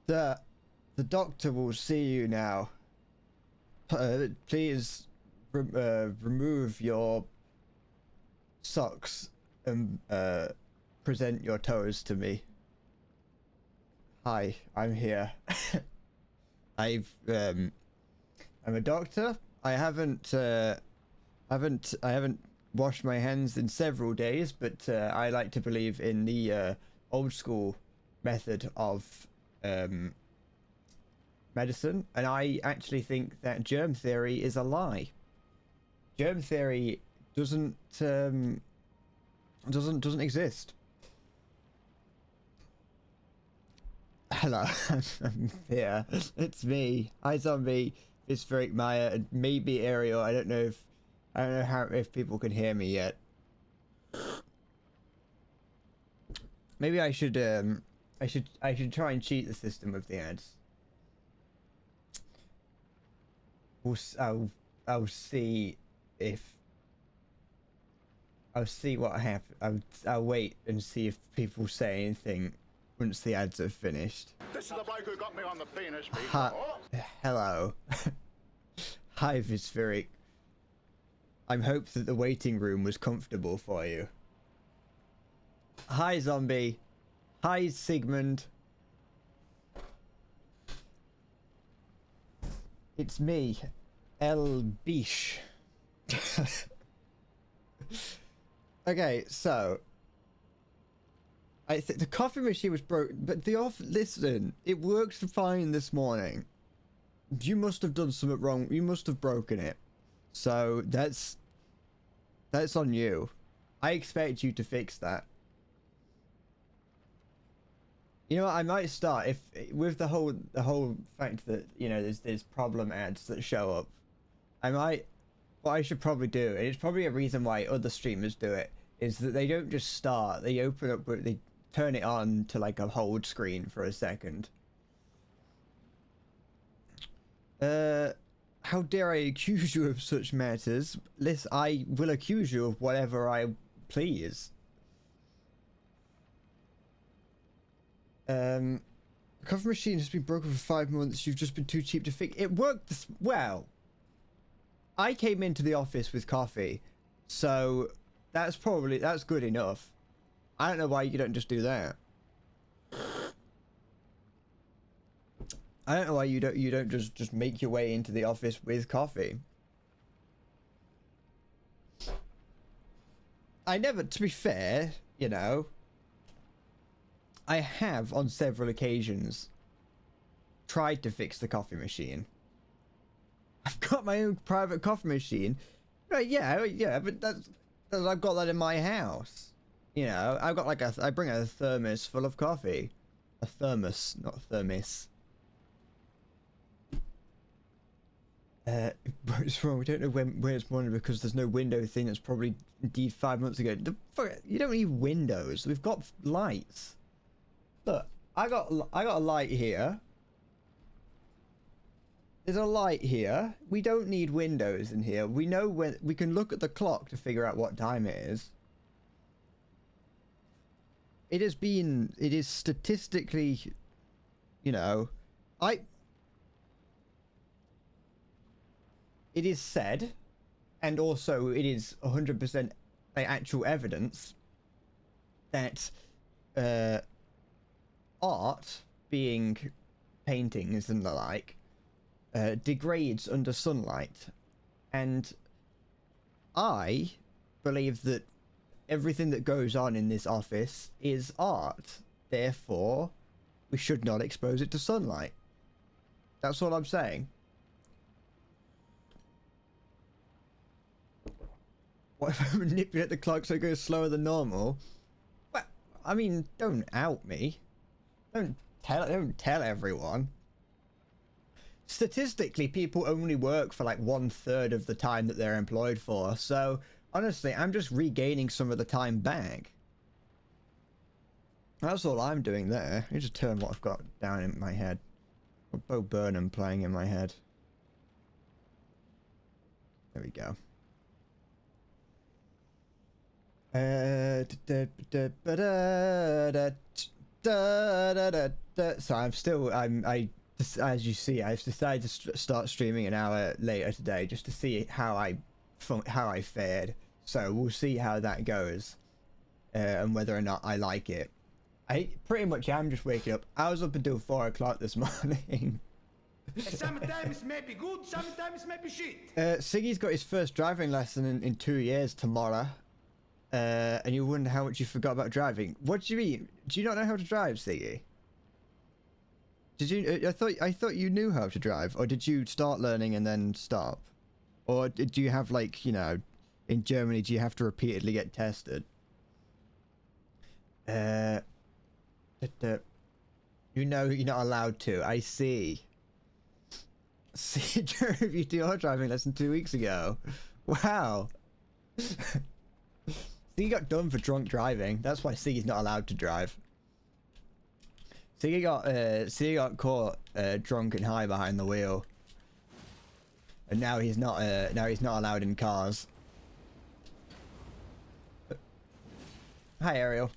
The doctor will see you now. Please remove your socks and present your toes to me. Hi, I'm here. I'm a doctor. I haven't washed my hands in several days, but I like to believe in the old school method of medicine, and I actually think that germ theory is a lie. Germ theory doesn't exist. Hello, I'm here. It's me. Hi, zombie. It's Frick Maya and maybe Ariel. I don't know if people can hear me yet. Maybe I should try and cheat the system with the ads. I'll see what happens. I'll wait and see if people say anything once the ads are finished. This is the bloke who got me on the penis. Hello. Hi, Vispheric. I hope that the waiting room was comfortable for you. Hi, zombie. Hi, Sigmund. It's me, El Biche. Okay, so I think the coffee machine was broken, but listen, it worked fine this morning. You must have done something wrong. You must have broken it. So that's on you. I expect you to fix that. You know what, I might start with the whole fact that, you know, there's problem ads that show up. What I should probably do, and it's probably a reason why other streamers do it, is that they don't just start, they open up, they turn it on to like a hold screen for a second. How dare I accuse you of such matters? Listen, I will accuse you of whatever I please. The coffee machine has been broken for 5 months. You've just been too cheap to fix. It worked well. I came into the office with coffee, so that's good enough. I don't know why you don't just do that. I don't know why you don't just make your way into the office with coffee. To be fair, you know, I have on several occasions tried to fix the coffee machine. I've got my own private coffee machine. Right, yeah, but I've got that in my house. You know, I've got like I bring a thermos full of coffee. A thermos, not a thermos. It's wrong. We don't know where it's wrong because there's no window thing. That's probably indeed 5 months ago. You don't need windows. We've got lights. Look, I got a light here. There's a light here. We don't need windows in here. We know when we can look at the clock to figure out what time it is. It is statistically, you know, it is said, and also it is 100% actual evidence that art, being paintings and the like, degrades under sunlight, and I believe that everything that goes on in this office is art. Therefore, we should not expose it to sunlight. That's all I'm saying. What if I manipulate the clock so it goes slower than normal? Well, I mean, don't out me. Don't tell everyone. Statistically, people only work for like 1/3 of the time that they're employed for. So honestly, I'm just regaining some of the time back. That's all I'm doing there. Let me just turn what I've got down in my head. Got Bo Burnham playing in my head. There we go. So as you see, I've decided to start streaming an hour later today just to see how I fared. So we'll see how that goes, and whether or not I like it. I pretty much am just waking up. I was up until 4 o'clock this morning. Sometimes it may be good, sometimes it may be shit. Siggy's got his first driving lesson in 2 years tomorrow. And you wonder how much you forgot about driving. What do you mean? Do you not know how to drive, Siggy? Did you? I thought you knew how to drive, or did you start learning and then stop, or do you have, like, you know, in Germany, do you have to repeatedly get tested? You know you're not allowed to. I see. See, drove you to your driving lesson 2 weeks ago. Wow. So you got done for drunk driving. That's why Siggy's not allowed to drive. Siggy got caught drunk and high behind the wheel, and now he's not allowed in cars. Hi, Ariel.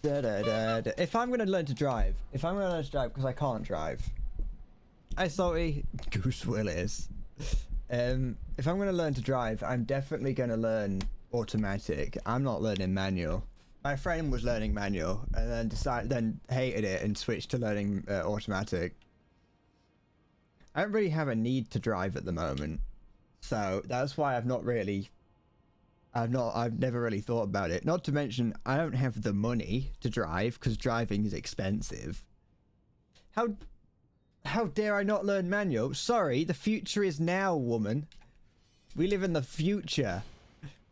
If I'm gonna learn to drive, because I can't drive. Hi, Salty. Goose Willis. If I'm gonna learn to drive, I'm definitely gonna learn automatic. I'm not learning manual. My friend was learning manual and then hated it and switched to learning automatic. I don't really have a need to drive at the moment, so that's why I've never really thought about it. Not to mention, I don't have the money to drive because driving is expensive. How dare I not learn manual? Sorry, the future is now, woman. We live in the future.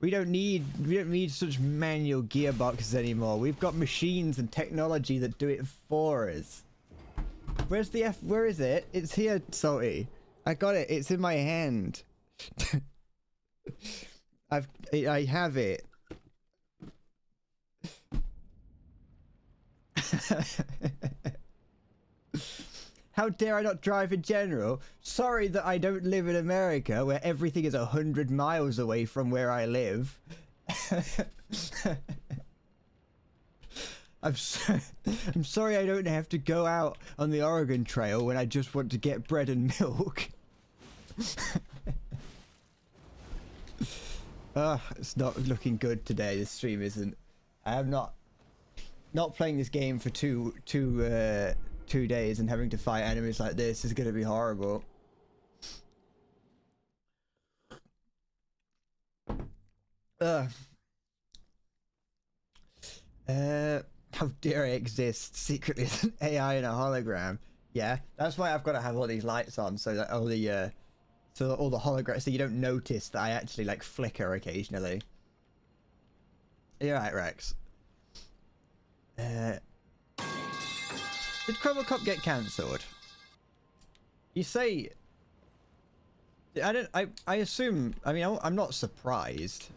We don't need such manual gearboxes anymore. We've got machines and technology that do it for us. Where's the F? Where is it? It's here, Salty. I got it. It's in my hand. I have it. How dare I not drive in general? Sorry that I don't live in America, where everything is 100 miles away from where I live. I'm sorry I don't have to go out on the Oregon Trail when I just want to get bread and milk. It's not looking good today. This stream isn't. I am not playing this game for two days and having to fight enemies like this is going to be horrible. How dare I exist secretly as an AI and a hologram? Yeah, that's why I've got to have all these lights on so that all the holograms, so you don't notice that I actually, like, flicker occasionally. You're right, Rex. Did Crumblecop get cancelled? You say... I assume... I mean, I'm not surprised.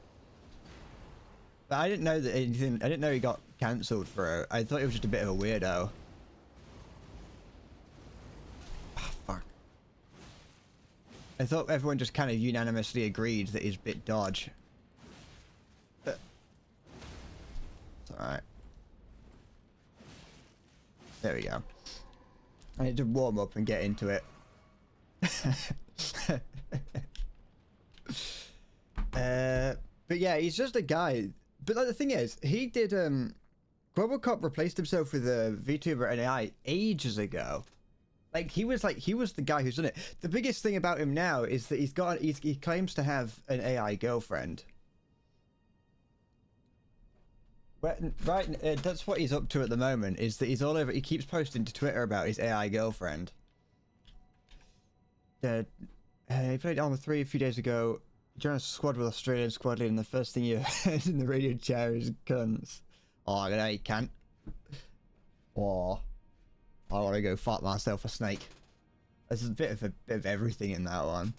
But I didn't know that anything... I didn't know he got cancelled for... I thought he was just a bit of a weirdo. Oh, fuck. I thought everyone just kind of unanimously agreed that he's a bit dodge. It's alright. There we go. I need to warm up and get into it. But yeah, he's just a guy. But like, the thing is, he did Robocop replaced himself with a VTuber and AI ages ago. Like he was the guy who's done it. The biggest thing about him now is that he claims to have an AI girlfriend. Right, that's what he's up to at the moment, is that he's all over, he keeps posting to Twitter about his AI girlfriend. He played Arma 3 a few days ago, joined a squad with Australian squad leader, and the first thing you heard in the radio chair is guns. Oh, no, you can't. Oh, I want to go fuck myself a snake. There's a bit of everything in that one.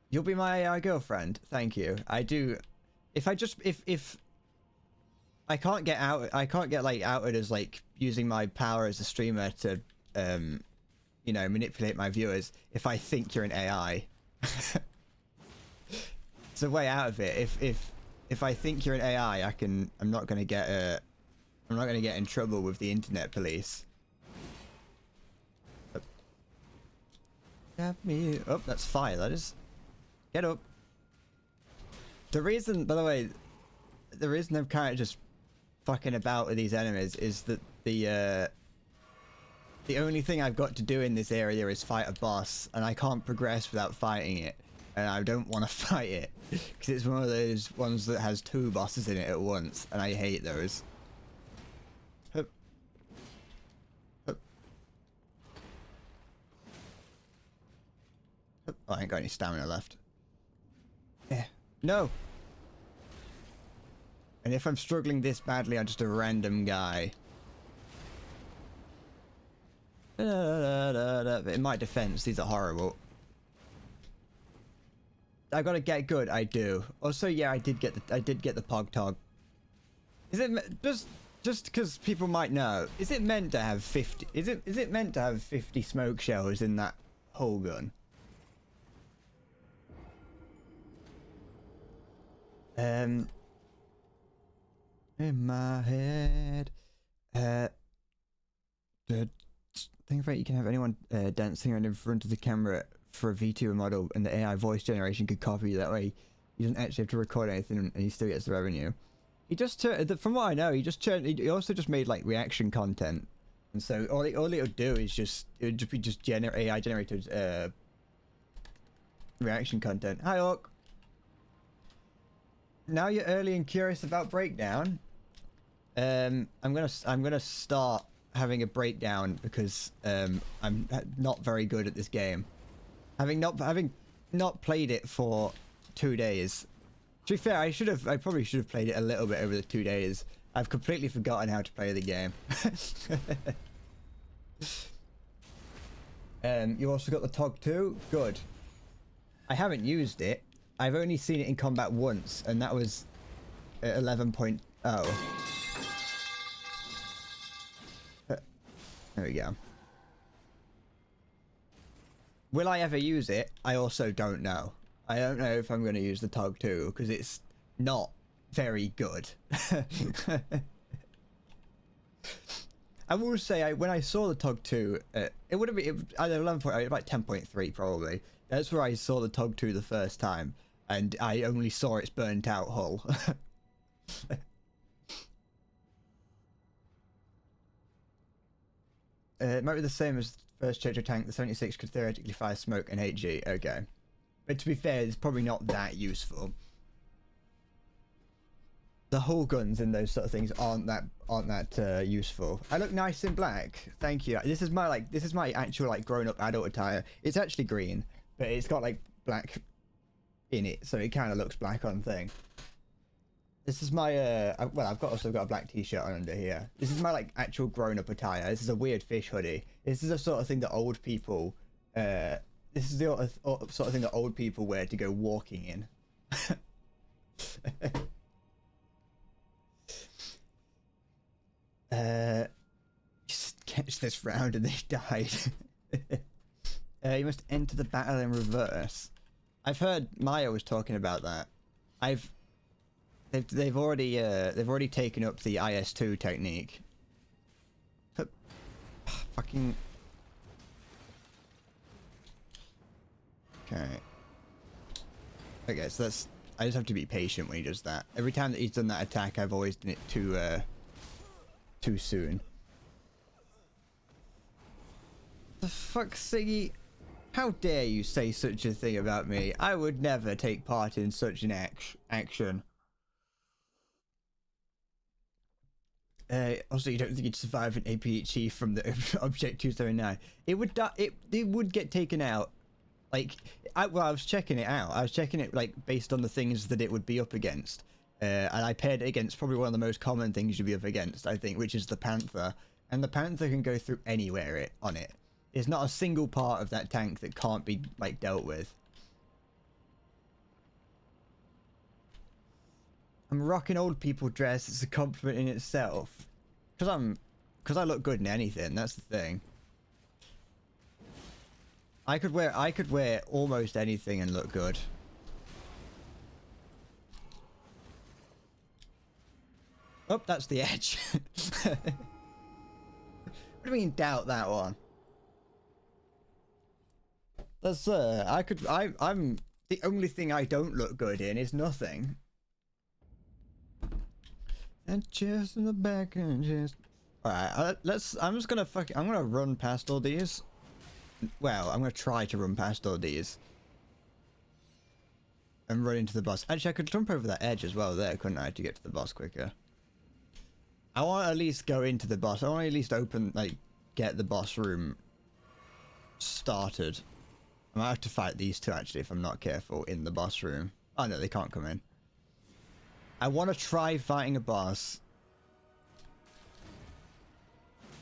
You'll be my AI girlfriend. Thank you. I do. If I can't get like outed as like using my power as a streamer to you know, manipulate my viewers if I think you're an AI. It's a way out of it. if I think you're an AI, I'm not gonna get in trouble with the internet police. Tap me. Oh, that's fire. That is. Get up. The reason, by the way, the reason I'm kind of just fucking about with these enemies is that the only thing I've got to do in this area is fight a boss, and I can't progress without fighting it, and I don't want to fight it because it's one of those ones that has 2 bosses in it at once, and I hate those. Hup. Hup. Hup. Oh, I ain't got any stamina left. Yeah. No. And if I'm struggling this badly, I'm just a random guy. In my defense, these are horrible. I gotta get good. I do. Also, yeah, I did get the Pog Tog. Is it just because people might know? Is it meant to have 50? Is it meant to have 50 smoke shells in that whole gun? In my head, the thing about you can have anyone dancing around in front of the camera for a VTuber model, and the AI voice generation could copy. That way, he doesn't actually have to record anything, and he still gets the revenue. He just from what I know, he also just made like reaction content, and so all it'll do is just generate AI generated reaction content. Hi, Orc. Now you're early and curious about Breakdown. I'm gonna start having a breakdown because I'm not very good at this game. Having not played it for 2 days. To be fair, I probably should have played it a little bit over the 2 days. I've completely forgotten how to play the game. You also got the Tog 2? Good. I haven't used it. I've only seen it in combat once, and that was at 11.0. There we go. Will I ever use it? I also don't know. I don't know if I'm going to use the Tog 2 because it's not very good. I will say, when I saw the Tog 2, it would have been either 11.8, about 10.3 probably. That's where I saw the Tog 2 the first time, and I only saw its burnt out hull. It might be the same as the first Chocho tank. The 76 could theoretically fire smoke and HG. Okay. But to be fair, it's probably not that useful. The hull guns and those sort of things aren't that useful. I look nice in black. Thank you. This is my actual like grown-up adult attire. It's actually green, but it's got like black in it, so it kind of looks black on thing. This is my well, I've also got a black t-shirt on under here. This is my like actual grown-up attire. This is a weird fish hoodie. This is the sort of thing that old people this is the sort of thing that old people wear to go walking in. Just catch this round and they died. You must enter the battle in reverse. I've heard Maya was talking about that. They've already taken up the IS2 technique. Fucking. Okay. Okay, so that's. I just have to be patient when he does that. Every time that he's done that attack, I've always done it too soon. The fuck, Siggy? How dare you say such a thing about me? I would never take part in such an action. Also, you don't think you'd survive an APHE from the Object 279? It would it would get taken out. Like, I was checking it out. I was checking it like based on the things that it would be up against, and I paired it against probably one of the most common things you'd be up against, I think, which is the Panther. And the Panther can go through anywhere on it. There's not a single part of that tank that can't be like dealt with. I'm rocking old people dress. It's a compliment in itself. Cause I look good in anything. That's the thing. I could wear almost anything and look good. Oh, that's the edge. What do you mean doubt that one? That's I'm the only thing I don't look good in is nothing. And chest in the back and chest. Alright, I'm just gonna I'm gonna run past all these. Well, I'm gonna try to run past all these. And run into the boss. Actually, I could jump over that edge as well there, couldn't I, to get to the boss quicker? I want to at least go into the boss. I want to at least open, like, get the boss room started. I might have to fight these two, actually, if I'm not careful, in the boss room. Oh, no, they can't come in. I want to try fighting a boss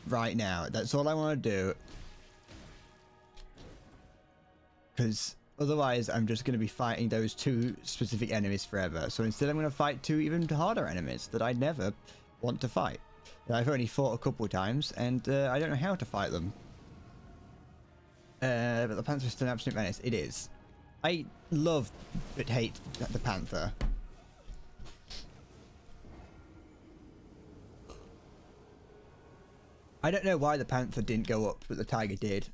right now. That's all I want to do. Because otherwise, I'm just going to be fighting those two specific enemies forever. So instead, I'm going to fight two even harder enemies that I never want to fight. I've only fought a couple times, and I don't know how to fight them. But the Panther is still an absolute menace. It is. I love but hate the Panther. I don't know why the Panther didn't go up, but the Tiger did.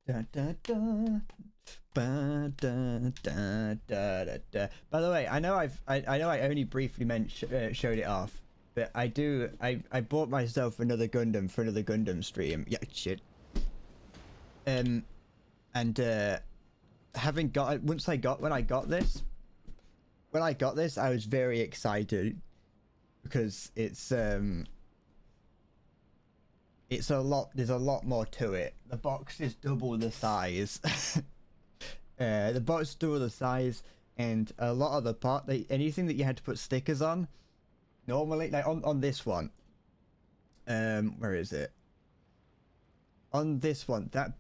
Da, da, da. Ba, da, da, da, da, da. By the way, I know I only briefly showed it off, but I bought myself another Gundam for another Gundam stream. Yeah, shit. And having got when I got this, I was very excited because it's a lot. There's a lot more to it. The box is double the size. The box is double the size, and a lot of the anything that you had to put stickers on, normally, like on this one. Where is it? On this one, that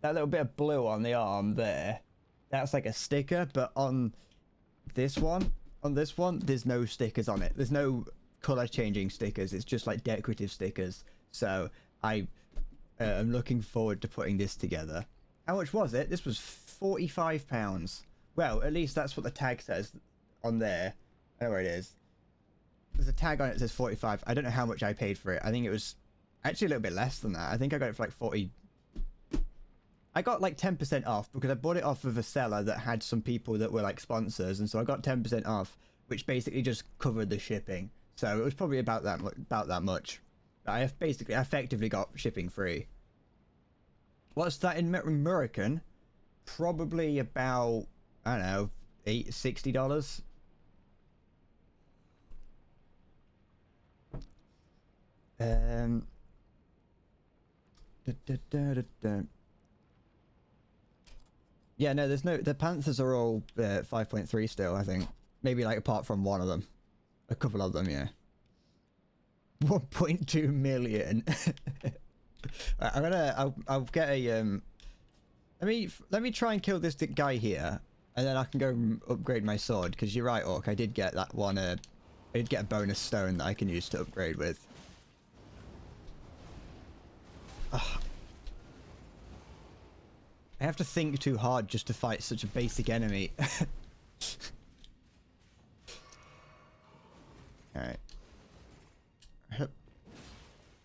little bit of blue on the arm there, that's like a sticker. But on this one, there's no stickers on it. There's no color changing stickers. It's just like decorative stickers. So I'm looking forward to putting this together. How much was it? This was £45. Well, at least that's what the tag says on there. I know where it is. There's a tag on it that says 45. I don't know how much I paid for it. I think it was actually a little bit less than that. I think I got it for like 40. I got like 10% off because I bought it off of a seller that had some people that were like sponsors, and so I got 10% off, which basically just covered the shipping. So it was probably about that much. I have effectively got shipping free. What's that in American? Probably about, I don't know, $60. Yeah, no, the Panthers are all 5.3 still, I think. Maybe like apart from one of them. A couple of them, yeah. 1.2 million. I'll get a let me try and kill this guy here, and then I can go upgrade my sword, because you're right, Orc, I did get that one. I did get a bonus stone that I can use to upgrade with. Ugh. I have to think too hard just to fight such a basic enemy. Alright.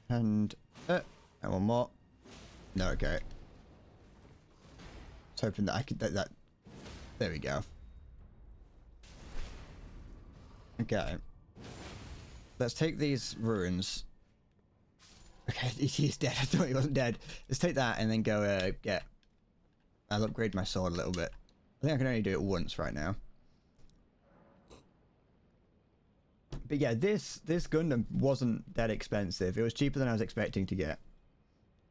And one more. No, okay. I was hoping that I could that. There we go. Okay. Let's take these ruins. Okay, he's dead. I thought he wasn't dead. Let's take that and then go get. I'll upgrade my sword a little bit. I think I can only do it once right now. But yeah, this Gundam wasn't that expensive. It was cheaper than I was expecting to get.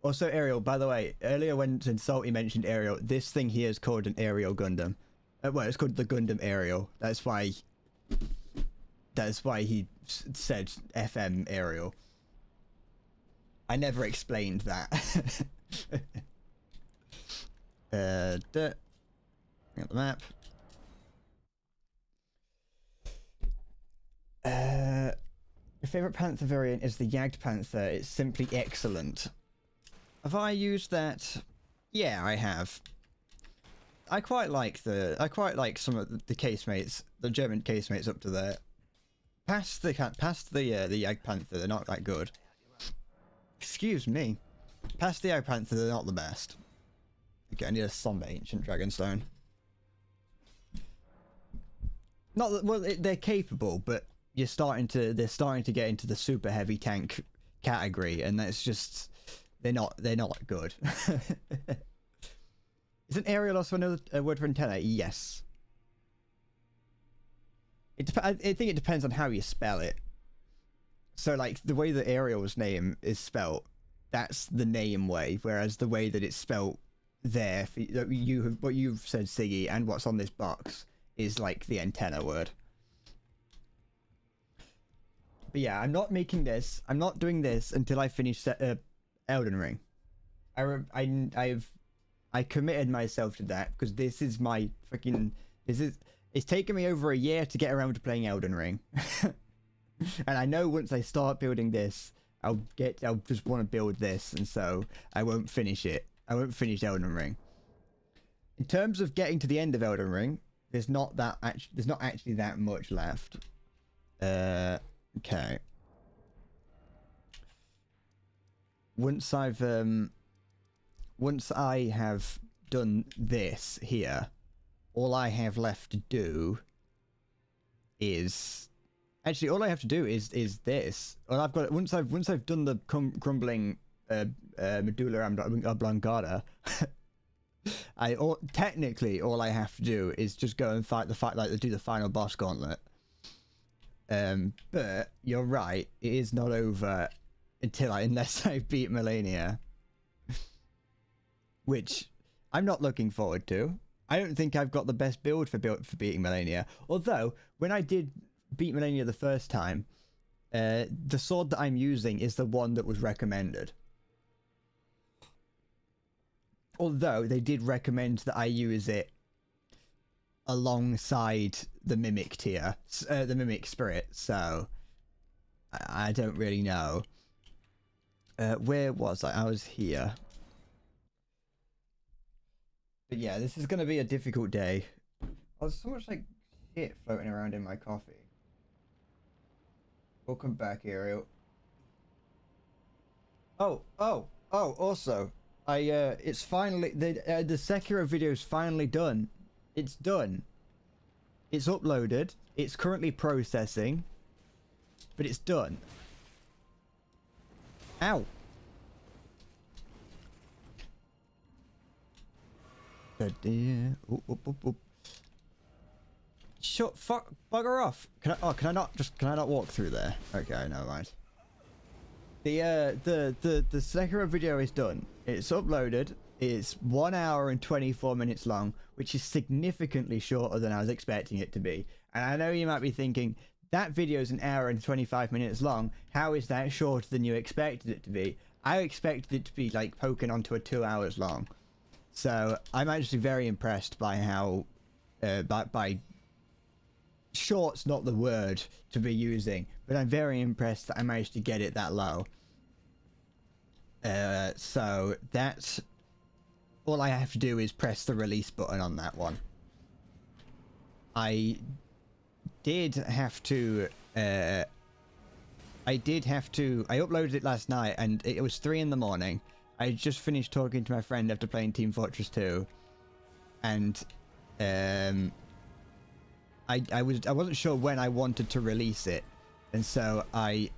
Also, Ariel, by the way, earlier when Salty mentioned Ariel, this thing here is called an Ariel Gundam. Well, it's called the Gundam Ariel. That's why he said FM Ariel. I never explained that. Got the map. Your favorite Panther variant is the Yagged Panther. It's simply excellent. Have I used that? Yeah, I have. I quite like some of the casemates, the German casemates up to there. past the Yag Panther, they're not that good. Excuse me. Past the Yag Panther, they're not the best. Okay, I need a somber ancient dragonstone. Not that, well, they're capable, but they're starting to get into the super heavy tank category, and that's just they're not good. Isn't aerial also another word for antenna? Yes. I think it depends on how you spell it. So like the way that aerial's name is spelt, that's the name way, whereas the way that it's spelt there, what you've said, Siggy, and what's on this box is like the antenna word. But yeah, I'm not making this. I'm not doing this until I finish Elden Ring. I committed myself to that because this is my freaking. It's taken me over a year to get around to playing Elden Ring, and I know once I start building this, I'll just want to build this, and so I won't finish it. I won't finish Elden Ring. In terms of getting to the end of Elden Ring, there's not actually that much left. Okay. Once I have done this here, all I have left to do is actually all I have to do is this. Well, I've got once I've done the crumbling Medulla Oblongata. Technically all I have to do is just go and do the final boss gauntlet. But you're right, it is not over unless I beat Melania, which I'm not looking forward to. I don't think I've got the best build for beating Melania. Although when I did beat Melania the first time, the sword that I'm using is the one that was recommended. Although they did recommend that I use it alongside the mimic tier, the mimic spirit, so I don't really know. Where was I? I was here. But yeah, this is gonna be a difficult day. There's so much like shit floating around in my coffee. Welcome back, Ariel. Oh, also, it's finally, the Sekiro video is finally done. It's done. It's uploaded. It's currently processing. But it's done. Ow. Shut, bugger off. Can I not walk through there? Okay, never mind. The Sekiro video is done. It's uploaded. It's 1 hour and 24 minutes long, which is significantly shorter than I was expecting it to be. And I know you might be thinking, that video is 1 hour and 25 minutes long. How is that shorter than you expected it to be? I expected it to be like poking onto a 2 hours long. So I'm actually very impressed by how, by short's not the word to be using, but I'm very impressed that I managed to get it that low. So that's all I have to do is press the release button on that one. I uploaded it last night and it was 3 in the morning. I just finished talking to my friend after playing Team Fortress 2, and I wasn't sure when I wanted to release it, and so I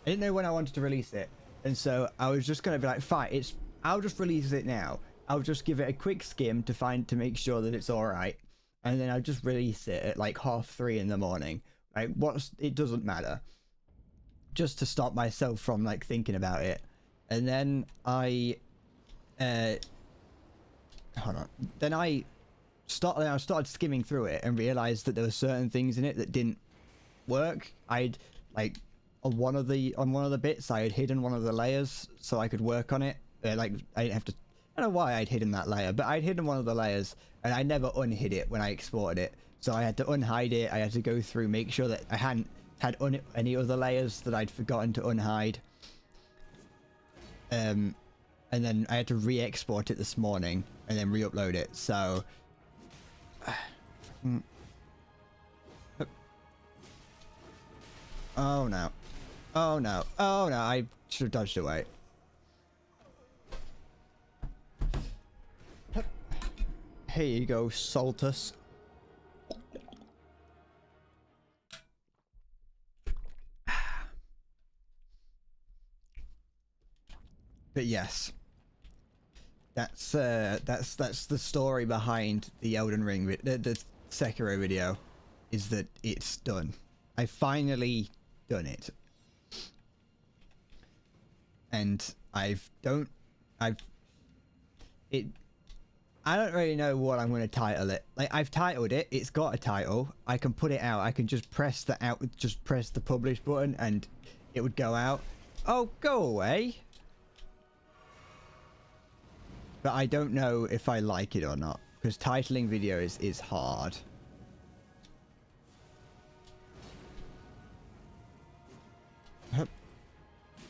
didn't know when I wanted to release it, and so I was just gonna be like, fine, I'll just release it now. I'll just give it a quick skim to make sure that it's all right, and then I'll just release it at like 3:30 in the morning. Like, it doesn't matter, just to stop myself from like thinking about it. And then I started skimming through it and realized that there were certain things in it that didn't work. I'd like on one of the bits I had hidden one of the layers so I could work on it. Like I didn't have to. I don't know why I'd hidden that layer, but I'd hidden one of the layers and I never unhid it when I exported it. So I had to unhide it. I had to go through, make sure that I hadn't had any other layers that I'd forgotten to unhide. And then I had to re-export it this morning and then re-upload it. So Oh no. Oh no. Oh no. I should have dodged away. Here you go, Saltus. But yes, that's the story behind the Elden Ring, the Sekiro video, is that it's done. I finally done it, and I don't really know what I'm going to title it. Like, I've titled it. It's got a title. I can put it out. I can just press the publish button, and it would go out. Oh, go away. But I don't know if I like it or not, because titling videos is hard.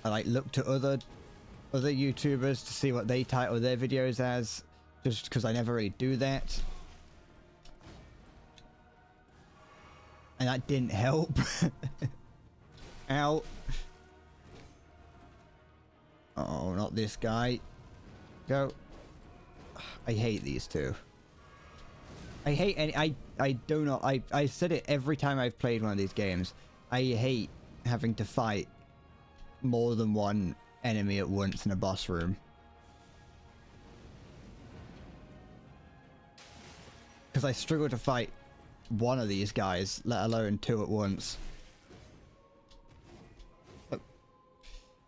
I like look to other YouTubers to see what they title their videos as, just because I never really do that. And that didn't help. Ow. Oh, not this guy. Go. I hate these two. I hate any. I do not. I said it every time I've played one of these games. I hate having to fight more than one enemy at once in a boss room. Because I struggle to fight one of these guys, let alone two at once.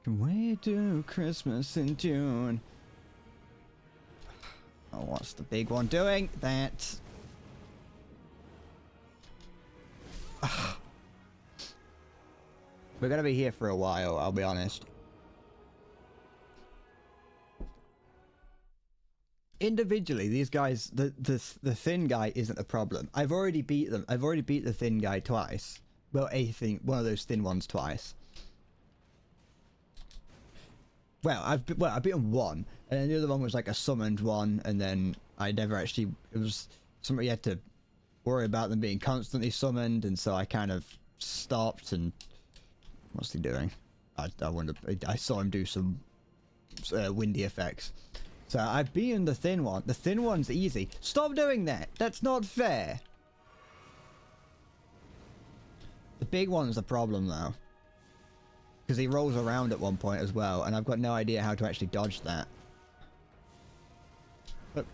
Can we do Christmas in June? Oh, what's the big one doing? That. We're gonna be here for a while, I'll be honest. Individually, these guys, the thin guy isn't a problem. I've already beat them. I've already beat the thin guy twice. Well, one of those thin ones twice. Well, I've beaten one, and then the other one was like a summoned one, and then I never actually. It was somebody had to worry about them being constantly summoned, and so I kind of stopped. And what's he doing? I saw him do some windy effects. So I've beaten the thin one. The thin one's easy. Stop doing that. That's not fair. The big one's the problem though. Because he rolls around at one point as well, and I've got no idea how to actually dodge that. But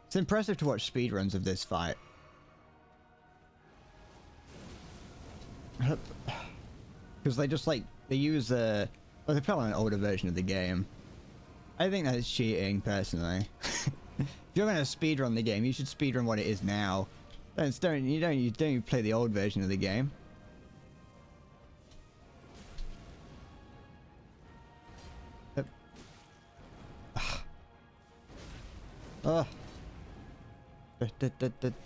it's impressive to watch speedruns of this fight. Because they just they use well, they put on an older version of the game. I think that is cheating, personally. If you're gonna speedrun the game, you should speedrun what it is now. Don't play the old version of the game. Oh. Get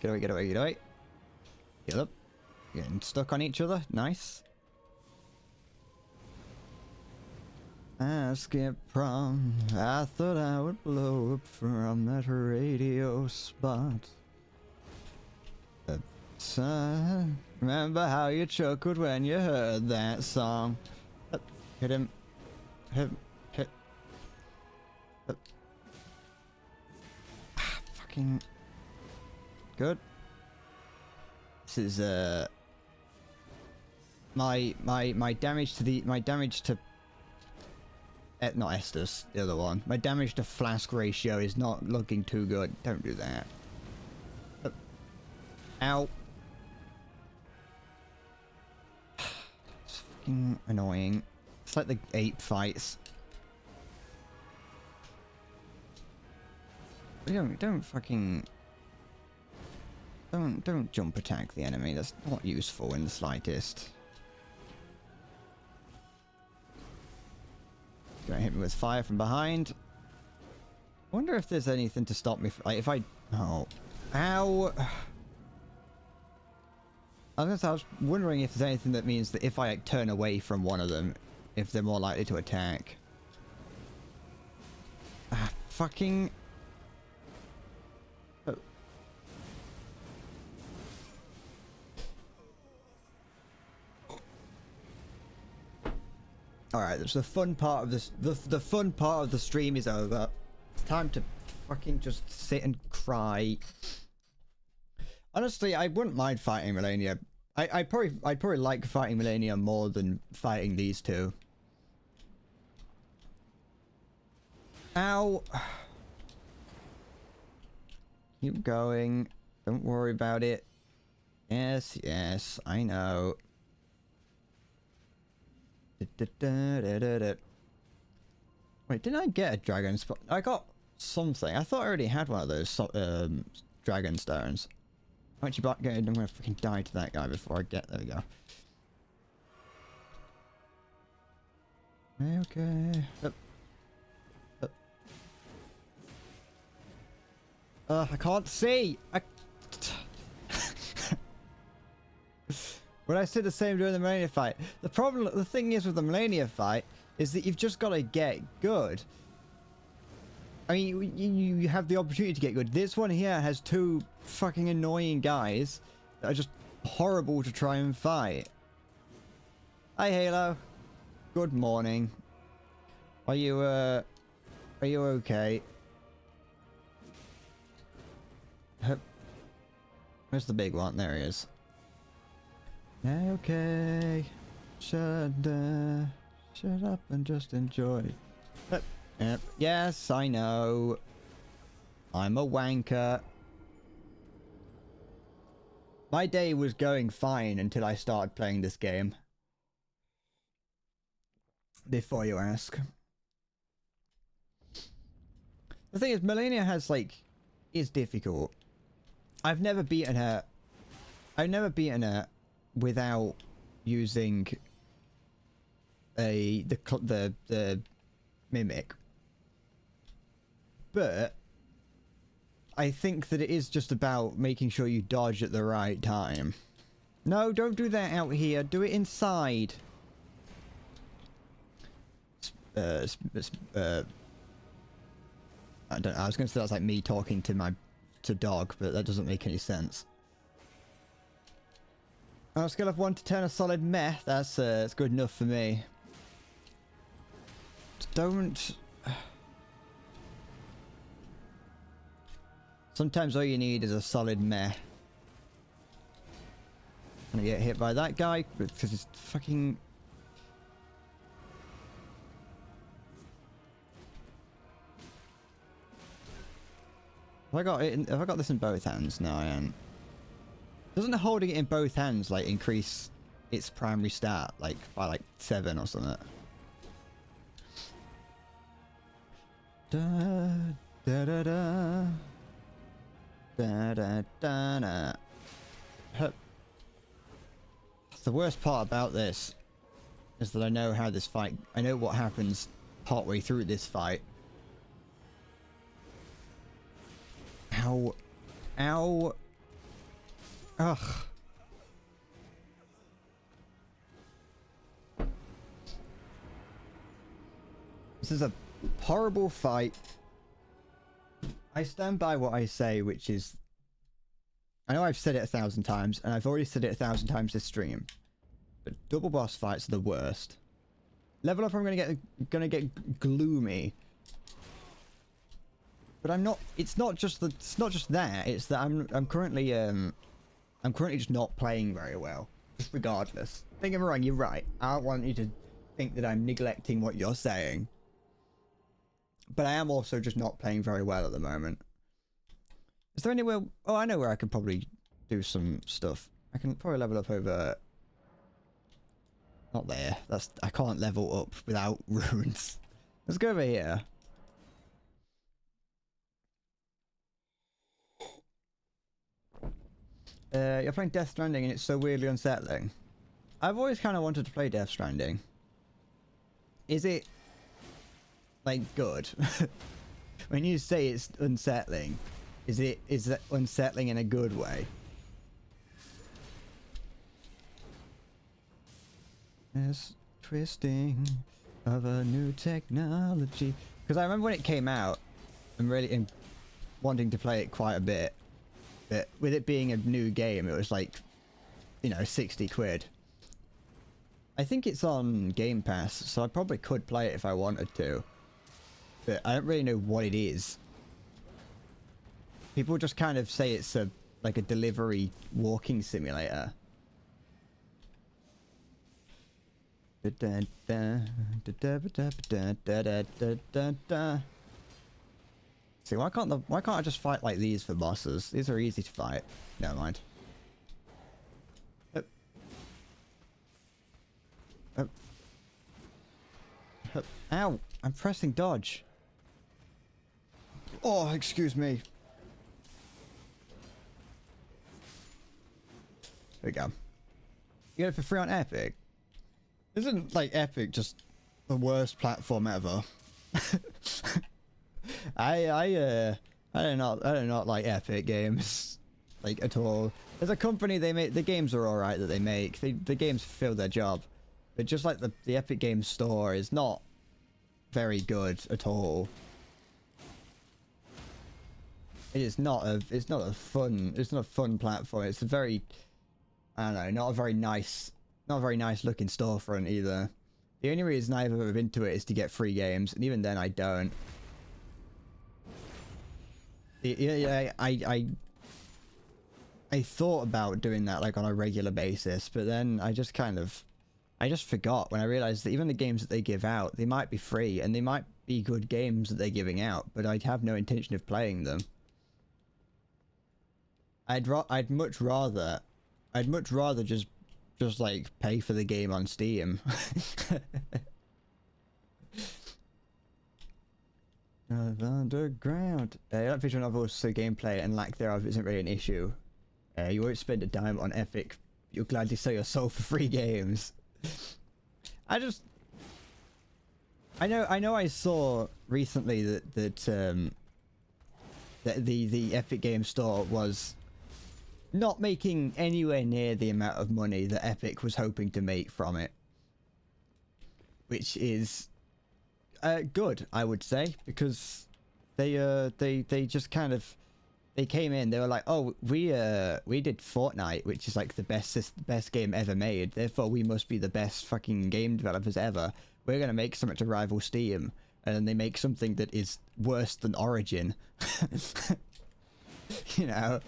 away, get away, get away. Get up. Getting stuck on each other. Nice. I skipped prom. I thought I would blow up from that radio spot. Remember how you chuckled when you heard that song? Hit him. Hit. Fucking good. This is my damage to not Estus, the other one. My damage to flask ratio is not looking too good. Don't do that. Ow. It's fucking annoying. It's like the ape fights. Don't fucking... Don't jump attack the enemy. That's not useful in the slightest. Gonna hit me with fire from behind. I wonder if there's anything to stop me. Like, if I... Oh. Ow! I was wondering if there's anything that means that if I turn away from one of them, if they're more likely to attack. Ah, fucking... Alright, that's the fun part of this. The fun part of the stream is over. It's time to fucking just sit and cry. Honestly, I wouldn't mind fighting Melania. I'd probably like fighting Melania more than fighting these two. Ow. Keep going. Don't worry about it. Yes, yes, I know. Wait, didn't I get a dragon spot? I got something. I thought I already had one of those dragon stones. Actually, I'm gonna fucking die to that guy before I get there. We go. Okay. I can't see. When I said the same during the Melania fight, the thing is with the Melania fight is that you've just got to get good. I mean, you have the opportunity to get good. This one here has two fucking annoying guys that are just horrible to try and fight. Hi, Halo. Good morning. Are you okay? Where's the big one? There he is. Okay. Shut up and just enjoy. Yep. Yes, I know. I'm a wanker. My day was going fine until I started playing this game. Before you ask. The thing is, Melania is difficult. I've never beaten her without using the mimic. But I think that it is just about making sure you dodge at the right time. No, don't do that out here. Do it inside. I don't know. I was going to say that's like me talking to dog, but that doesn't make any sense. On a scale of 1 to 10, a solid meh. That's good enough for me. Don't. Sometimes all you need is a solid meh. I'm gonna get hit by that guy because it's fucking. Have I got this in both hands? No, I am. Doesn't holding it in both hands like increase its primary stat like by like 7 or something? Da da da da da da da da. The worst part about this is that I know how this fight. I know what happens partway through this fight. Ow. Ow. Ugh. This is a horrible fight. I stand by what I say, which is... I know I've said it 1,000 times, and I've already said it 1,000 times this stream. But double boss fights are the worst. Level up, I'm gonna get gloomy. But I'm not. It's not just that. It's that I'm currently just not playing very well. Just regardless. Don't get me wrong. You're right. I don't want you to think that I'm neglecting what you're saying. But I am also just not playing very well at the moment. Is there anywhere? Oh, I know where I could probably do some stuff. I can probably level up over. Not there. I can't level up without runes. Let's go over here. You're playing Death Stranding and it's so weirdly unsettling. I've always kind of wanted to play Death Stranding. Is it like good? When you say it's unsettling, is that unsettling in a good way? Yes, twisting of a new technology. Because I remember when it came out, I'm really wanting to play it quite a bit. But with it being a new game, it was like, you know, 60 quid. I think it's on Game Pass, so I probably could play it if I wanted to. But I don't really know what it is. People just kind of say it's like a delivery walking simulator. See, why can't I just fight like these for bosses? These are easy to fight. Never mind. Ow! I'm pressing dodge. Oh, excuse me. There we go. You get it for free on Epic. Isn't like Epic just the worst platform ever? I do not like Epic games like at all. As a company, they make the games are alright that they make. The games fulfill their job, but just like the Epic Games Store is not very good at all. It's not a fun platform. It's a very, I don't know, not a very nice looking storefront either. The only reason I've ever been to it is to get free games, and even then I don't. Yeah, I thought about doing that like on a regular basis, but then I just forgot when I realized that even the games that they give out, they might be free and they might be good games that they're giving out, but I'd have no intention of playing them. I'd much rather just like pay for the game on Steam. Underground. That visual novel, so gameplay and lack thereof isn't really an issue. You won't spend a dime on Epic. You'll gladly sell your soul for free games. I know I saw recently that the Epic Games Store was not making anywhere near the amount of money that Epic was hoping to make from it, which is good, I would say, because they just kind of, they came in, they were like, oh, we did Fortnite, which is like the best game ever made, therefore we must be the best fucking game developers ever. We're gonna make something to rival Steam, and then they make something that is worse than Origin. You know.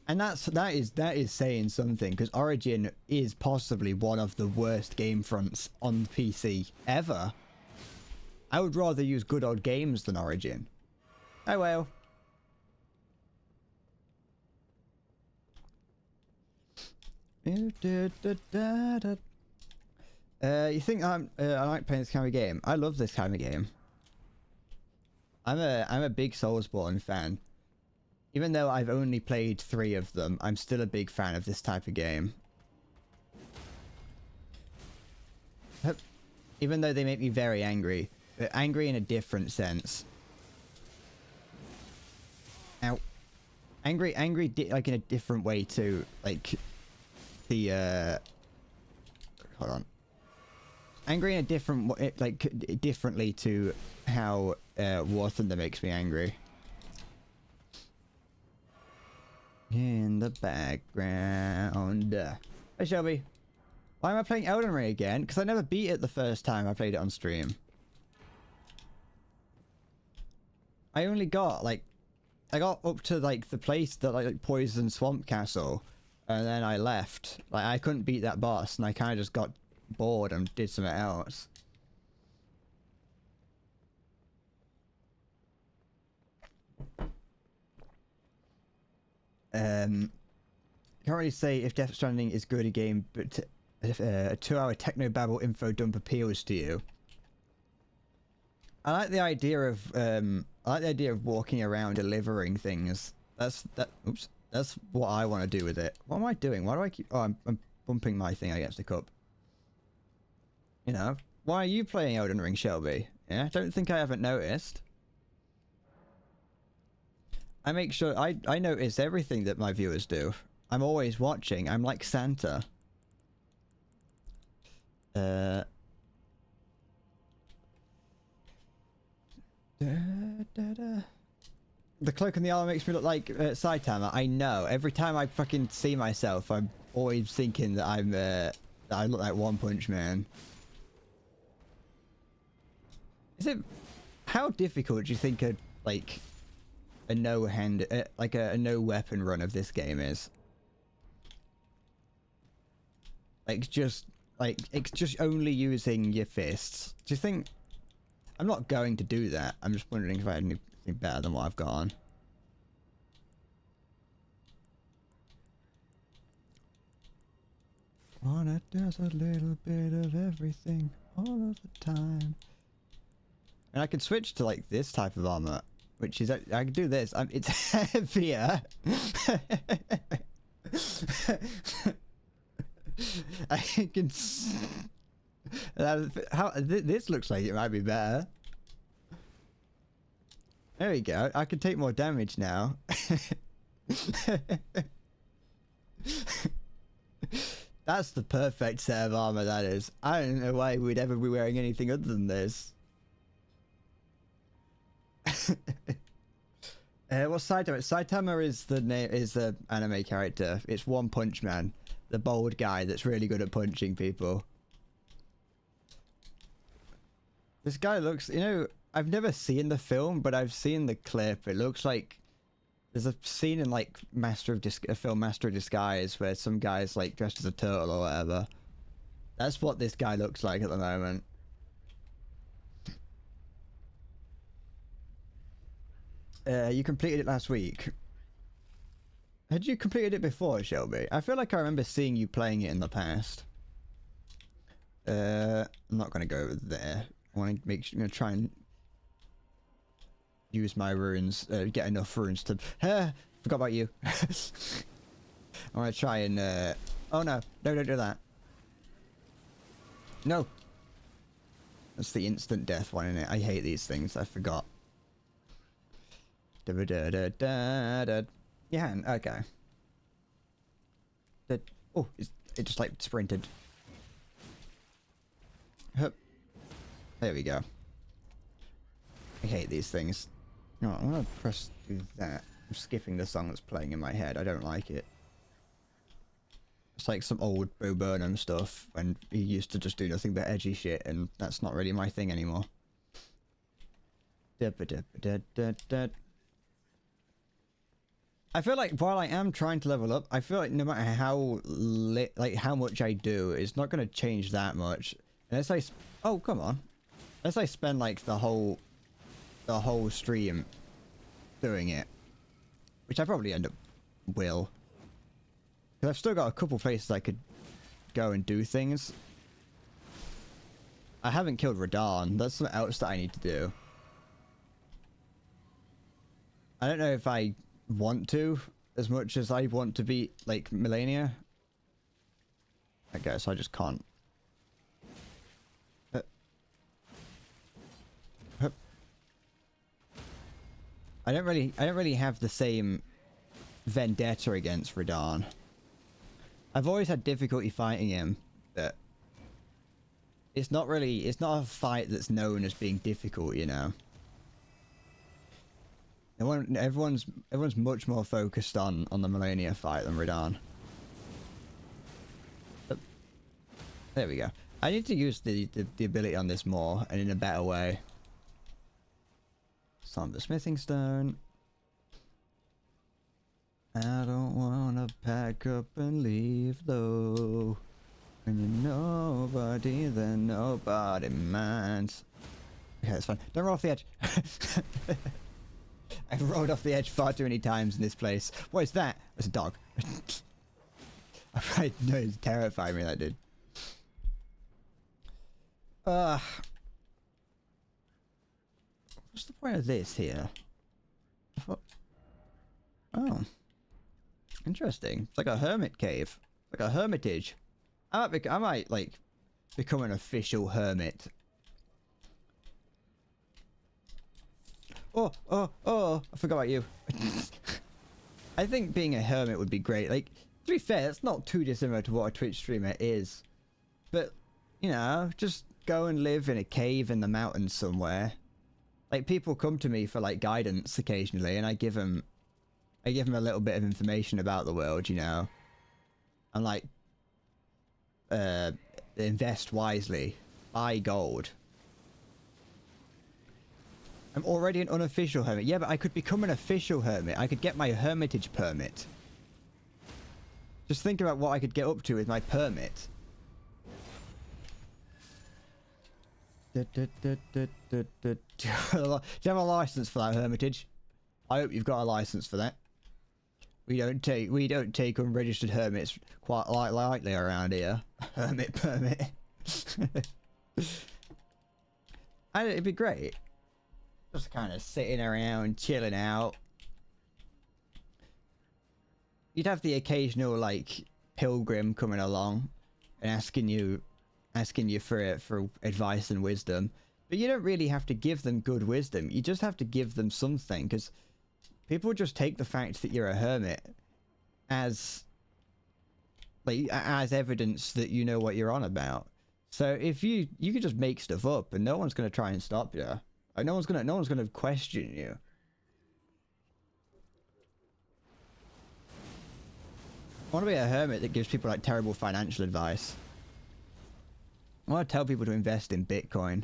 And that is saying something, because Origin is possibly one of the worst game fronts on PC ever. I would rather use Good Old Games than Origin. Oh well. You think I like playing this kind of game? I love this kind of game. I'm a big Soulsborne fan. Even though I've only played 3 of them, I'm still a big fan of this type of game. Even though they make me very angry. But angry in a different sense. Ow. Angry like in a different way to, like, the, hold on. Angry in a different way, like, differently to how, War Thunder makes me angry. In the background. Hey Shelby. Why am I playing Elden Ring again? Because I never beat it the first time I played it on stream. I only got, like, I got up to, like, the place that, like Poison Swamp Castle. And then I left. Like, I couldn't beat that boss, and I kind of just got bored and did something else. Can't really say if Death Stranding is good a game, but if a 2-hour technobabble info dump appeals to you. I like the idea of walking around delivering things. That's what I want to do with it. What am I doing? Why do I keep? Oh, I'm bumping my thing against the cup. You know, why are you playing Elden Ring, Shelby? Yeah, don't think I haven't noticed. I make sure I notice everything that my viewers do. I'm always watching. I'm like Santa. The cloak and the armor makes me look like Saitama. I know. Every time I fucking see myself, I'm always thinking that that I look like One Punch Man. Is it? How difficult do you think a no-hand, like a no weapon run of this game is? Like it's just only using your fists. Do you think? I'm not going to do that. I'm just wondering if I had anything better than what I've got on. Wanna does a little bit of everything all of the time. And I can switch to like this type of armor, which is I can do this. It's heavier. I can. This looks like it might be better. There we go. I can take more damage now. That's the perfect set of armor, that is. I don't know why we'd ever be wearing anything other than this. What's Saitama? Saitama is the anime character. It's One Punch Man, the bald guy that's really good at punching people. This guy looks, you know, I've never seen the film, but I've seen the clip. It looks like there's a scene in like film Master of Disguise where some guy's like dressed as a turtle or whatever. That's what this guy looks like at the moment. You completed it last week. Had you completed it before, Shelby? I feel like I remember seeing you playing it in the past. I'm not going to go over there. I want to make sure, I'm going to try and use my runes, get enough runes to... forgot about you. I want to try and... oh no, no, don't do that. No. That's the instant death one, isn't it? I hate these things, I forgot. Da da da da da. Yeah, okay. Oh, it just like sprinted. Hup. There we go. I hate these things. No, I'm gonna do that. I'm skipping the song that's playing in my head. I don't like it. It's like some old Bo Burnham stuff when he used to just do nothing but edgy shit, and that's not really my thing anymore. Da -ba -da -ba -da -da -da. I feel like while I am trying to level up, I feel like no matter how how much I do, it's not going to change that much. Unless oh, come on. Unless I spend like the whole stream doing it, which I probably end up will. Because I've still got a couple places I could go and do things. I haven't killed Radahn. That's something else that I need to do. I don't know if I want to as much as I want to be like Melania. I guess I just can't. I don't really have the same vendetta against Radahn. I've always had difficulty fighting him, but it's not a fight that's known as being difficult, you know. Everyone's much more focused on the Melania fight than Radahn. But there we go. I need to use the ability on this more and in a better way. Some of the smithing stone. I don't wanna pack up and leave though. When you're nobody, then nobody minds. Okay, that's fine. Don't roll off the edge. I've rolled off the edge far too many times in this place. What is that? It's a dog. I know, it's terrifying me, that did. What's the point of this here? Oh. Interesting. It's like a hermit cave. Like a hermitage. I might like become an official hermit. Oh, I forgot about you. I think being a hermit would be great. Like, to be fair, it's not too dissimilar to what a Twitch streamer is. But, you know, just go and live in a cave in the mountains somewhere. Like, people come to me for, like, guidance occasionally, and I give them a little bit of information about the world, you know. and like invest wisely, buy gold. I'm already an unofficial hermit. Yeah, but I could become an official hermit. I could get my hermitage permit. Just think about what I could get up to with my permit. Do you have a license for that, hermitage? I hope you've got a license for that. We don't take unregistered hermits quite lightly around here. Hermit permit. And it'd be great. Just kind of sitting around, chilling out. You'd have the occasional like pilgrim coming along and asking you for advice and wisdom, but you don't really have to give them good wisdom. You just have to give them something, because people just take the fact that you're a hermit as evidence that you know what you're on about. So if you can just make stuff up and no one's going to try and stop you. Like, no one's gonna question you. I want to be a hermit that gives people like terrible financial advice. I want to tell people to invest in Bitcoin.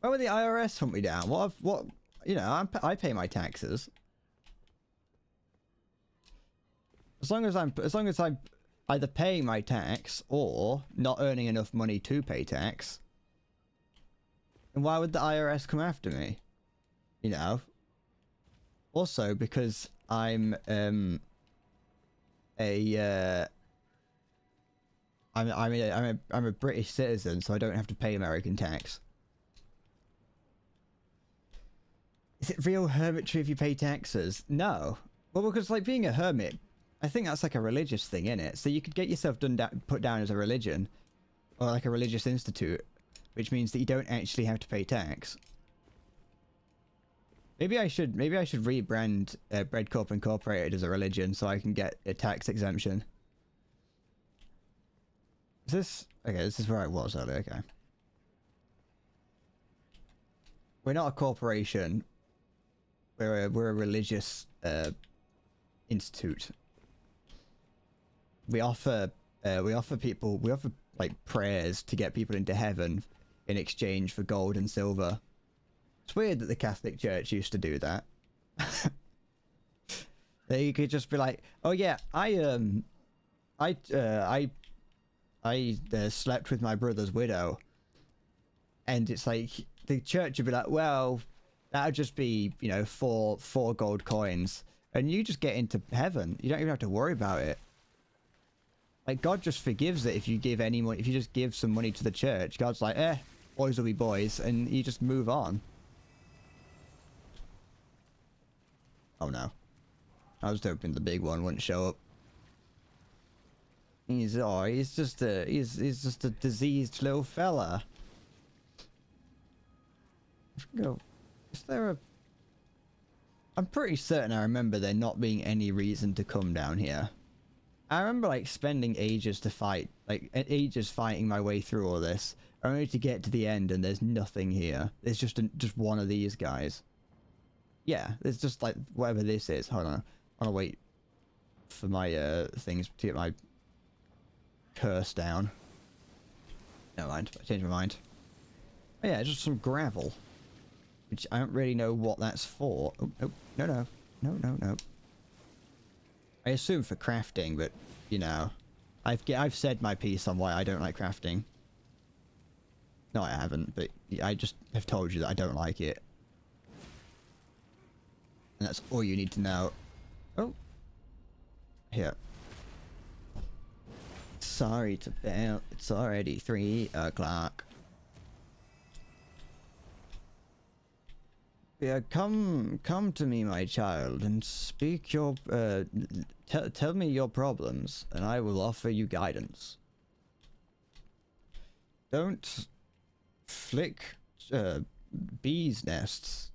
Why would the IRS hunt me down? What? You know, I pay my taxes. As long as I'm either paying my tax or not earning enough money to pay tax, then why would the IRS come after me? You know. Also, because I'm a British citizen, so I don't have to pay American tax. Is it real hermitry if you pay taxes? No. Well, because like being a hermit, I think that's like a religious thing, innit? So you could get yourself put down as a religion, or like a religious institute, which means that you don't actually have to pay tax. Maybe I should rebrand Bread Corp Incorporated as a religion so I can get a tax exemption. Is this... Okay, this is where I was earlier, okay. We're not a corporation. We're a religious institute. We offer like prayers to get people into heaven in exchange for gold and silver. It's weird that the Catholic Church used to do that. They could just be like, "Oh yeah, I slept with my brother's widow," and it's like the church would be like, "Well, that'll just be, you know, four gold coins, and you just get into heaven. You don't even have to worry about it." Like God just forgives it if you give any money. If you just give some money to the church, God's like, boys will be boys, and you just move on. Oh no. I was hoping the big one wouldn't show up. He's just a diseased little fella. Go. Is there a... I'm pretty certain I remember there not being any reason to come down here. I remember like spending ages to fight, like ages fighting my way through all this, only to get to the end and there's nothing here. There's just one of these guys. Yeah, there's just like whatever this is. Hold on, I wanna wait for my things to get my curse down. Never mind, I changed my mind. Oh yeah, just some gravel, which I don't really know what that's for. Oh, no. I assume for crafting, but you know, I've said my piece on why I don't like crafting. No, I haven't, but I just have told you that I don't like it. And that's all you need to know. Oh. Here. Sorry to bail. It's already 3 o'clock. Yeah, come to me, my child, and speak your... tell me your problems, and I will offer you guidance. Don't flick bees' nests.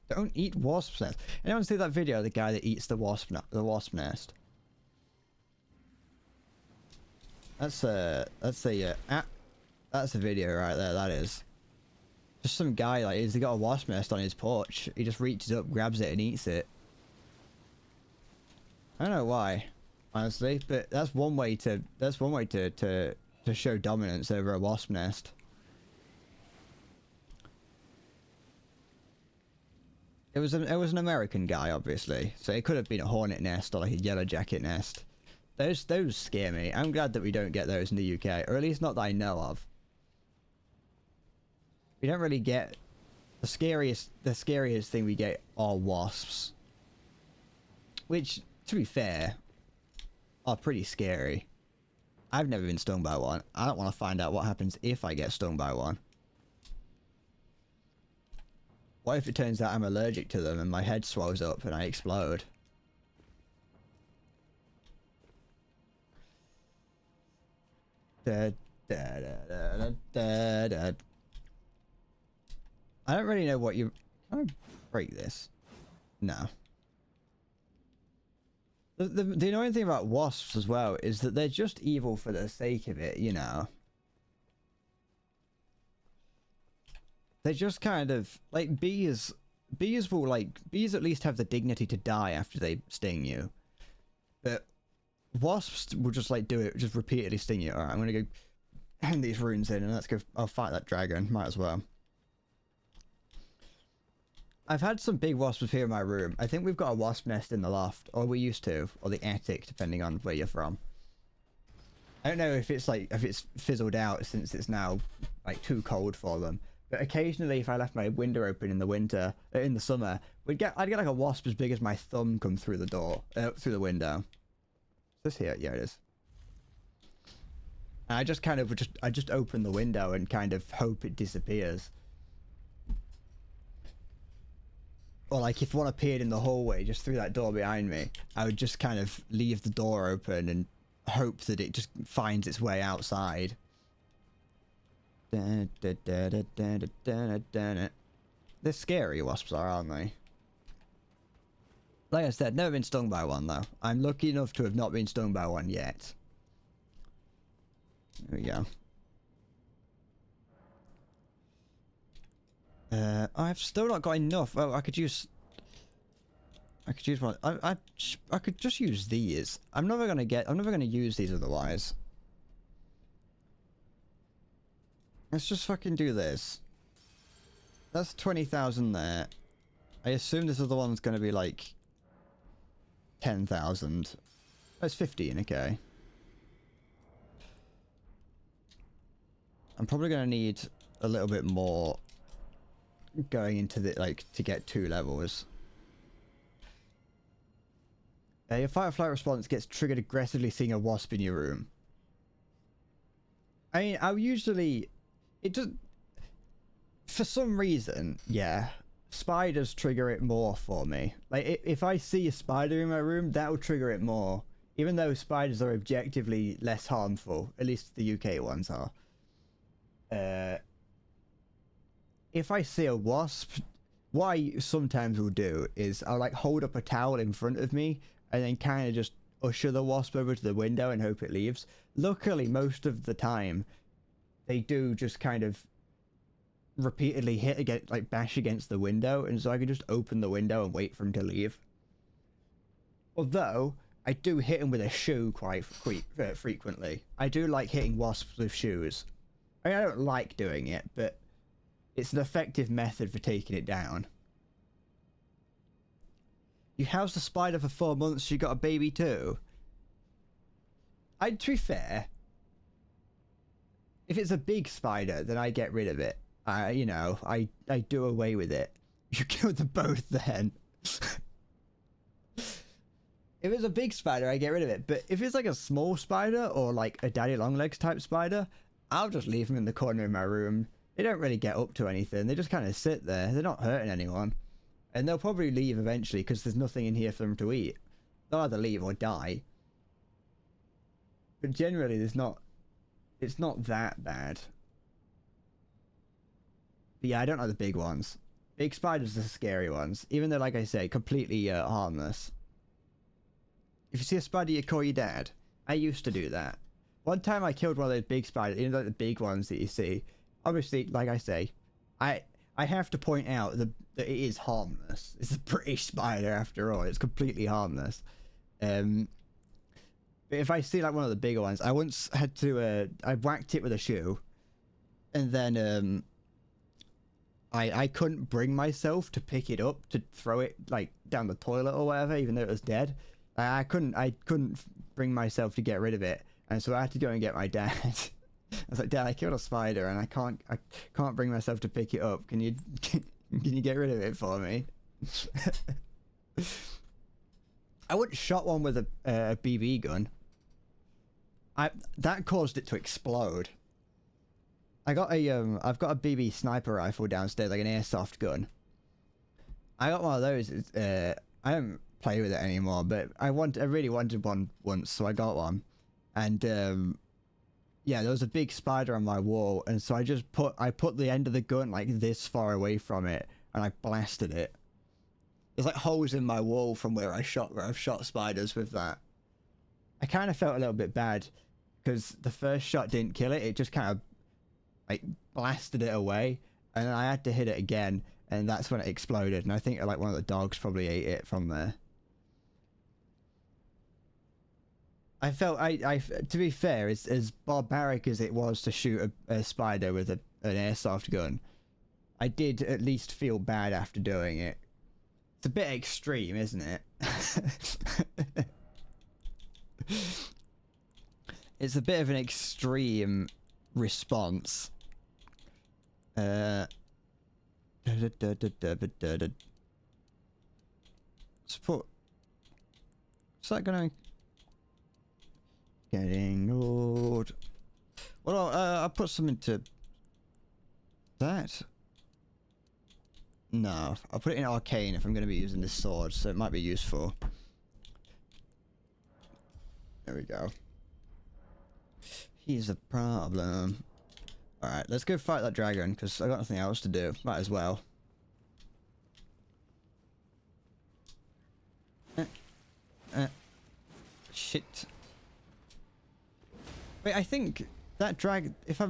Don't eat wasp nests. Anyone see that video of the guy that eats the wasp nest? That's a video right there. That is just some guy, like, he's got a wasp nest on his porch. He just reaches up, grabs it, and eats it. I don't know why, honestly, but that's one way to show dominance over a wasp nest. It was an American guy, obviously, so it could have been a hornet nest or like a yellow jacket nest. Those scare me. I'm glad that we don't get those in the UK, or at least not that I know of. We don't really get the scariest thing we get are wasps, which, to be fair, are pretty scary. I've never been stung by one. I don't want to find out what happens if I get stung by one. What if it turns out I'm allergic to them and my head swells up and I explode? Da, da, da, da, da, da. I don't really know what you... Can I break this? No. The annoying thing about wasps as well is that they're just evil for the sake of it, you know. They just kind of... Like, bees will, like... Bees at least have the dignity to die after they sting you. But wasps will just, like, do it, just repeatedly sting you. Alright, I'm gonna go hand these runes in and let's go... I'll fight that dragon. Might as well. I've had some big wasps appear in my room. I think we've got a wasp nest in the loft. Or we used to. Or the attic, depending on where you're from. I don't know if it's, like... If it's fizzled out since it's now, like, too cold for them. But occasionally, if I left my window open in the winter, in the summer, I'd get like a wasp as big as my thumb come through the door, through the window. Is this here? Yeah, it is. And I just kind of I just open the window and kind of hope it disappears. Or like if one appeared in the hallway just through that door behind me, I would just kind of leave the door open and hope that it just finds its way outside. They're scary, wasps are, aren't they? Like I said, never been stung by one though. I'm lucky enough to have not been stung by one yet. There we go. I've still not got enough. Oh, I could use one. I could just use these. I'm never gonna use these otherwise. Let's just fucking do this. That's 20,000 there. I assume this other one's gonna be like 10,000. That's 15, okay. I'm probably gonna need a little bit more going into the, like, to get 2 levels. Your fight or flight response gets triggered aggressively seeing a wasp in your room. I mean, I'll usually... It does... For some reason, yeah, spiders trigger it more for me. Like, if I see a spider in my room, that will trigger it more. Even though spiders are objectively less harmful. At least the UK ones are. If I see a wasp, what I sometimes will do is I'll, like, hold up a towel in front of me and then kind of just usher the wasp over to the window and hope it leaves. Luckily, most of the time, they do just kind of repeatedly hit against, like, bash against the window, and so I can just open the window and wait for him to leave. Although I do hit him with a shoe quite frequently. I do like hitting wasps with shoes. I mean, I don't like doing it, but it's an effective method for taking it down. You housed a spider for 4 months, she got a baby too. To be fair, if it's a big spider, then I get rid of it. You know, I do away with it. You killed them both then. If it's a big spider, I get rid of it. But if it's like a small spider or like a daddy long legs type spider, I'll just leave them in the corner of my room. They don't really get up to anything. They just kind of sit there. They're not hurting anyone. And they'll probably leave eventually because there's nothing in here for them to eat. They'll either leave or die. But generally, it's not that bad. But yeah, I don't like the big ones. Big spiders are the scary ones. Even though, like I say, completely harmless. If you see a spider, you call your dad. I used to do that. One time I killed one of those big spiders, you know, like the big ones that you see. Obviously, like I say, I have to point out that it is harmless. It's a British spider after all. It's completely harmless. But if I see like one of the bigger ones, I once had to I whacked it with a shoe, and then I couldn't bring myself to pick it up to throw it like down the toilet or whatever, even though it was dead. I couldn't bring myself to get rid of it, and so I had to go and get my dad. I was like, Dad, I killed a spider, and I can't bring myself to pick it up. Can you get rid of it for me? I wouldn't shot one with a BB gun. That caused it to explode. I've got a BB sniper rifle downstairs, like an airsoft gun. I got one of those. I don't play with it anymore, but I really wanted one once, so I got one. And yeah, there was a big spider on my wall, and so I put the end of the gun like this far away from it, and I blasted it. There's like holes in my wall from where I've shot spiders with that. I kind of felt a little bit bad because the first shot didn't kill it. It just kind of like blasted it away, and I had to hit it again, and that's when it exploded. And I think like one of the dogs probably ate it from there. I felt to be fair, as barbaric as it was to shoot a spider with an airsoft gun, I did at least feel bad after doing it. It's a bit extreme, isn't it? It's a bit of an extreme response. Support. Is that gonna... Getting old. Well, I'll put some into that. No, I'll put it in arcane if I'm going to be using this sword, so it might be useful. There we go. He's a problem. Alright, let's go fight that dragon, because I've got nothing else to do. Might as well. Shit. Wait, I think that if I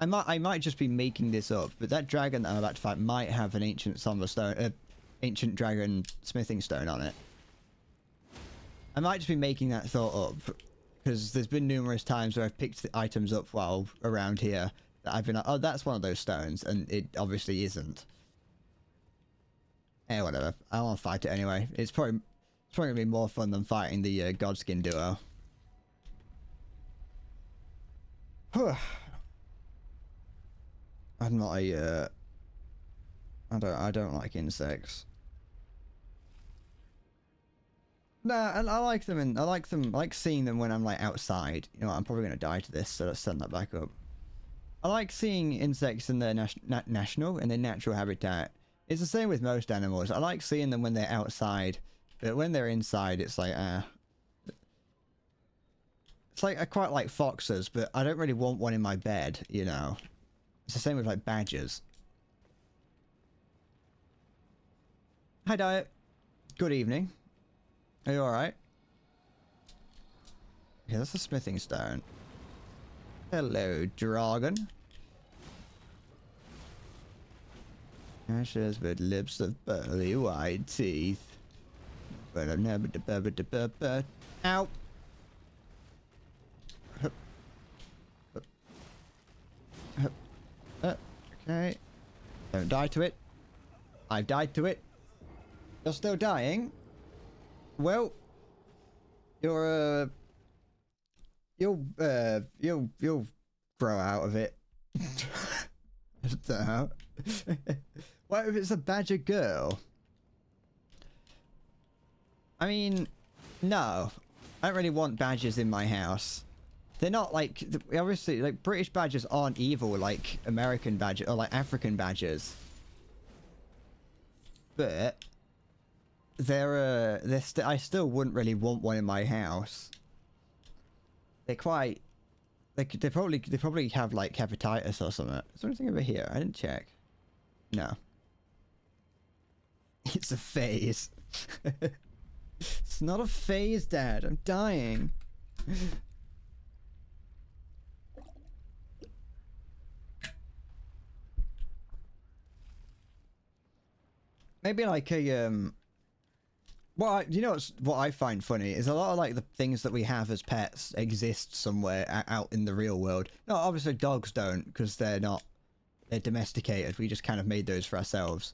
might just be making this up, but that dragon that I'm about to fight might have an ancient ancient dragon smithing stone on it. I might just be making that thought up, because there's been numerous times where I've picked the items up while around here that I've been like, oh, that's one of those stones, and it obviously isn't. Eh, whatever. I want to fight it anyway. It's probably gonna be more fun than fighting the Godskin duo. I'm not a I don't like insects. Nah, and I like them, and I like seeing them when I'm like outside. You know what, I'm probably gonna die to this, so let's send that back up. I like seeing insects in their natural habitat. It's the same with most animals. I like seeing them when they're outside, but when they're inside, it's like it's like I quite like foxes, but I don't really want one in my bed, you know. It's the same with like badgers. Hi, Diet. Good evening. Are you alright? Okay, that's a smithing stone. Hello, dragon. Ashes with lips of pearly white teeth. Ow! Okay. Don't die to it. I've died to it. You're still dying? Well, you'll grow out of it. So, what if it's a badger girl? I mean, no. I don't really want badgers in my house. They're not like, obviously, like, British badgers aren't evil like American badgers or like African badgers. But I still wouldn't really want one in my house. They're quite, like, they probably have like hepatitis or something. Is there anything over here? I didn't check. No. It's a phase. It's not a phase, Dad. I'm dying. Maybe like a You know what I find funny is a lot of like the things that we have as pets exist somewhere out in the real world. No, obviously dogs don't because they're domesticated. We just kind of made those for ourselves.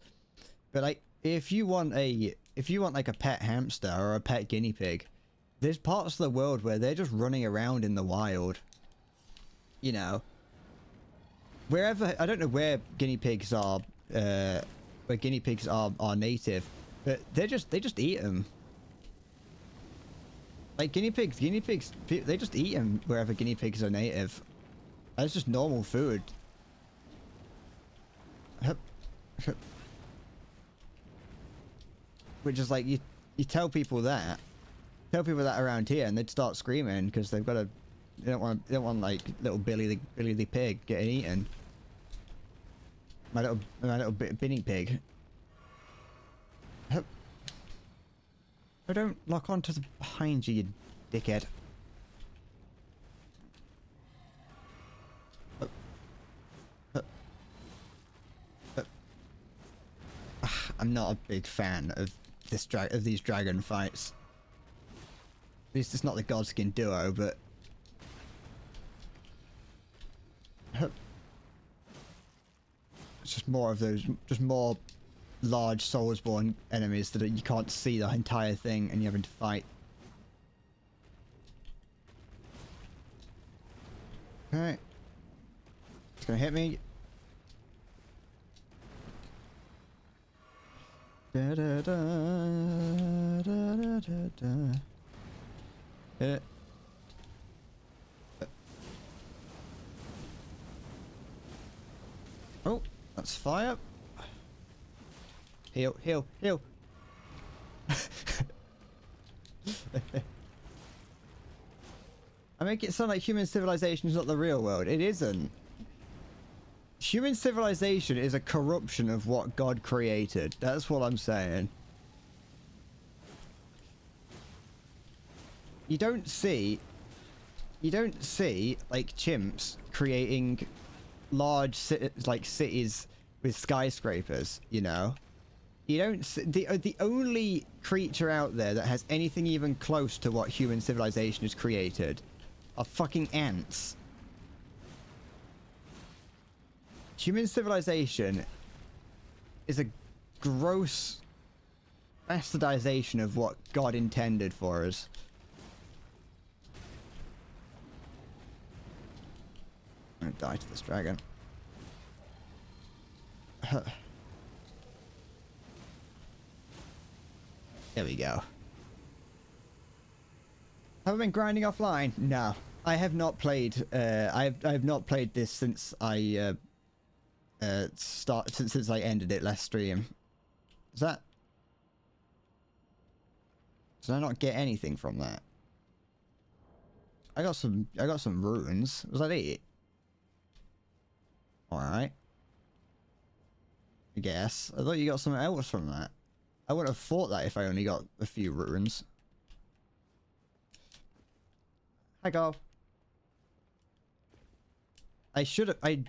But like if you want like a pet hamster or a pet guinea pig, there's parts of the world where they're just running around in the wild. You know, wherever, I don't know where guinea pigs are native, but they just eat them. Like guinea pigs, they just eat them wherever guinea pigs are native. That's just normal food. Which is like, you tell people that around here, and they'd start screaming because they don't want like little Billy the pig getting eaten. My little Binny pig. I don't lock onto the behind you, you dickhead. I'm not a big fan of these dragon fights. At least it's not the Godskin duo, but it's just more of those, just more large Soulsborne enemies that you can't see the entire thing and you're having to fight. Alright. It's gonna hit me. Da da da da da da da. Hit it. Oh, that's fire. Heal, heal, heal. I make it sound like human civilization is not the real world. It isn't. Human civilization is a corruption of what God created. That's what I'm saying. You don't see like chimps creating large cities with skyscrapers, you know? You don't see, the only creature out there that has anything even close to what human civilization has created are fucking ants. Human civilization is a gross bastardization of what God intended for us. I'm gonna die to this dragon. There we go. Have I been grinding offline? No. I have not played, I have not played this since I, since I ended it last stream. Is that... Did I not get anything from that? I got some runes. Was that it? Alright. I guess. I thought you got something else from that. I wouldn't have thought that if I only got a few runes. Hi, Carl. I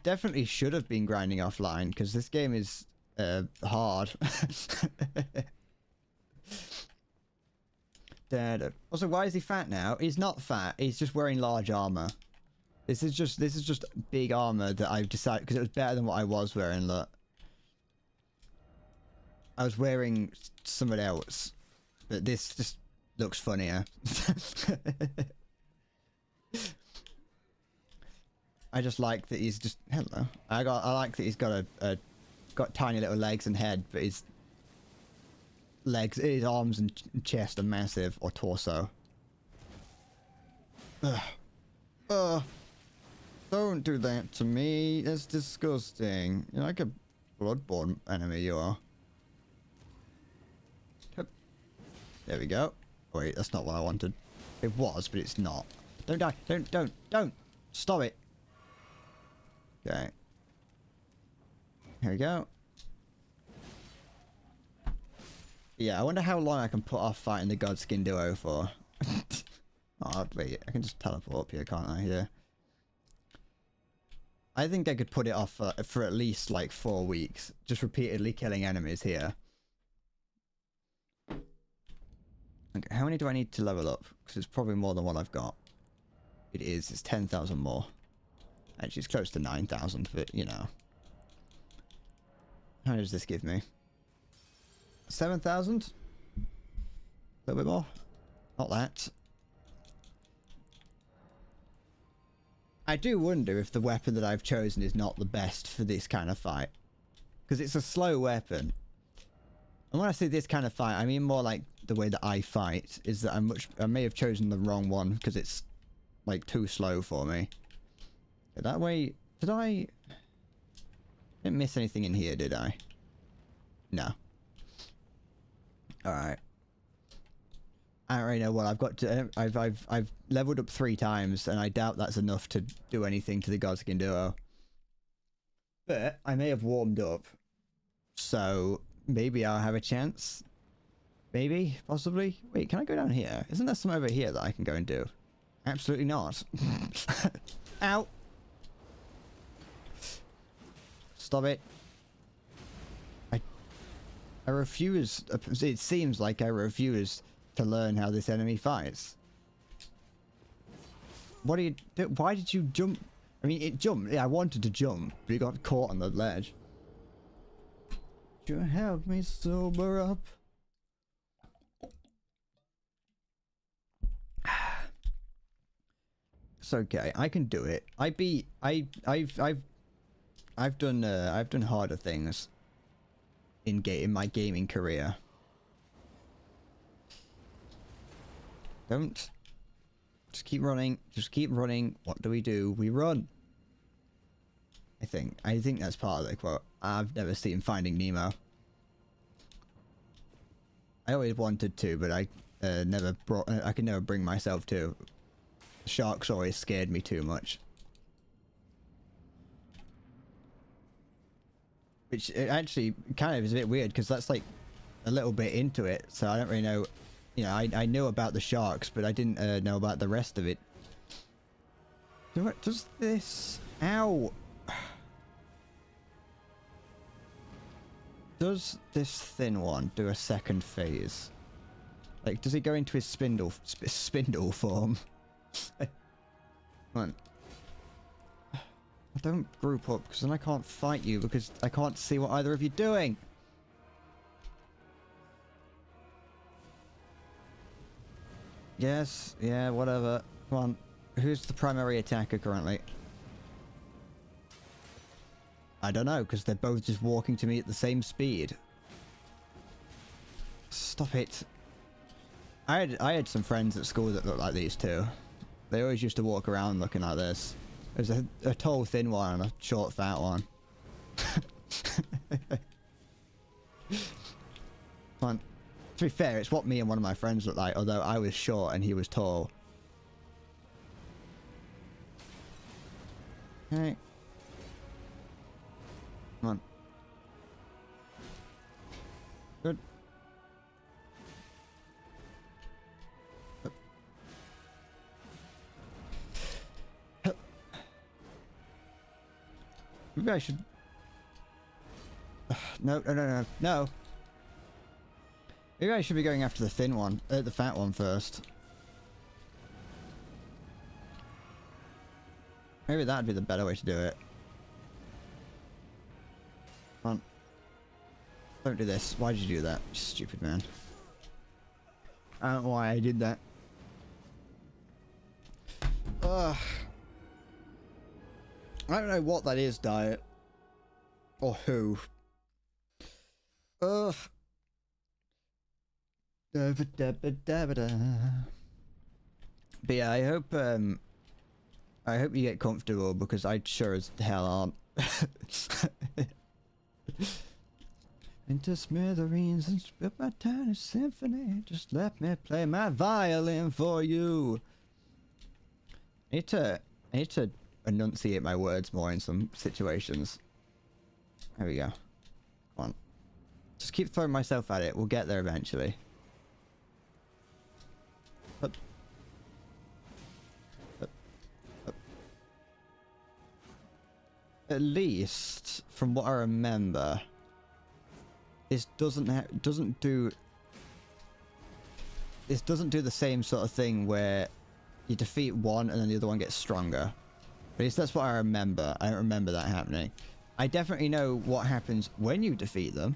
definitely should have been grinding offline, because this game is, hard. Also, why is he fat now? He's not fat, he's just wearing large armor. This is just big armor that I've decided, because it was better than what I was wearing, look. I was wearing something else, but this just looks funnier. I just like that he's just, hello. I like that he's got got tiny little legs and head, but his legs, his arms and chest are massive, or torso. Ugh. Don't do that to me. That's disgusting. You're like a bloodborne enemy, you are. There we go. Oh, wait, that's not what I wanted. It was, but it's not. Don't die. Don't. Stop it. Okay. Here we go. Yeah, I wonder how long I can put off fighting the Godskin duo for. Oh, wait, I can just teleport up here, can't I? Yeah. I think I could put it off for at least like 4 weeks, just repeatedly killing enemies here. Okay, how many do I need to level up? Because it's probably more than what I've got. It is. It's 10,000 more. Actually, it's close to 9,000, but, you know. How does this give me? 7,000? A little bit more? Not that. I do wonder if the weapon that I've chosen is not the best for this kind of fight. Because it's a slow weapon. And when I say this kind of fight, I mean more like the way that I fight. Is that I may have chosen the wrong one because it's like too slow for me. That way, didn't miss anything in here, did I? No. Alright. I don't really know what I've got to... I've leveled up 3 times, and I doubt that's enough to do anything to the Godskin duo. But I may have warmed up. So, maybe I'll have a chance. Maybe? Possibly? Wait, can I go down here? Isn't there some over here that I can go and do? Absolutely not. Ow! Stop it. I refuse... It seems like I refuse to learn how this enemy fights. What do you do? Why did you jump? I mean, it jumped. Yeah, I wanted to jump, but it got caught on the ledge. You help me sober up. It's okay. I can do it. I've done harder things in my gaming career. Don't. Just keep running. Just keep running. What do? We run. I think that's part of the quote. I've never seen Finding Nemo. I always wanted to, but I could never bring myself to. Sharks always scared me too much. Which it actually kind of is a bit weird because that's like a little bit into it, so I don't really know. You know, I knew about the sharks, but I didn't know about the rest of it. Does this... Ow! Does this thin one do a second phase? Like, does he go into his spindle form? Come on. Don't group up, because then I can't fight you, because I can't see what either of you are doing! Yes, yeah, whatever. Come on. Who's the primary attacker currently? I don't know, because they're both just walking to me at the same speed. Stop it. I had some friends at school that looked like these too. They always used to walk around looking like this. There's a tall thin one and a short fat one. Come on. To be fair, it's what me and one of my friends looked like, although I was short and he was tall. Okay. Come on. Good. Maybe I should... No. Maybe I should be going after the thin one, the fat one first. Maybe that'd be the better way to do it. Come on. Don't do this. Why did you do that? Stupid man. I don't know why I did that. Ugh. I don't know what that is, Diet. Or who. Ugh. But yeah, I hope you get comfortable, because I sure as hell aren't. Into smithereens and spit my tiny symphony. Just let me play my violin for you. I need to enunciate my words more in some situations. There we go. Come on. Just keep throwing myself at it. We'll get there eventually. Up. Up. Up. At least, from what I remember, this doesn't do... this doesn't do the same sort of thing where you defeat one and then the other one gets stronger. At least that's what I remember. I don't remember that happening. I definitely know what happens when you defeat them.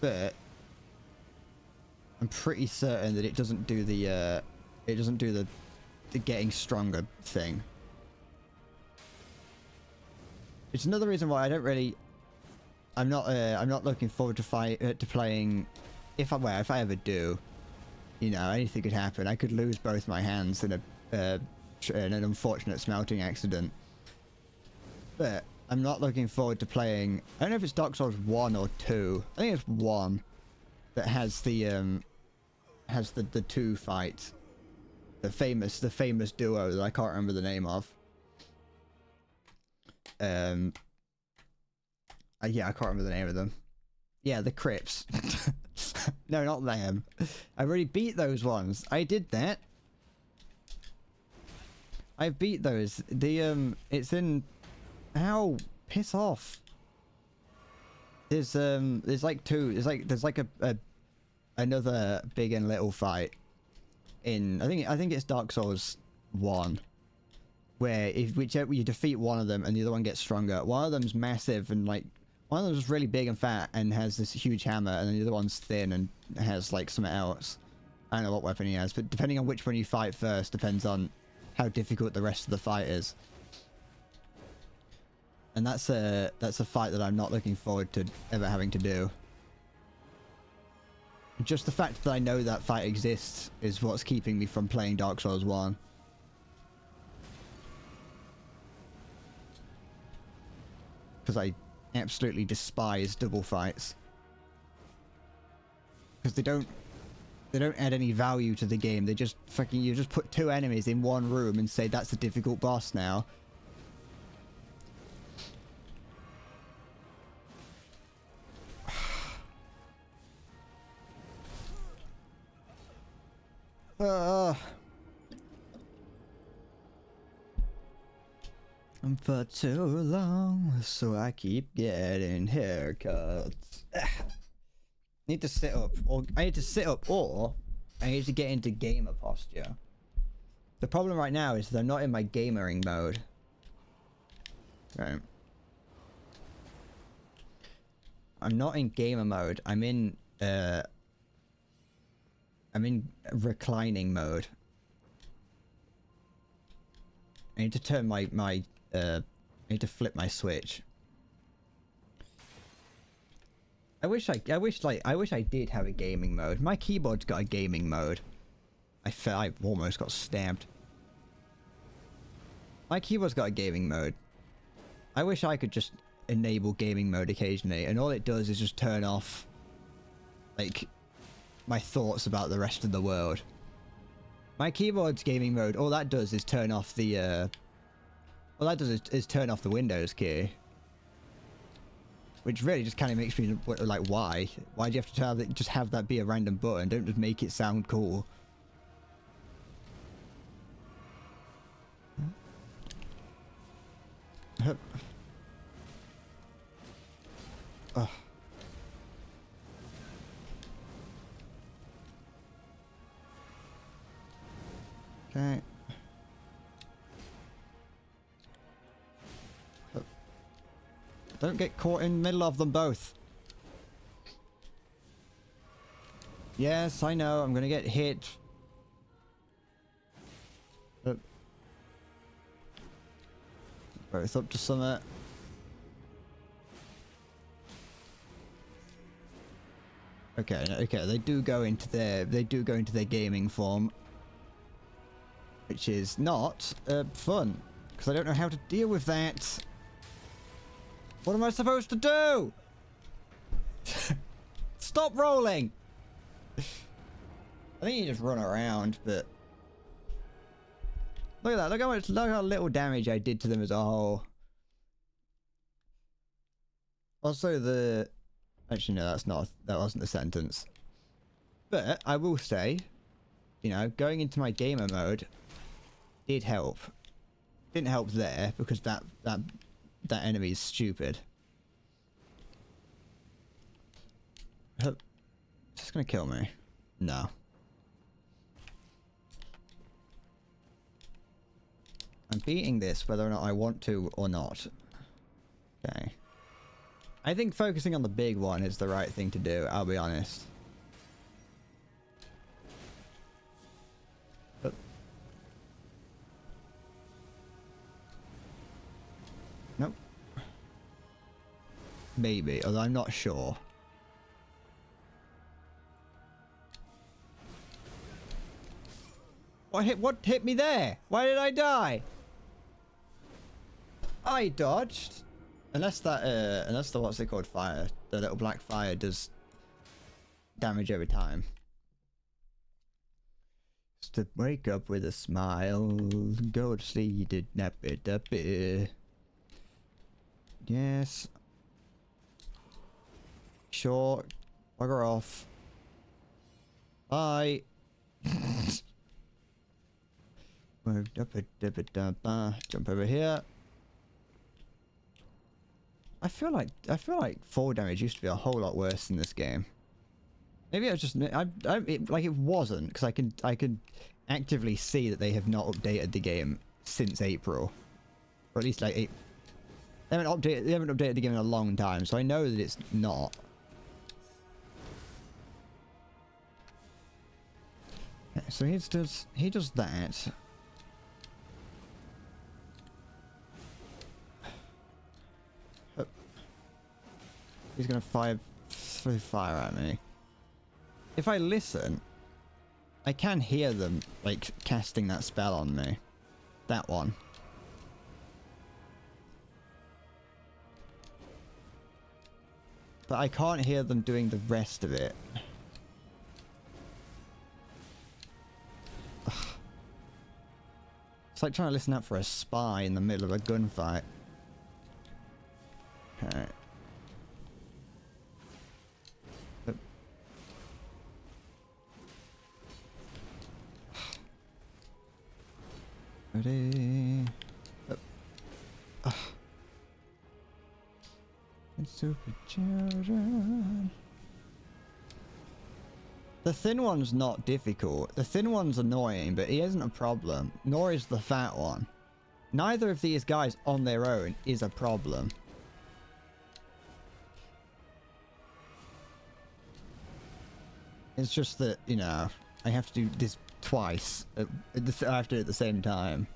But I'm pretty certain that it doesn't do the getting stronger thing. It's another reason why I don't really I'm not looking forward to playing if I ever do. You know, anything could happen. I could lose both my hands in an unfortunate smelting accident. But I'm not looking forward to playing. I don't know if it's Dark Souls 1 or 2. I think it's 1 that has the two fights. The famous duo that I can't remember the name of. Yeah, I can't remember the name of them. Yeah, the Crips. No, not them. I already beat those ones. I did that. I beat those. It's in. Ow! Piss off. There's like two. There's like another big and little fight in. I think it's Dark Souls 1, where whichever you defeat one of them and the other one gets stronger. One of them's massive and like. One of them's really big and fat and has this huge hammer, and then the other one's thin and has like something else. I don't know what weapon he has, but depending on which one you fight first depends on how difficult the rest of the fight is. And that's a fight that I'm not looking forward to ever having to do. Just the fact that I know that fight exists is what's keeping me from playing Dark Souls 1. Because I absolutely despise double fights. Because they don't add any value to the game. They just fucking, you just put two enemies in one room and say that's a difficult boss now. And for too long, so I keep getting haircuts. Need to sit up, or I need to sit up, or I need to get into gamer posture. The problem right now is that I'm not in my gamering mode. Right. I'm not in gamer mode. I'm in reclining mode. I need to turn I need to flip my switch. I wish I did have a gaming mode. My keyboard's got a gaming mode. I almost got stabbed. My keyboard's got a gaming mode. I wish I could just enable gaming mode occasionally, and all it does is just turn off, like, my thoughts about the rest of the world. My keyboard's gaming mode, all that does is turn off the, all that does is turn off the Windows key. Which really just kind of makes me, like, why? Why do you have to just have that be a random button? Don't just make it sound cool. Ugh. Okay. Don't get caught in the middle of them both. Yes, I know, I'm gonna get hit. Both up to summit. Okay, okay, they do go into their gaming form. Which is not fun, because I don't know how to deal with that. What am I supposed to do? Stop rolling! I think you just run around, but... Look at that, look how little damage I did to them as a whole. Also the... Actually no, that wasn't a sentence. But, I will say, you know, going into my gamer mode did help. Didn't help there, because that enemy is stupid. Is this gonna kill me? No. I'm beating this whether or not I want to or not. Okay. I think focusing on the big one is the right thing to do, I'll be honest. But nope. Maybe, although I'm not sure. What hit me there? Why did I die? I dodged. Unless the what's it called fire, the little black fire does damage every time. Just to wake up with a smile, go to sleep, did nap it up. Yes. Sure. Bugger off. Bye. Jump over here. I feel like fall damage used to be a whole lot worse in this game. Maybe I was just like it wasn't, because I can actively see that they have not updated the game since April, or at least like they haven't updated the game in a long time, so I know that it's not. Okay, so he does that. He's gonna throw fire at me. If I listen, I can hear them like casting that spell on me. That one. But I can't hear them doing the rest of it. Ugh. It's like trying to listen out for a spy in the middle of a gunfight. Okay. Ready. It's super children. The thin one's not difficult. The thin one's annoying, but he isn't a problem. Nor is the fat one. Neither of these guys on their own is a problem. It's just that, you know, I have to do this twice. I have to do it at the same time.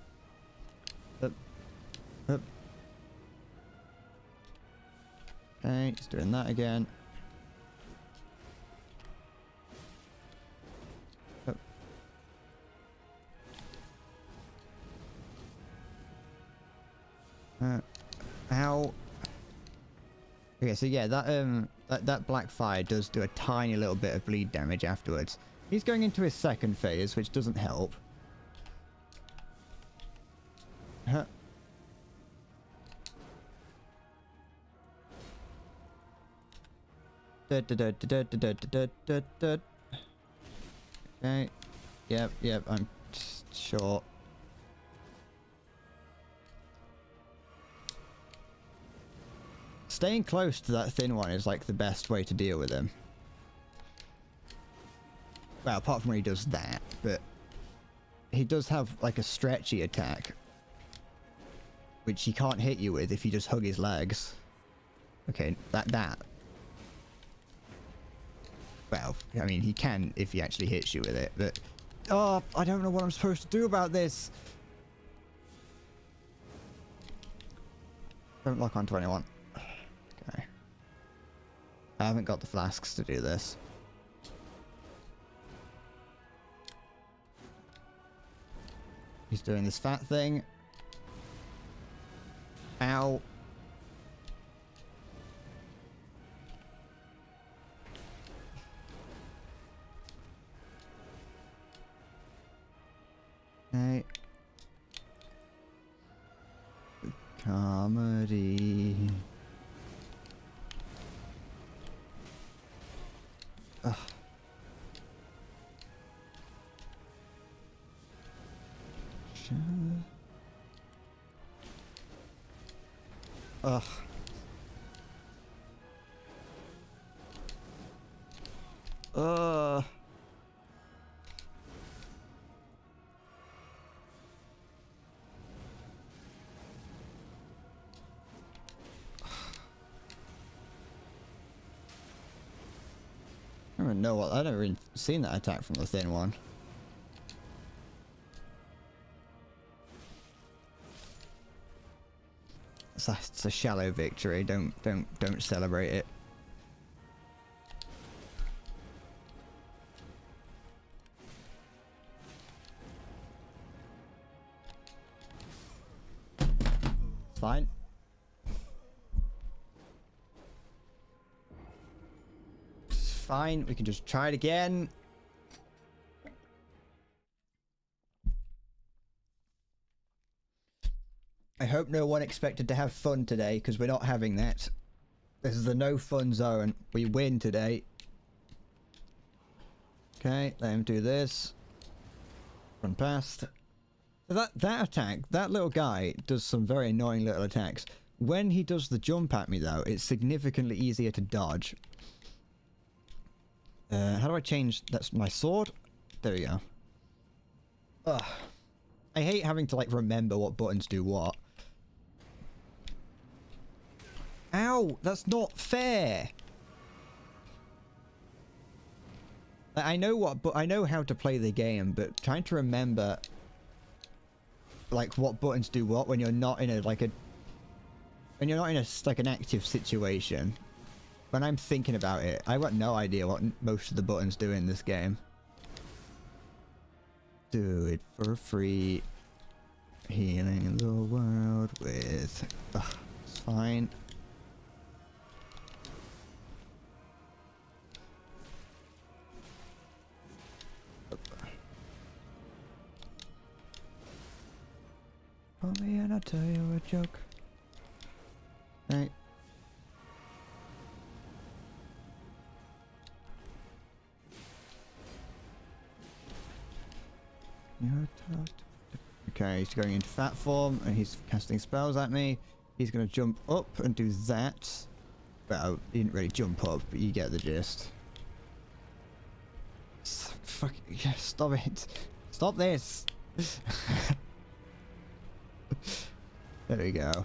Okay, he's doing that again. How? Okay, so yeah, that black fire does do a tiny little bit of bleed damage afterwards. He's going into his second phase, which doesn't help. Huh. Okay. Yep, I'm sure. Staying close to that thin one is like the best way to deal with him. Well, apart from when he does that, but he does have like a stretchy attack, which he can't hit you with if you just hug his legs. Okay, that. Well, I mean, he can if he actually hits you with it, but... Oh, I don't know what I'm supposed to do about this. Don't lock onto anyone. Okay. I haven't got the flasks to do this. He's doing this fat thing. Ow. Okay. Comedy. Ugh. Ugh. Uh. I don't even know what. I've never even seen that attack from the thin one. It's a shallow victory. Don't celebrate it. It's fine. It's fine. We can just try it again. I hope no one expected to have fun today, because we're not having that. This is the no fun zone. We win today. Okay, let him do this. Run past. That attack, that little guy does some very annoying little attacks. When he does the jump at me though, it's significantly easier to dodge. How do I change? That's my sword? There we go. Ugh. I hate having to like remember what buttons do what. Ow! That's not fair! I know what, but I know how to play the game, but trying to remember like what buttons do what when you're not in a like a when you're not in a like an active situation. When I'm thinking about it, I've got no idea what most of the buttons do in this game. Do it for free. Healing the world with... Ugh, it's fine. Call me and I'll tell you a joke. Right. Okay, he's going into fat form and he's casting spells at me. He's going to jump up and do that. Well, he didn't really jump up, but you get the gist. Fuck, yeah, stop it. Stop this. There we go.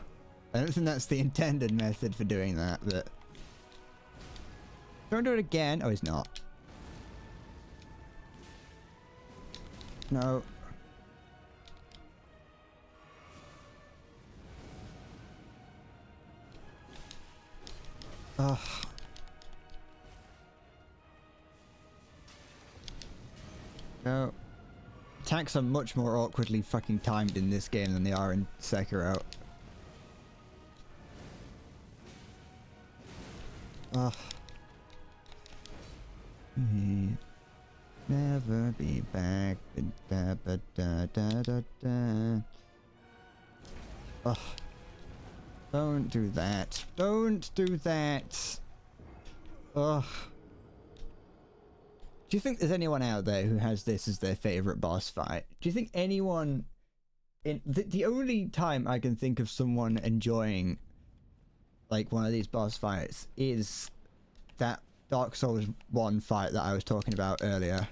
I don't think that's the intended method for doing that, but... Don't do it again. Oh, he's not. No. Ugh. No. Attacks are much more awkwardly fucking timed in this game than they are in Sekiro. Ugh. Never be back. Da, da, da, da, da, da. Ugh. Don't do that. Don't do that. Ugh. Do you think there's anyone out there who has this as their favorite boss fight? Do you think anyone... in the only time I can think of someone enjoying like one of these boss fights is that Dark Souls 1 fight that I was talking about earlier.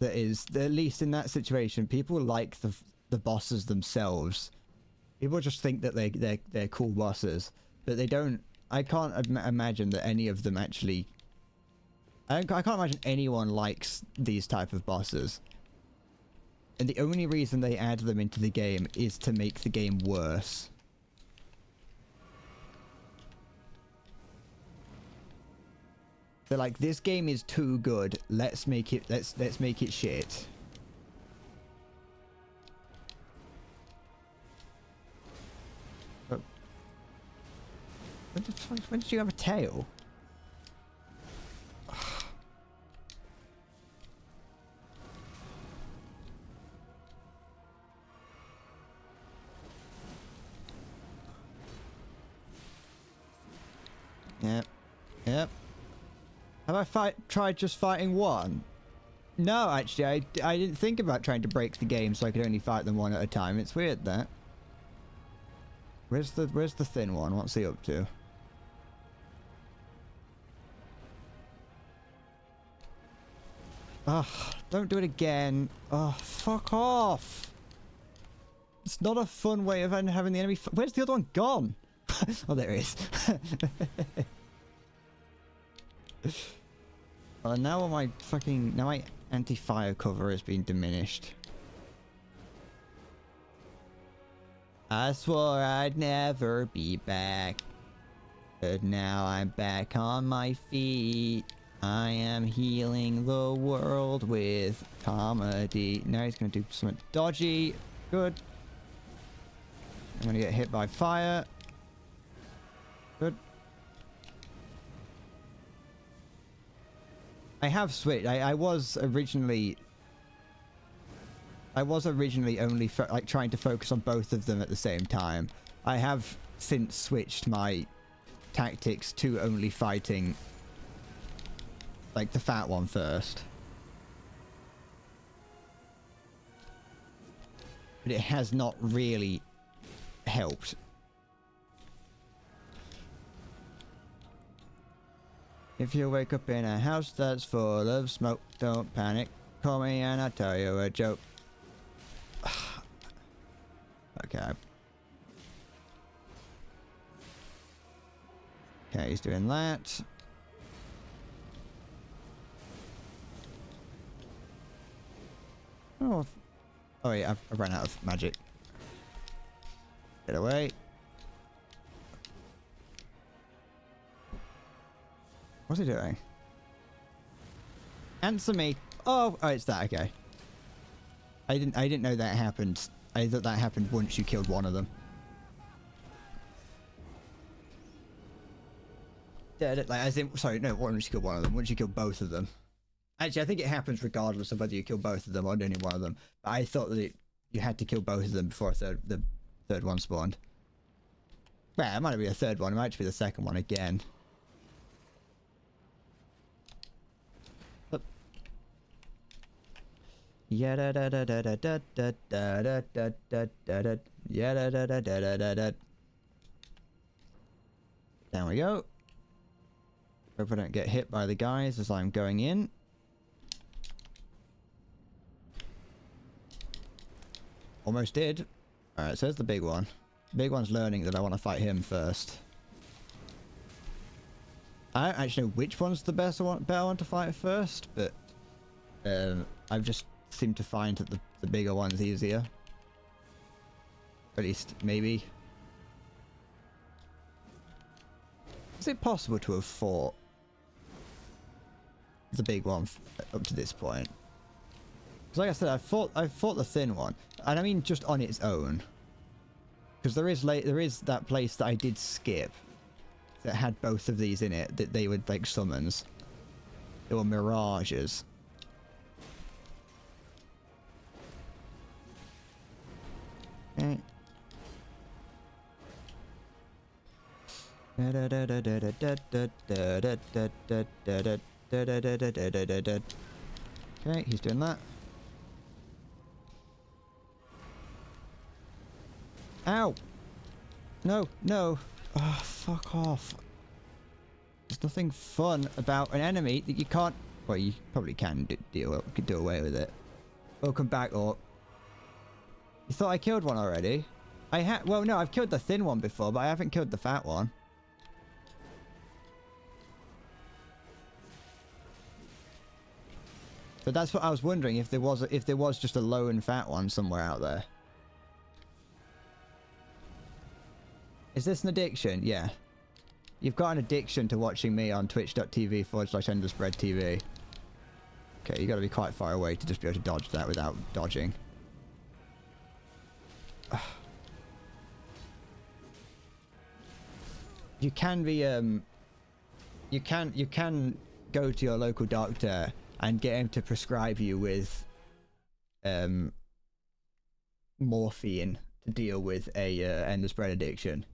That is, at least in that situation, people like the bosses themselves. People just think that they're cool bosses, but they don't. I can't imagine that any of them actually. I can't imagine anyone likes these type of bosses. And the only reason they add them into the game is to make the game worse. They're like, this game is too good. Let's make it. Let's make it shit. Oh. When did you have a tail? Yep. Yep. Have I tried just fighting one? No, actually, I didn't think about trying to break the game so I could only fight them one at a time. It's weird that. Where's the thin one? What's he up to? Ugh, don't do it again. Oh, fuck off. It's not a fun way of having the enemy. Where's the other one gone? Oh, there he is. Well, now my fucking... Now my anti-fire cover has been diminished. I swore I'd never be back. But now I'm back on my feet. I am healing the world with comedy. Now he's gonna do something dodgy. Good. I'm gonna get hit by fire. Good. I have switched. I was originally only like trying to focus on both of them at the same time. I have since switched my tactics to only fighting like the fat one first. But it has not really helped. If you wake up in a house that's full of smoke, don't panic. Call me and I'll tell you a joke. Okay. Okay, he's doing that. Oh, oh yeah, I've run out of magic. Get away. What's he doing? Answer me. Oh, it's that. Okay. I didn't know that happened. I thought that happened once you killed one of them. Like, as in, sorry, no, once you killed one of them. Once you killed both of them. Actually, I think it happens regardless of whether you kill both of them or only one of them. But I thought that you had to kill both of them before the third one spawned. Well, it might not be a third one. It might just be the second one again. Yeah da da da da da da da da da da da da. Yeah da da da da da da. There we go. Hope I don't get hit by the guys as I'm going in. Almost did. Alright, so there's the big one. The big one's learning that I want to fight him first. I don't actually know which one's the better one to fight first, but I've just seemed to find that the bigger one's easier. At least, maybe. Is it possible to have fought the big one up to this point? Because like I said, I've fought the thin one, and I mean just on its own. Because there is that place that I did skip that had both of these in it, that they were like summons. They were mirages. Okay. Okay, he's doing that. Ow! No, no. Oh, fuck off. There's nothing fun about an enemy that you can't... Well, you probably can do away with it. Welcome back, Orc. You thought I killed one already? Well, no, I've killed the thin one before, but I haven't killed the fat one. But that's what I was wondering, if there was just a lone fat one somewhere out there. Is this an addiction? Yeah. You've got an addiction to watching me on twitch.tv/EnderSpreadTV. Okay, you gotta be quite far away to just be able to dodge that without dodging. You can be you can go to your local doctor and get him to prescribe you with morphine to deal with a Ender Spread addiction.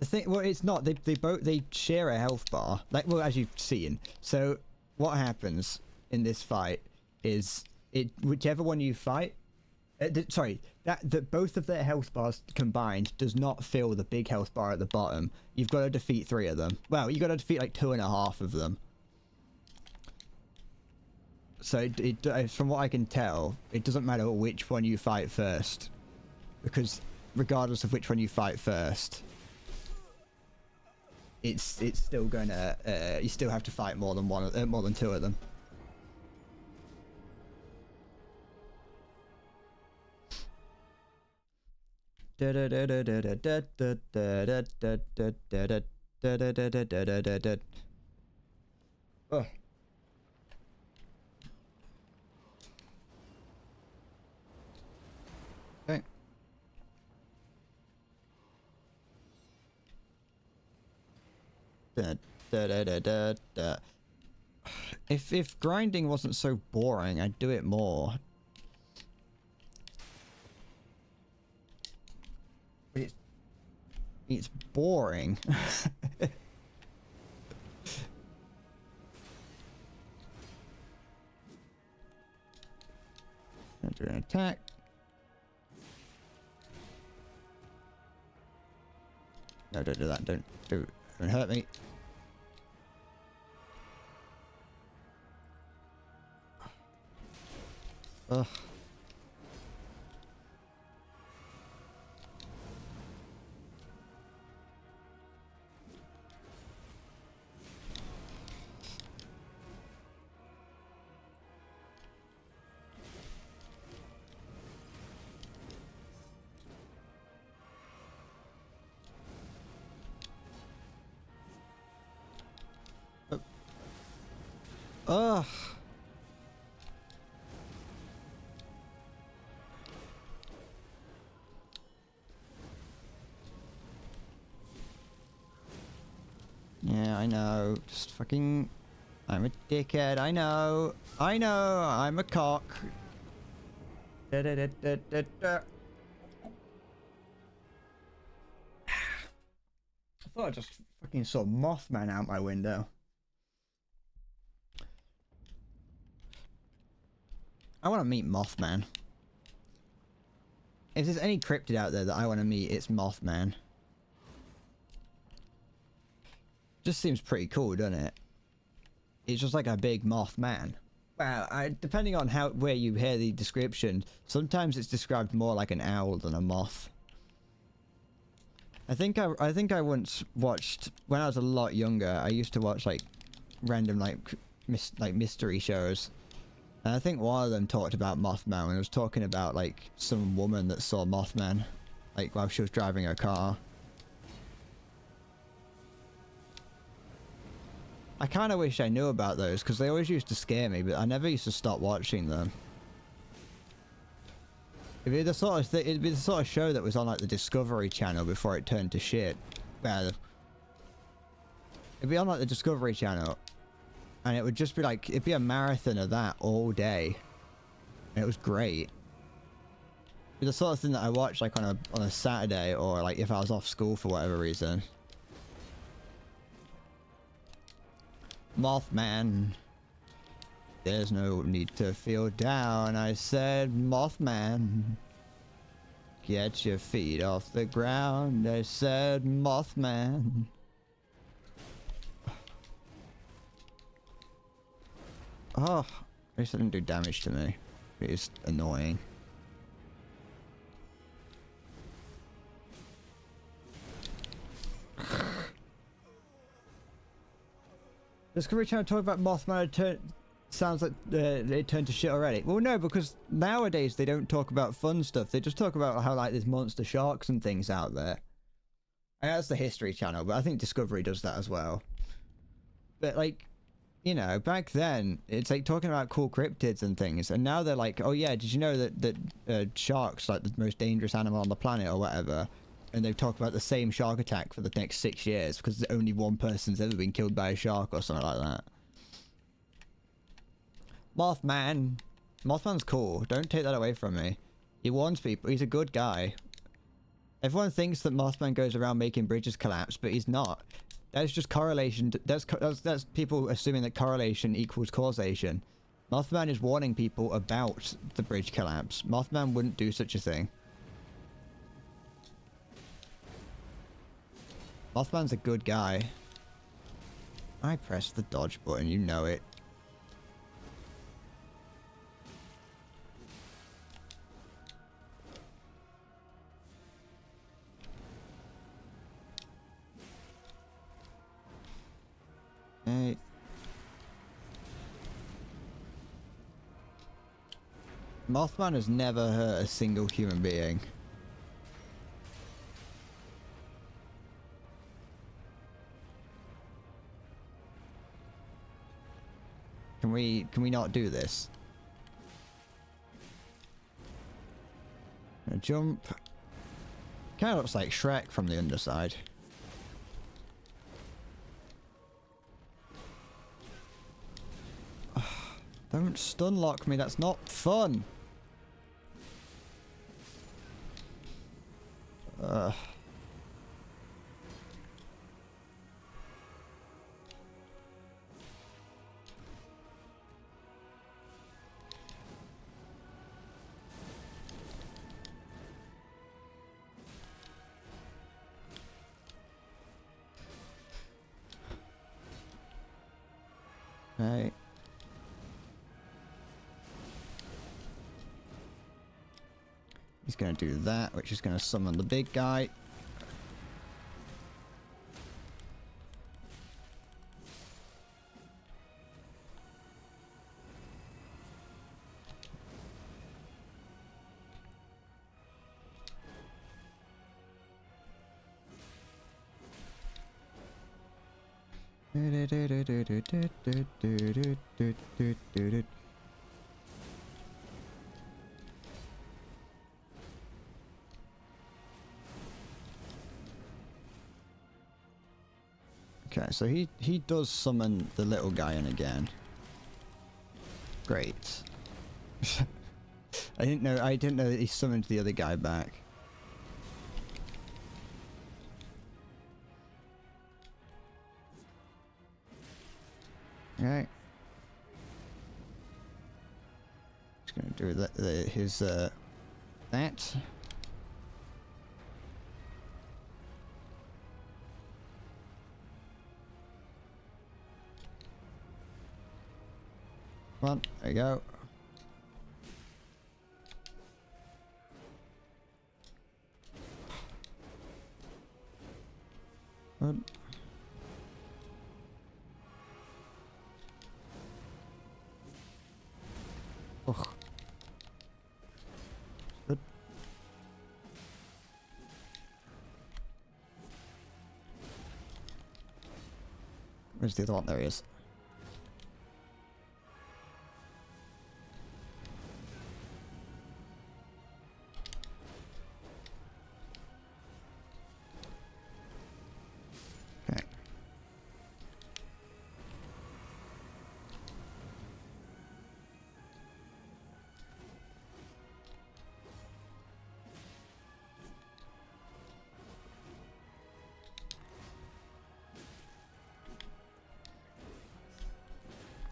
The thing, well, it's not. They share a health bar, like, well, as you've seen. So what happens in this fight is whichever one you fight, Sorry, that both of their health bars combined does not fill the big health bar at the bottom. You've got to defeat 3 of them. Well, you got to defeat like 2.5 of them. So from what I can tell, it doesn't matter which one you fight first, because regardless of which one you fight first, it's still gonna you still have to fight more than 2 of them. Oh. Okay. If grinding wasn't so boring, I'd do it more. But it's boring. Enter an attack. No, don't do that. Don't hurt me. Ugh. Ugh. Yeah, I know. Just fucking... I'm a dickhead. I know. I know. I'm a cock. Da -da -da -da -da -da. I thought I just fucking saw Mothman out my window. I want to meet Mothman. If there's any cryptid out there that I want to meet, it's Mothman. Just seems pretty cool, doesn't it? It's just like a big Mothman. Wow, depending on where you hear the description, sometimes it's described more like an owl than a moth. I think I once watched, when I was a lot younger, I used to watch like random like mystery shows. And I think one of them talked about Mothman when it was talking about like some woman that saw Mothman, like while she was driving her car. I kind of wish I knew about those because they always used to scare me, but I never used to stop watching them. It'd be the sort of show that was on like the Discovery Channel before it turned to shit. Well, it'd be on like the Discovery Channel. And it would just be like, it'd be a marathon of that all day. And it was great. It'd be the sort of thing that I watched like on a Saturday, or like if I was off school for whatever reason. Mothman. There's no need to feel down, I said, Mothman. Get your feet off the ground, I said, Mothman. Oh, at least it didn't do damage to me. It's annoying. Discovery Channel talk about Mothman. Sounds like they turned to shit already. Well, no, because nowadays they don't talk about fun stuff. They just talk about how like there's monster sharks and things out there. And that's the History Channel, but I think Discovery does that as well. But like, you know, back then it's like talking about cool cryptids and things, and now they're like, oh yeah, did you know that sharks like the most dangerous animal on the planet or whatever? And they've talked about the same shark attack for the next 6 years because only one person's ever been killed by a shark or something like that. Mothman. Mothman's cool. Don't take that away from me. He warns people. He's a good guy. Everyone thinks that Mothman goes around making bridges collapse, but he's not. That's just correlation. That's people assuming that correlation equals causation. Mothman is warning people about the bridge collapse. Mothman wouldn't do such a thing. Mothman's a good guy. I pressed the dodge button, you know it. Hey. Mothman has never hurt a single human being. Can we not do this? Gonna jump. Kinda looks like Shrek from the underside. Don't stun lock me, that's not fun. Right. He's gonna do that, which is gonna summon the big guy. Okay, so he does summon the little guy in again. Great. I didn't know that he summoned the other guy back. Okay. Just gonna do that. That. Come on, there you go. Good. Ugh. Good. Where's the other one? There he is. Okay.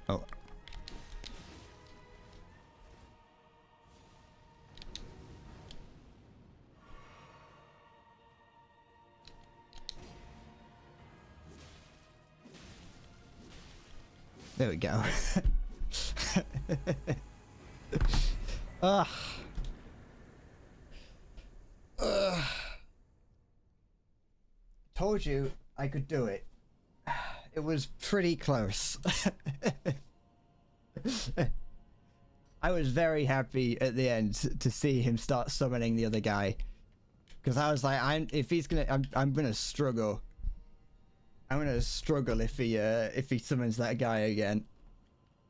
Oh. There we go. Ugh. Ugh. Told you I could do it. It was pretty close. I was very happy at the end to see him start summoning the other guy, because I was like, I'm gonna struggle. I'm gonna struggle if he summons that guy again.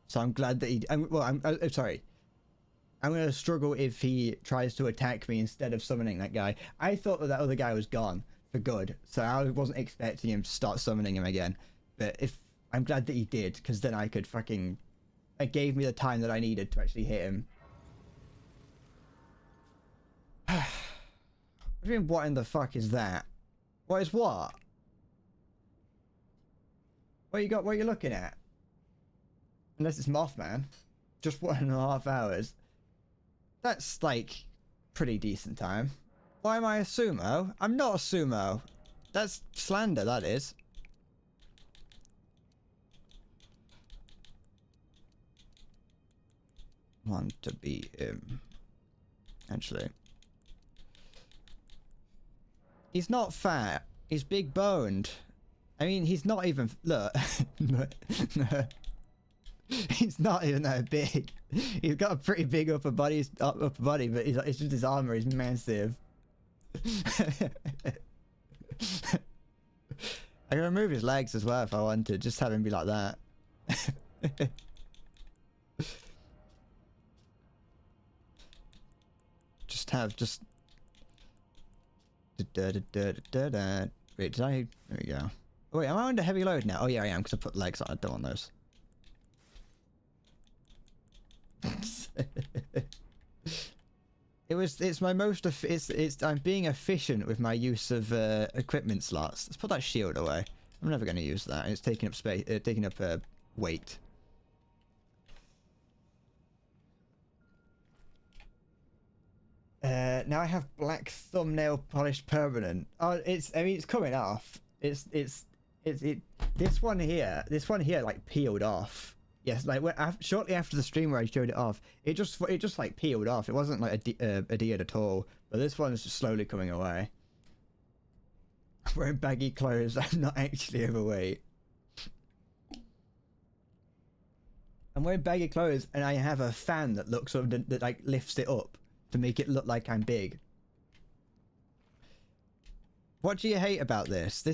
So I'm glad that he. I'm sorry. I'm gonna struggle if he tries to attack me instead of summoning that guy. I thought that other guy was gone for good, so I wasn't expecting him to start summoning him again. But I'm glad that he did, because then I could fucking. It gave me the time that I needed to actually hit him. I mean, what in the fuck is that? What is what? What you got? What are you looking at? Unless it's Mothman. just 1.5 hours. That's like pretty decent time. Why am I a sumo? I'm not a sumo. That's slander, that is. Want to be him. Actually. He's not fat. He's big boned. I mean, he's not even... Look. No. He's not even that big. He's got a pretty big upper body, but it's just his armor is massive. I can remove his legs as well if I wanted. Just have him be like that. just wait, did I? There we go. Oh, wait, am I under heavy load now? Oh yeah, I am, because I put legs on. I don't want those. It's my most I'm being efficient with my use of equipment slots. Let's put that shield away. I'm never going to use that. It's taking up space, taking up weight. Now I have black thumbnail polished permanent. Oh, I mean, it's coming off. This one here like peeled off. Yes, like shortly after the stream where I showed it off, it just like peeled off. It wasn't like adhered at all. But this one is just slowly coming away. I'm wearing baggy clothes. I'm not actually overweight. I'm wearing baggy clothes, and I have a fan that looks up that like lifts it up to make it look like I'm big. What do you hate about this?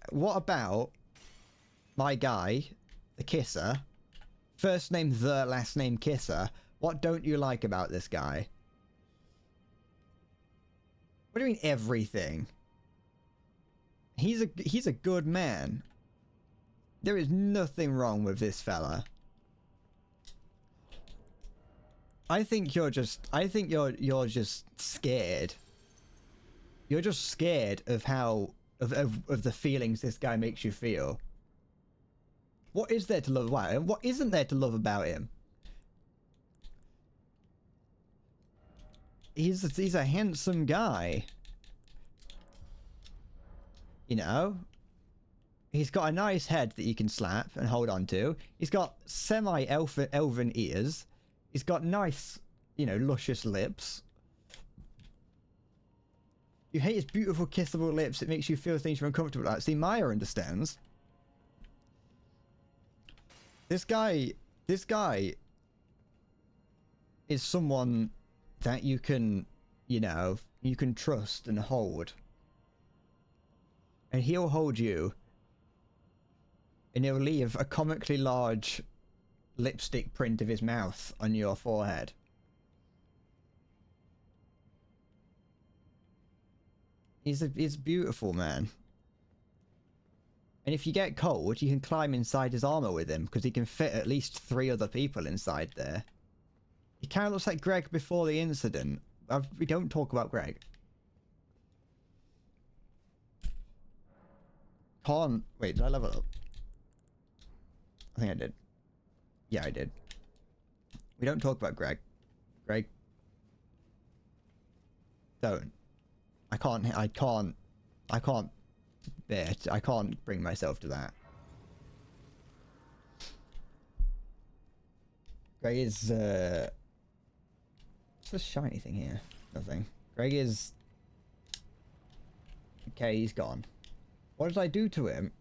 What about my guy, the Kisser? First name the, last name Kisser. What don't you like about this guy? What do you mean everything? He's a good man. There is nothing wrong with this fella. I think you're just scared. You're just scared of how of the feelings this guy makes you feel. What is there to love about him? What isn't there to love about him? He's a handsome guy. You know? He's got a nice head that you can slap and hold on to. He's got semi-elven ears. He's got nice, you know, luscious lips. You hate his beautiful kissable lips. It makes you feel things you're uncomfortable about. See, Maya understands. This guy is someone that you can, you know, you can trust and hold. And he'll hold you. And he'll leave a comically large lipstick print of his mouth on your forehead. He's a beautiful man. And if you get cold, you can climb inside his armor with him, because he can fit at least 3 other people inside there. He kind of looks like Greg before the incident. We don't talk about Greg. Wait, did I level up? I think I did. Yeah, I did. We don't talk about Greg. Greg. Don't. I can't bear it. I can't bring myself to that. Greg is, what's this shiny thing here? Nothing. Greg is... Okay, he's gone. What did I do to him?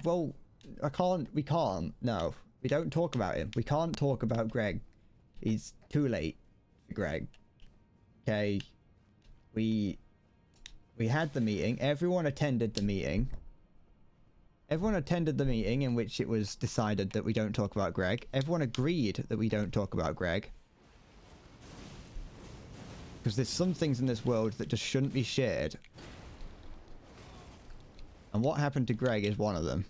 Well, we can't. No. We don't talk about him. We can't talk about Greg. He's too late for Greg. Okay. We had the meeting. Everyone attended the meeting. Everyone attended the meeting in which it was decided that we don't talk about Greg. Everyone agreed that we don't talk about Greg. Because there's some things in this world that just shouldn't be shared. And what happened to Greg is one of them.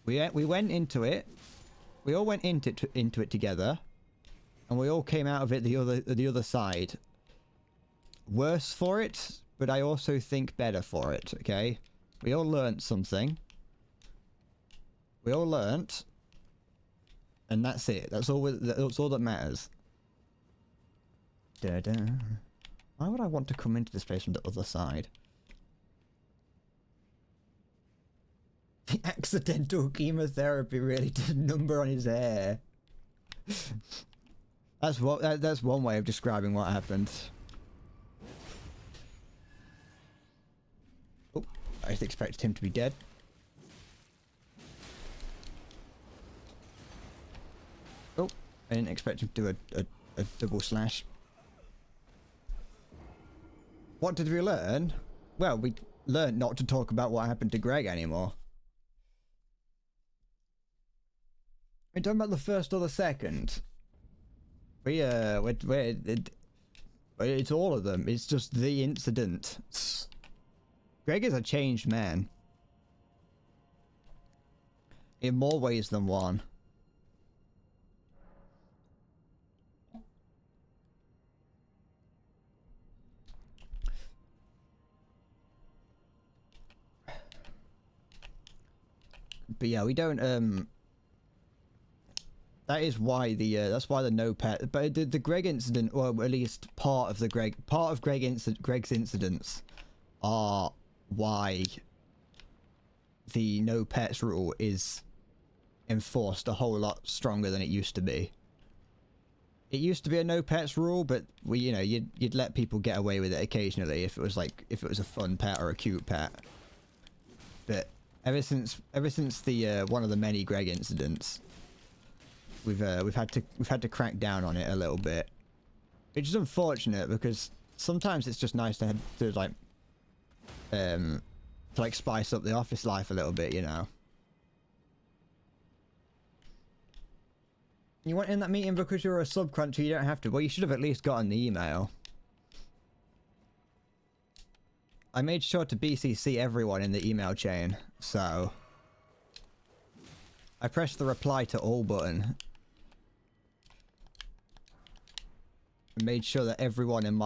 We went into it. We all went into it together. And we all came out of it the other side. Worse for it, but I also think better for it, okay? We all learnt something. We all learnt. And that's it. That's all that matters. Da-da. Why would I want to come into this place from the other side? The accidental chemotherapy really did a number on his hair. That's one way of describing what happened. Oh, I expected him to be dead. Oh, I didn't expect him to do a double slash. What did we learn? Well, we learned not to talk about what happened to Greg anymore. We're talking about the first or the second. It's all of them. It's just the incident. Greg is a changed man. In more ways than one. But yeah, we don't, that is why that's why the no pet, but the Greg incident, or at least part of Greg's incidents are why the no pets rule is enforced a whole lot stronger than it used to be. It used to be a no pets rule, but you'd let people get away with it occasionally if it was a fun pet or a cute pet. But ever since the one of the many Greg incidents, we've had to crack down on it a little bit, which is unfortunate because sometimes it's just nice to spice up the office life a little bit, you know. You weren't in that meeting because you're a subcruncher, you don't have to. Well, you should have at least gotten the email. I made sure to BCC everyone in the email chain, so I pressed the reply to all button. I made sure that everyone in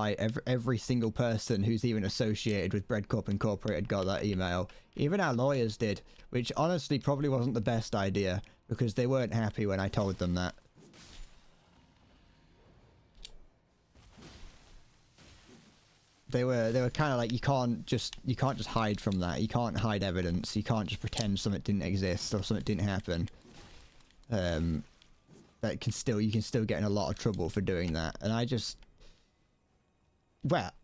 every single person who's even associated with Breadcup Incorporated got that email. Even our lawyers did, which honestly probably wasn't the best idea because they weren't happy when I told them that. They were kind of like, you can't just hide from that. You can't hide evidence. You can't just pretend something didn't exist or something didn't happen. You can still get in a lot of trouble for doing that. And I just I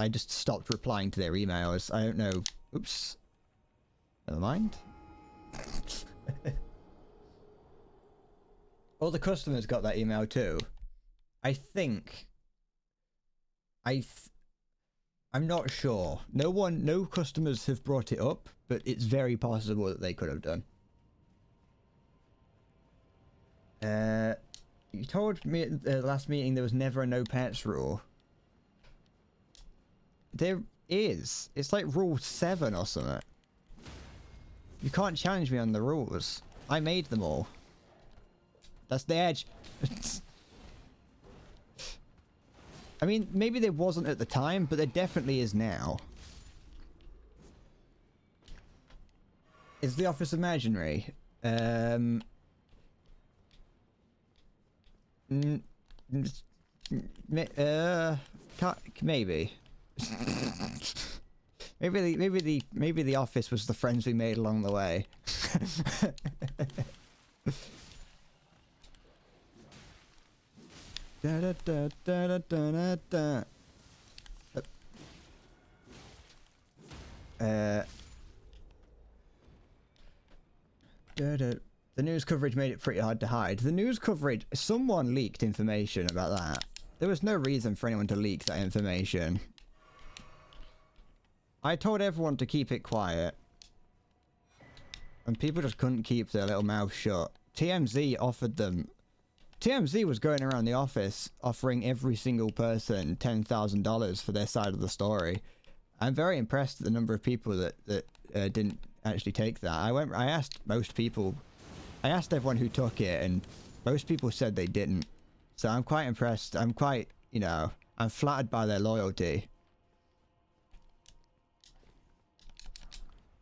just stopped replying to their emails. I don't know. Oops. Never mind. All the customers got that email too. I think. I'm not sure. No customers have brought it up, but it's very possible that they could have done. You told me at the last meeting there was never a no pets rule. There is. It's like rule 7 or something. You can't challenge me on the rules. I made them all. That's the edge. I mean, maybe there wasn't at the time, but there definitely is now. Is the office imaginary? Maybe. maybe the office was the friends we made along the way. Da, da, da, da, da, da, da. The news coverage made it pretty hard to hide. The news coverage, someone leaked information about that. There was no reason for anyone to leak that information. I told everyone to keep it quiet. And people just couldn't keep their little mouth shut. TMZ offered them... TMZ was going around the office offering every single person $10,000 for their side of the story. I'm very impressed at the number of people that didn't actually take that. I asked most people... I asked everyone who took it, and most people said they didn't. So I'm quite impressed. I'm quite, I'm flattered by their loyalty.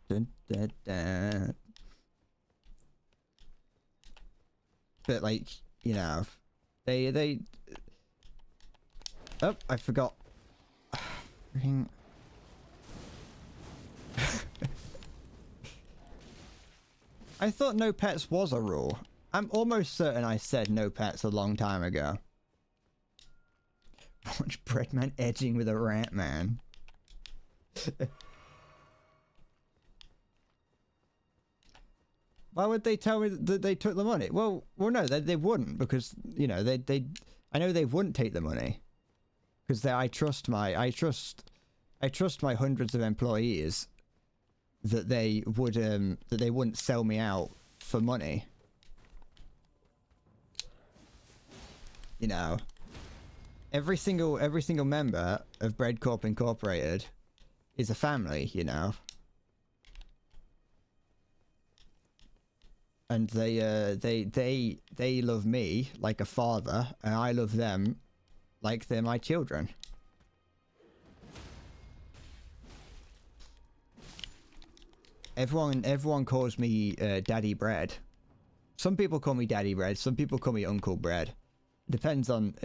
Dun, dun, dun. but like, you know, they. Oh, I forgot. Freaking. I thought no pets was a rule. I'm almost certain I said no pets a long time ago. Watch Breadman edging with a rat man. Why would they tell me that they took the money? Well, no, they wouldn't, because you know I know they wouldn't take the money because I trust my hundreds of employees that they wouldn't sell me out for money. You know, every single member of Bread Corp Incorporated is a family, you know. And they love me like a father, and I love them like they're my children. Everyone calls me Daddy Bread. Some people call me Daddy Bread. Some people call me Uncle Bread. It depends on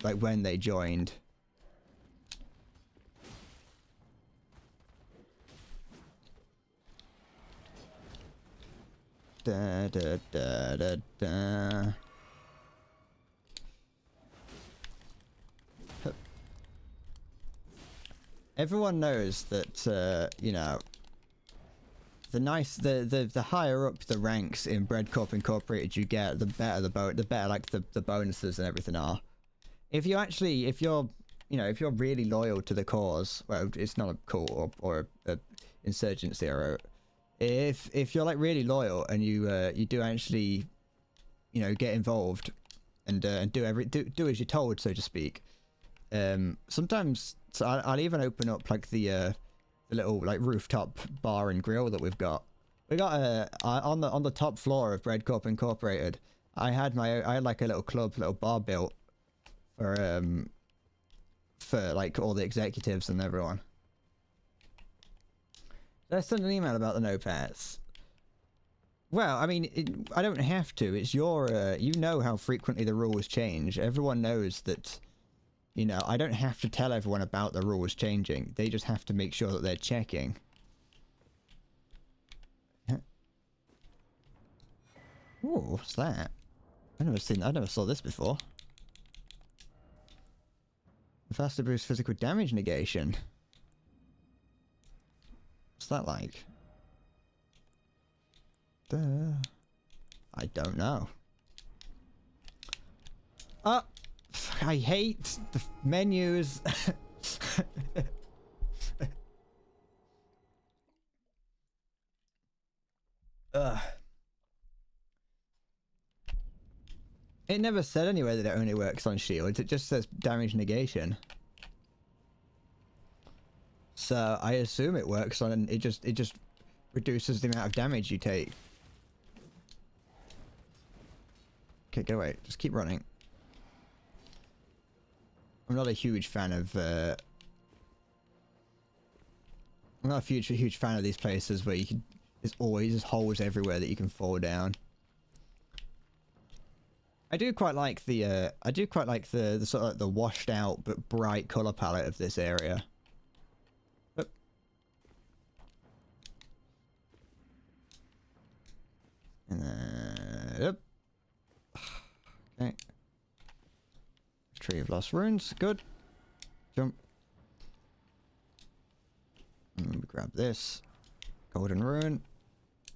like when they joined. Da da da da da. Everyone knows that you know, the higher up the ranks in Bread Corp Incorporated you get, the better like the bonuses and everything are. If you're really loyal to the cause, well, it's not a cult or a insurgency or if you're like really loyal and you do actually, you know, get involved and do as you're told, so to speak. Sometimes so I'll even open up like the little like rooftop bar and grill that we've got. We got on the top floor of Bread Corp Incorporated. I had like a little bar built for like all the executives and everyone. Did I send an email about the no pets? Well, I mean, I don't have to. It's your, you know how frequently the rules change. Everyone knows that, you know, I don't have to tell everyone about the rules changing. They just have to make sure that they're checking. Ooh, what's that? I never saw this before. Faster boost physical damage negation. What's that like? I don't know. Oh, I hate the menus. Ugh. It never said anywhere that it only works on shields. It just says damage negation. So I assume it works on it just reduces the amount of damage you take. Okay, go away. Just keep running. I'm not a huge fan of I'm not a huge fan of these places where there's always just holes everywhere that you can fall down. I do quite like the sort of like the washed out but bright color palette of this area. Oop. And then up. Okay. Tree of Lost Runes, good. Jump. And grab this. Golden Rune.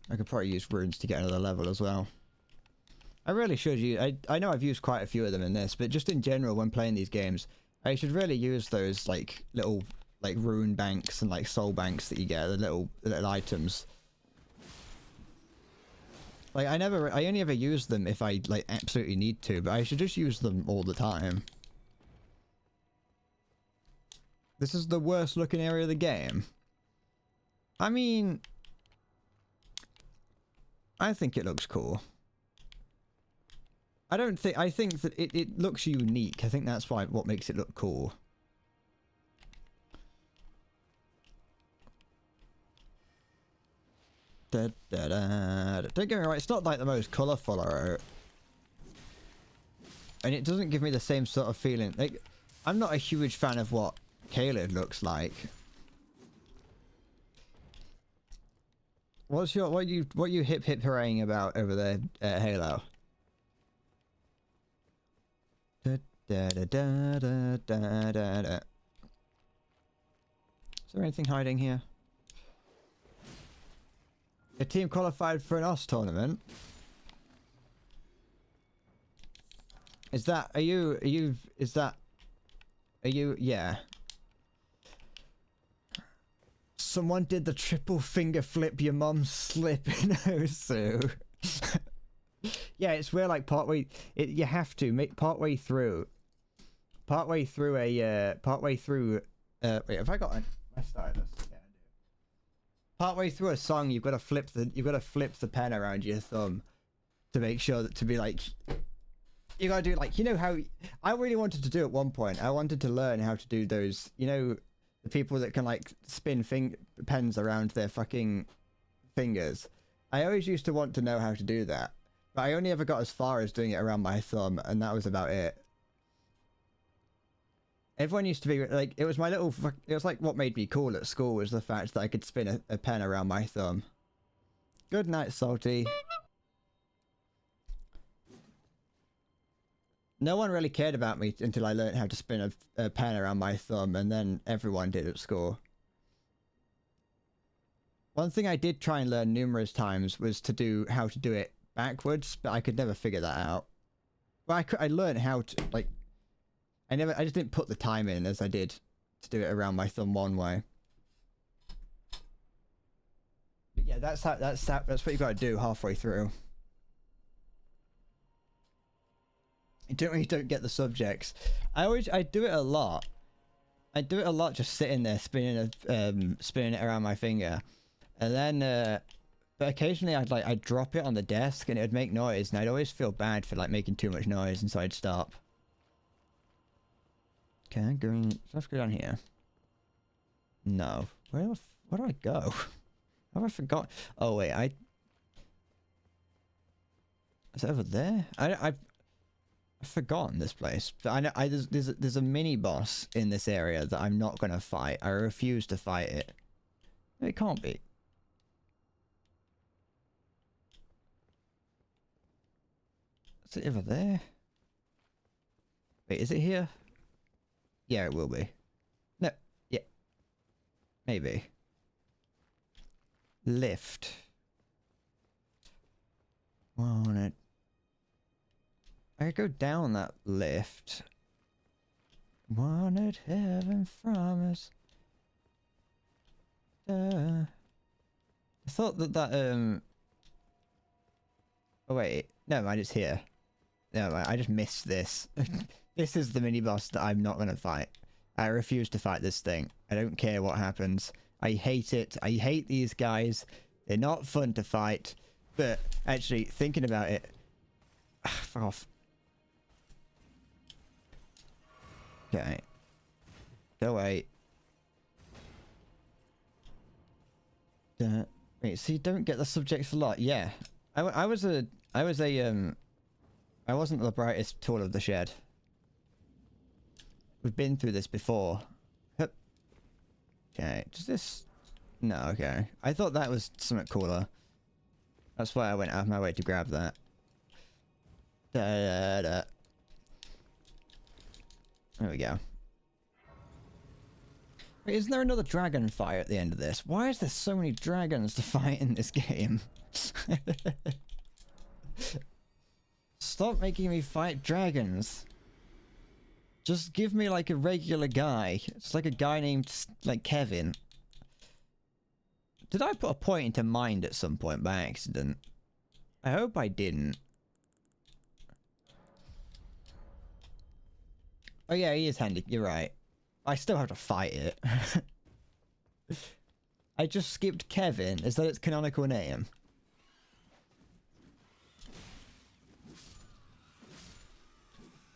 I could probably use runes to get another level as well. I really should use... I know I've used quite a few of them in this, but just in general when playing these games, I should really use those like little like rune banks and like soul banks that you get, the little items. Like I only ever use them if I like absolutely need to, but I should just use them all the time. This is the worst looking area of the game. I mean, I think it looks cool. I think that it looks unique. I think that's what makes it look cool. Da, da, da. Don't get me wrong, it's not like the most colourful or and it doesn't give me the same sort of feeling. Like, I'm not a huge fan of what Caleb looks like. What you hip hurraying about over there, Halo? Da, da, da, da, da, da, da, da. Is there anything hiding here? A team qualified for an OS tournament. Is that, yeah. Someone did the triple finger flip your mum's slip in Osu. Yeah, it's where like you have to make partway through wait, have I got my stylus? Yeah, I do. Partway through a song, you've got to flip the pen around your thumb to make sure that, to be like, you gotta do like, you know how I really wanted to do at one point. I wanted to learn how to do those, you know, the people that can like spin pens around their fucking fingers. I always used to want to know how to do that, but I only ever got as far as doing it around my thumb, and that was about it. Everyone used to be like, it was my little, it was like what made me cool at school was the fact that I could spin a pen around my thumb. Good night, Salty. No one really cared about me until I learned how to spin a pen around my thumb, and then everyone did at school. One thing I did try and learn numerous times was to do how to do it backwards, but I could never figure that out. Well, I learned how to, like, I just didn't put the time in as I did to do it around my thumb one way. But yeah, that's what you gotta do halfway through. You don't get the subjects. I do it a lot. I do it a lot, just sitting there spinning it around my finger, and then but occasionally I'd drop it on the desk and it would make noise, and I'd always feel bad for like making too much noise, and so I'd stop. Okay, let's go down here. No, where do I go? Have I forgot? Oh wait, is it over there? I've forgotten this place. But I know there's a mini boss in this area that I'm not gonna fight. I refuse to fight it. It can't be. Is it over there? Wait, is it here? Yeah, it will be. No, yeah. Maybe. Lift. Want it. I go down that lift. Wanted heaven from us. I thought that oh wait, no mind, it's here. No mind, I just missed this. This is the mini boss that I'm not gonna fight. I refuse to fight this thing. I don't care what happens. I hate it. I hate these guys. They're not fun to fight. But actually, thinking about it, fuck off. Okay. Go away. Wait, so you don't get the subjects a lot? Yeah. I wasn't the brightest tool of the shed. We've been through this before. Hup. Okay, does this... No, okay. I thought that was something cooler. That's why I went out of my way to grab that. There we go. Wait, isn't there another dragon fight at the end of this? Why is there so many dragons to fight in this game? Stop making me fight dragons. Just give me like a regular guy. It's like a guy named like Kevin. Did I put a point into mind at some point by accident? I hope I didn't. Oh yeah, he is handy. You're right. I still have to fight it. I just skipped Kevin. Is that its canonical name?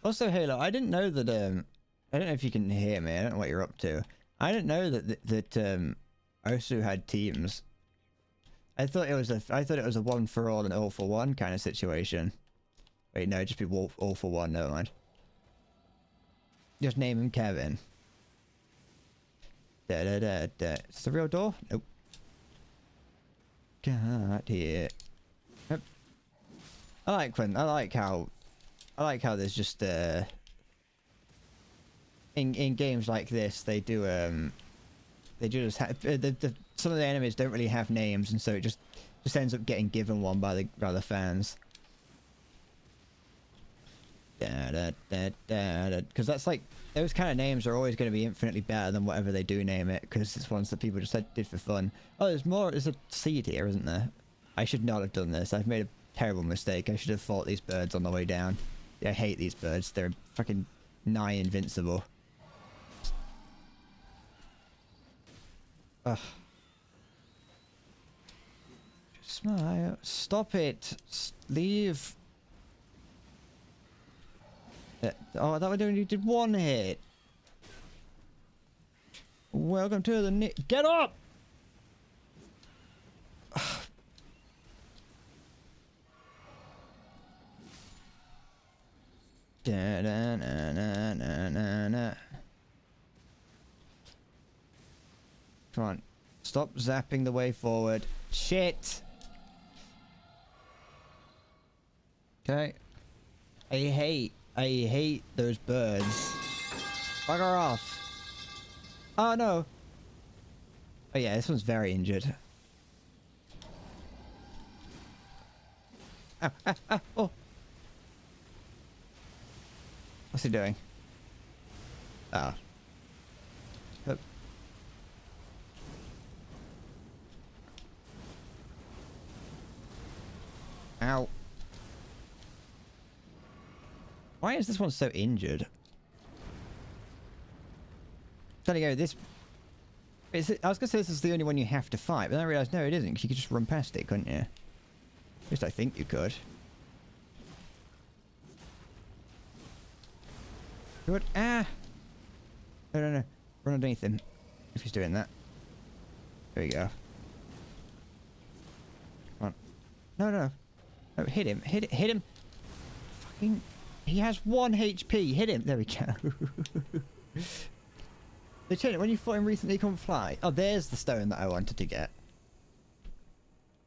Also, Halo, I didn't know that, I don't know if you can hear me, I don't know what you're up to. I didn't know that Osu had teams. I thought it was a one for all and all for one kind of situation. Wait, no, just be all for one. Never mind. Just name him Kevin. Da da da da. Is the real door? Nope. Got here. Yep. I like how there's just in games like this they do just have some of the enemies don't really have names, and so it just ends up getting given one by the fans. Because that's like, those kind of names are always going to be infinitely better than whatever they do name it, because it's ones that people just did for fun. Oh, there's a seed here, isn't there? I should not have done this. I've made a terrible mistake. I should have fought these birds on the way down. Yeah, I hate these birds. They're fucking nigh invincible. Ugh. Smile. Stop it. Leave. Oh, that would only did one hit. Welcome to the get up! Da, da, na, na, na, na, na. Come on. Stop zapping the way forward. Shit! Okay. I hate those birds. Bugger off. Oh no. Oh yeah, this one's very injured. Ow, ow, ow, oh. What's he doing? Ah. Oh. Ow. Why is this one so injured? Trying to go this. I was gonna say this is the only one you have to fight, but then I realised no, it isn't. Because you could just run past it, couldn't you? At least I think you could. Good. Ah. No, no, no. Run underneath him. If he's doing that. There we go. Come on. No, no, no. No, hit him. Hit him. Fucking. He has 1 HP. Hit him. There we go. They changed it. When you fought him recently, you couldn't fly. Oh, there's the stone that I wanted to get.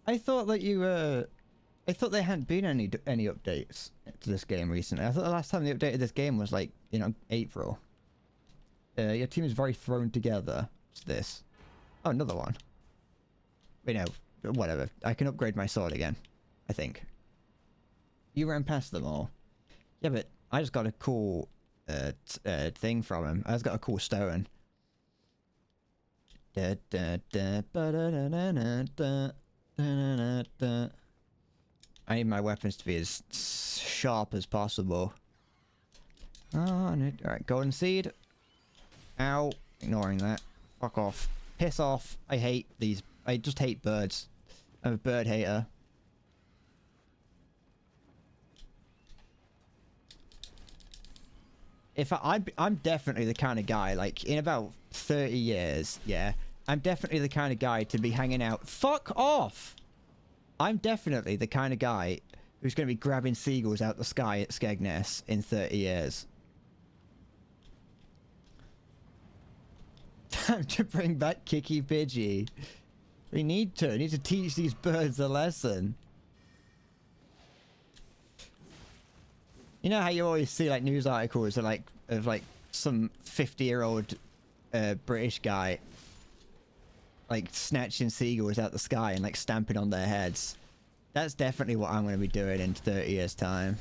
I thought that you, I thought there hadn't been any updates to this game recently. I thought the last time they updated this game was like, you know, April. Your team is very thrown together. What's this? Oh, another one. Wait, no. Whatever. I can upgrade my sword again. I think. You ran past them all. Yeah, but I just got a cool thing from him. I just got a cool stone. I need my weapons to be as sharp as possible. Alright, golden seed. Ow. Ignoring that. Fuck off. Piss off. I hate these. I just hate birds. I'm a bird hater. I'm definitely the kind of guy, like, in about 30 years, yeah, I'm definitely the kind of guy to be hanging out. Fuck off! I'm definitely the kind of guy who's going to be grabbing seagulls out the sky at Skegness in 30 years. Time to bring back Kiki Pidgey. We need to teach these birds a lesson. You know how you always see like news articles of like some 50-year-old British guy like snatching seagulls out the sky and like stamping on their heads. That's definitely what I'm going to be doing in 30 years time.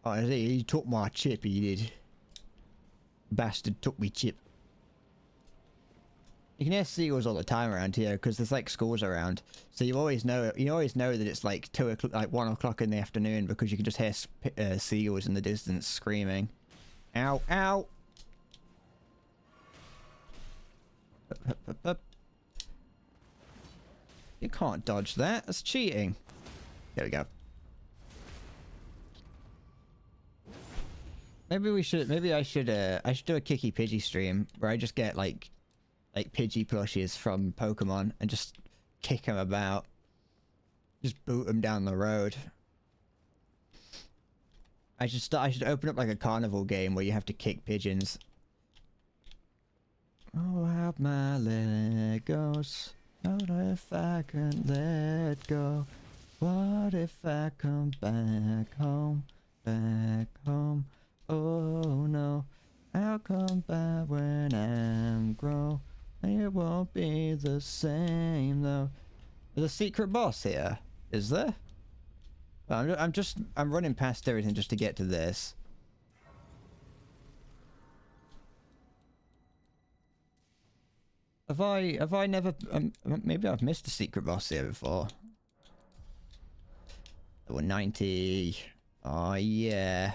Oh, he took my chip, he did. Bastard took me chip. You can hear seagulls all the time around here because there's like schools around, so you always know that it's like 2 o'clock, like 1 o'clock in the afternoon, because you can just hear seagulls in the distance screaming. Ow! Ow! Up, up, up, up. You can't dodge that. That's cheating. There we go. Maybe I should do a Kiki Pidgey stream where I just get like Pidgey plushies from Pokemon and just kick them about. Just boot them down the road. I should open up like a carnival game where you have to kick pigeons. Oh, how my leg goes. What if I can let go? What if I come back home? Back home? Oh no. I'll come back when I'm grown. It won't be the same though. There's a secret boss here, is there? Well, I'm running past everything just to get to this. Have I never, maybe I've missed a secret boss here before. Level 90. Oh yeah.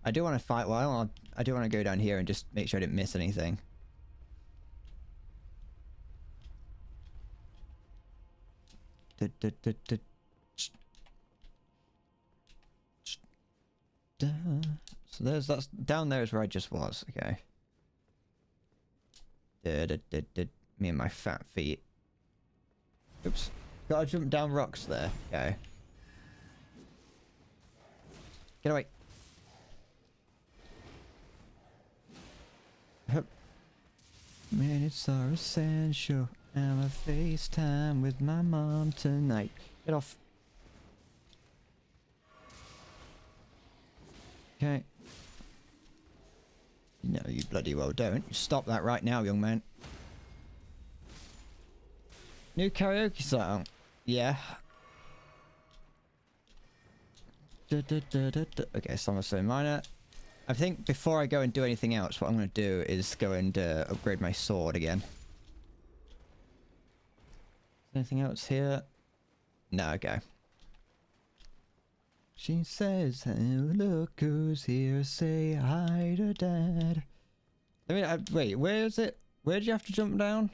I do want to fight, well, I do want to go down here and just make sure I didn't miss anything. So that's down there is where I just was. Okay. Me and my fat feet. Oops. Gotta jump down rocks there. Okay. Get away. Minutes are essential. I'm a FaceTime with my mom tonight. Get off. Okay. No, you bloody well don't. Stop that right now, young man. New karaoke song. Yeah. Okay, Summer So Minor. I think before I go and do anything else, what I'm going to do is go and upgrade my sword again. Anything else here? No, okay. She says, hey, look who's here, say hi to Dad. I mean, wait, where is it? Where did you have to jump down?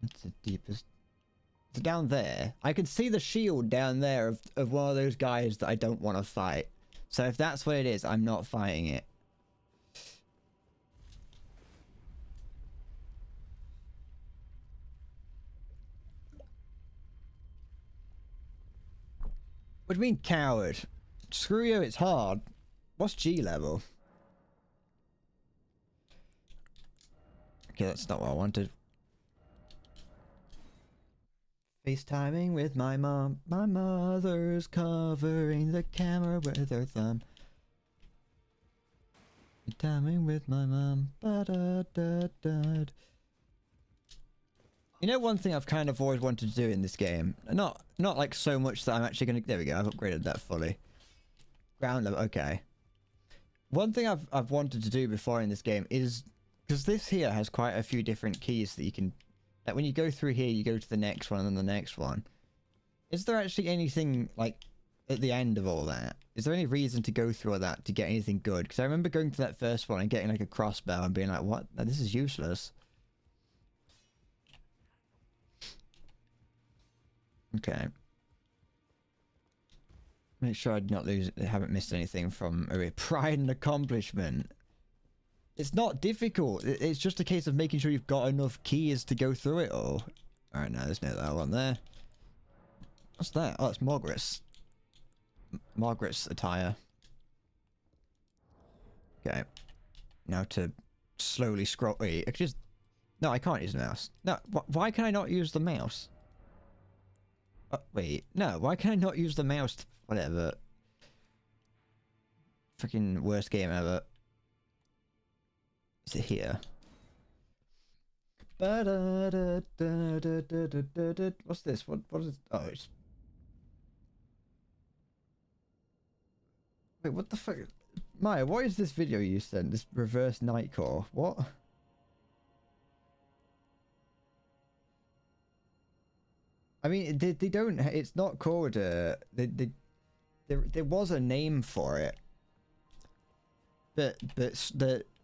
That's the deepest. It's down there. I can see the shield down there of one of those guys that I don't want to fight. So if that's what it is, I'm not fighting it. What do you mean coward? Screw you, it's hard. What's G level? Okay, that's not what I wanted. FaceTiming with my mom. My mother's covering the camera with her thumb. FaceTiming with my mom. Ba-da-da-da. You know, one thing I've kind of always wanted to do in this game, not like so much that I'm actually gonna. There we go. I've upgraded that fully. Ground level. Okay. One thing I've wanted to do before in this game is because this here has quite a few different keys that you can. Like when you go through here, you go to the next one and then the next one. Is there actually anything like at the end of all that? Is there any reason to go through all that to get anything good? Because I remember going to that first one and getting like a crossbow and being like, "What? No, this is useless." Okay. Make sure I not lose. Haven't missed anything from pride and accomplishment. It's not difficult. It's just a case of making sure you've got enough keys to go through it all. Alright, no, there's no that one there. What's that? Oh, it's Margaret's. Margaret's attire. Okay. Now to slowly scroll. Wait, I just. No, I can't use the mouse. No, why can I not use the mouse? Wait, no, why can I not use the mouse? Whatever. Freaking worst game ever. Is it here? What's this? What is... Oh, it's... Wait, what the fuck? Maya, what is this video you sent? This reverse nightcore? What? I mean, they don't... It's not called... There was a name for it. But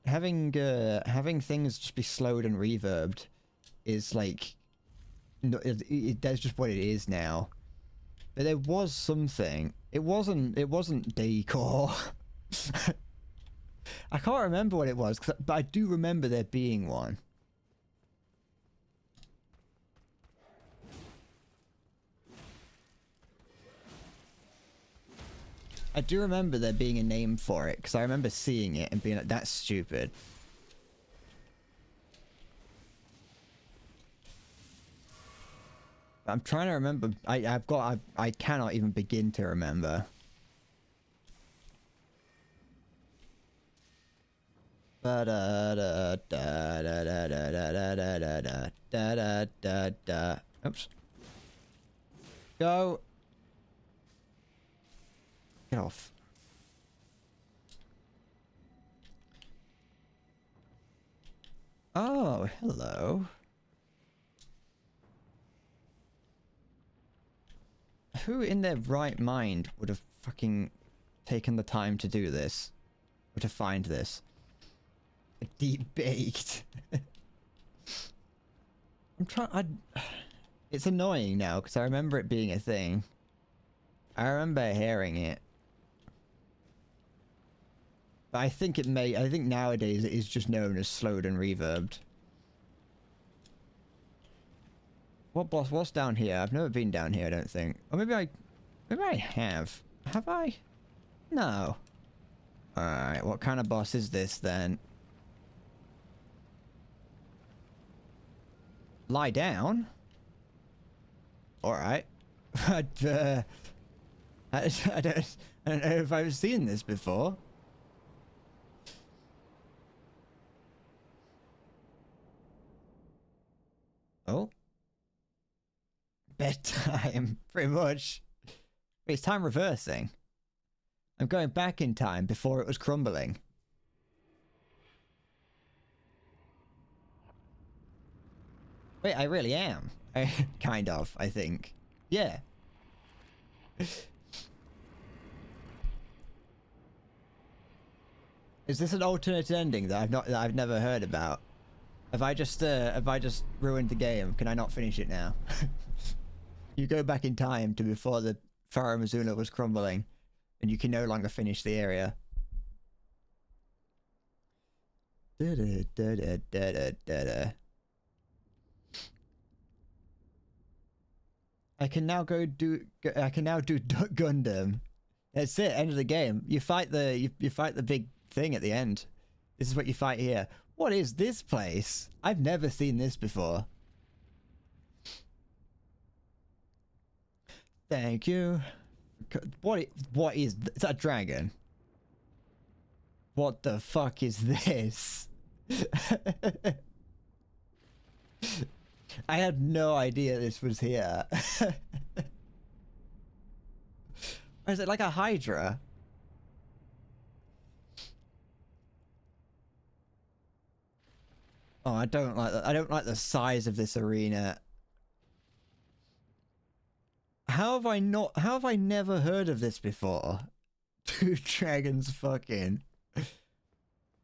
having things just be slowed and reverbed is like... No, that's just what it is now. But there was something. It wasn't decor. I can't remember what it was, but I do remember there being one. I do remember there being a name for it, because I remember seeing it and being like, that's stupid. I'm trying to remember. I cannot even begin to remember. Oops. Go. Get off. Oh, hello. Who in their right mind would have fucking taken the time to do this? Or to find this? Deep baked. I'm trying. It's annoying now because I remember it being a thing. I remember hearing it. But I think it may. I think nowadays it is just known as slowed and reverbed. What boss? What's down here? I've never been down here, I don't think. Or maybe I have. Have I? No. Alright, what kind of boss is this then? Lie down? Alright. But, I don't know if I've seen this before. Oh. Bedtime, pretty much. Wait, it's time reversing. I'm going back in time before it was crumbling. Wait, I really am. Kind of, I think. Yeah. Is this an alternate ending that I've never heard about? Have I just ruined the game? Can I not finish it now? You go back in time to before the Pharaoh Medulla was crumbling, and you can no longer finish the area. I can now do Gundam. That's it. End of the game. You fight the big thing at the end. This is what you fight here. What is this place? I've never seen this before. Thank you. What is that, a dragon? What the fuck is this? I had no idea this was here. Is it like a Hydra? Oh, I don't like that. I don't like the size of this arena. How have I never heard of this before? Two dragons fucking.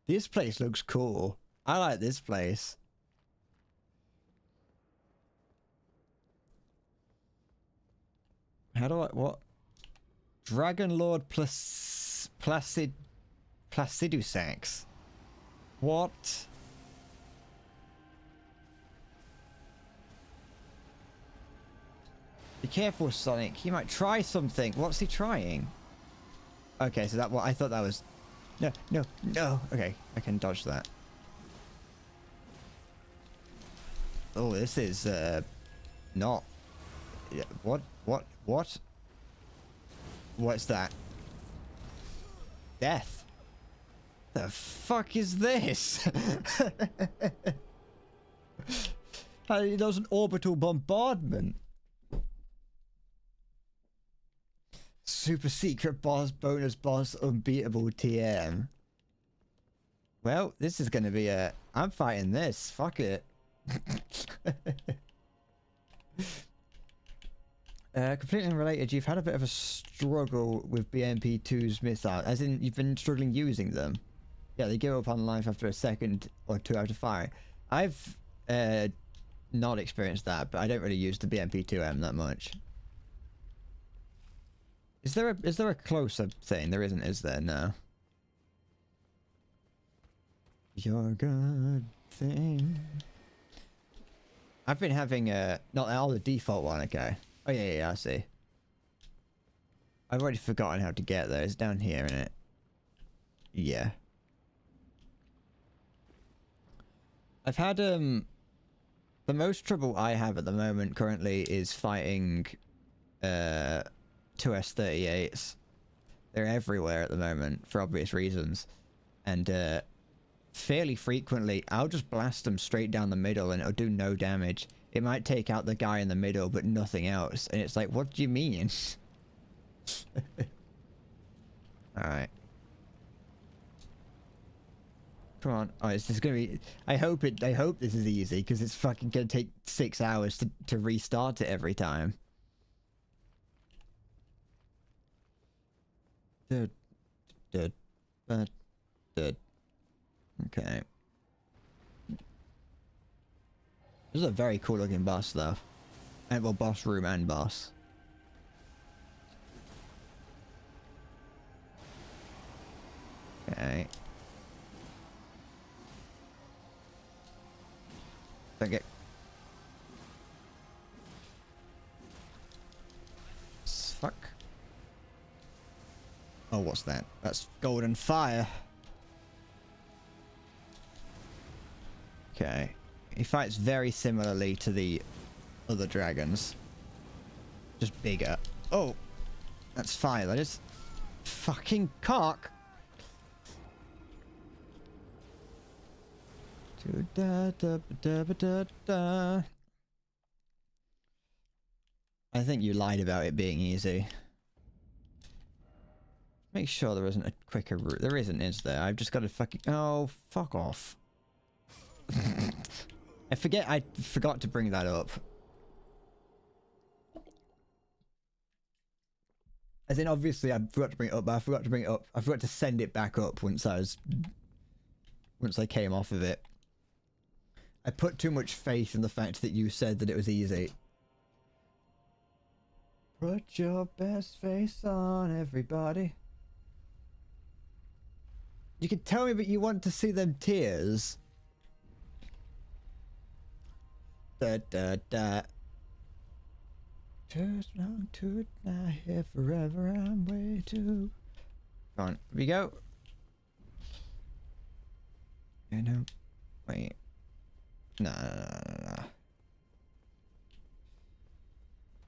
This place looks cool. I like this place. How do I, what? Dragon Lord Placidusax. What? Be careful, Sonic. He might try something. What's he trying? Okay, so that what I thought that was. No, no, no. Okay, I can dodge that. Oh, this is not. Yeah, what? What's that? Death. The fuck is this? That was an orbital bombardment. Super secret boss, bonus boss, unbeatable TM. Well, this is gonna be a... I'm fighting this. Fuck it. Completely unrelated, you've had a bit of a struggle with BMP2's missile, as in you've been struggling using them. Yeah, they give up on life after a second or two out of fire. I've not experienced that, but I don't really use the BMP2M that much. Is there a closer thing? There isn't, is there? No. Your good thing. I've been having not all the default one, okay. Oh yeah, I see. I've already forgotten how to get there. It's down here, isn't it? Yeah. I've had, the most trouble I have at the moment currently is fighting, 2S38s. They're everywhere at the moment, for obvious reasons. And, fairly frequently, I'll just blast them straight down the middle and it'll do no damage. It might take out the guy in the middle, but nothing else. And it's like, what do you mean? Alright. Come on. Oh, it's just gonna be... I hope this is easy, because it's fucking gonna take 6 hours to restart it every time. Okay. This is a very cool looking boss, though. And, well, boss room and boss. Okay. Don't get... Fuck. Oh, what's that? That's golden fire. Okay. He fights very similarly to the other dragons. Just bigger. Oh! That's fire, that is. Fucking cock! I think you lied about it being easy. Make sure there isn't a quicker route. There isn't, is there? I've just got to fucking... Oh, fuck off. I forgot to bring that up. As in, obviously, I forgot to bring it up, but I forgot to bring it up. I forgot to send it back up once I came off of it. I put too much faith in the fact that you said that it was easy. Put your best face on, everybody. You can tell me, but you want to see them tears. Da da da. Just long to it now, here forever. I'm way too. Come on, here we go. You know, wait. No.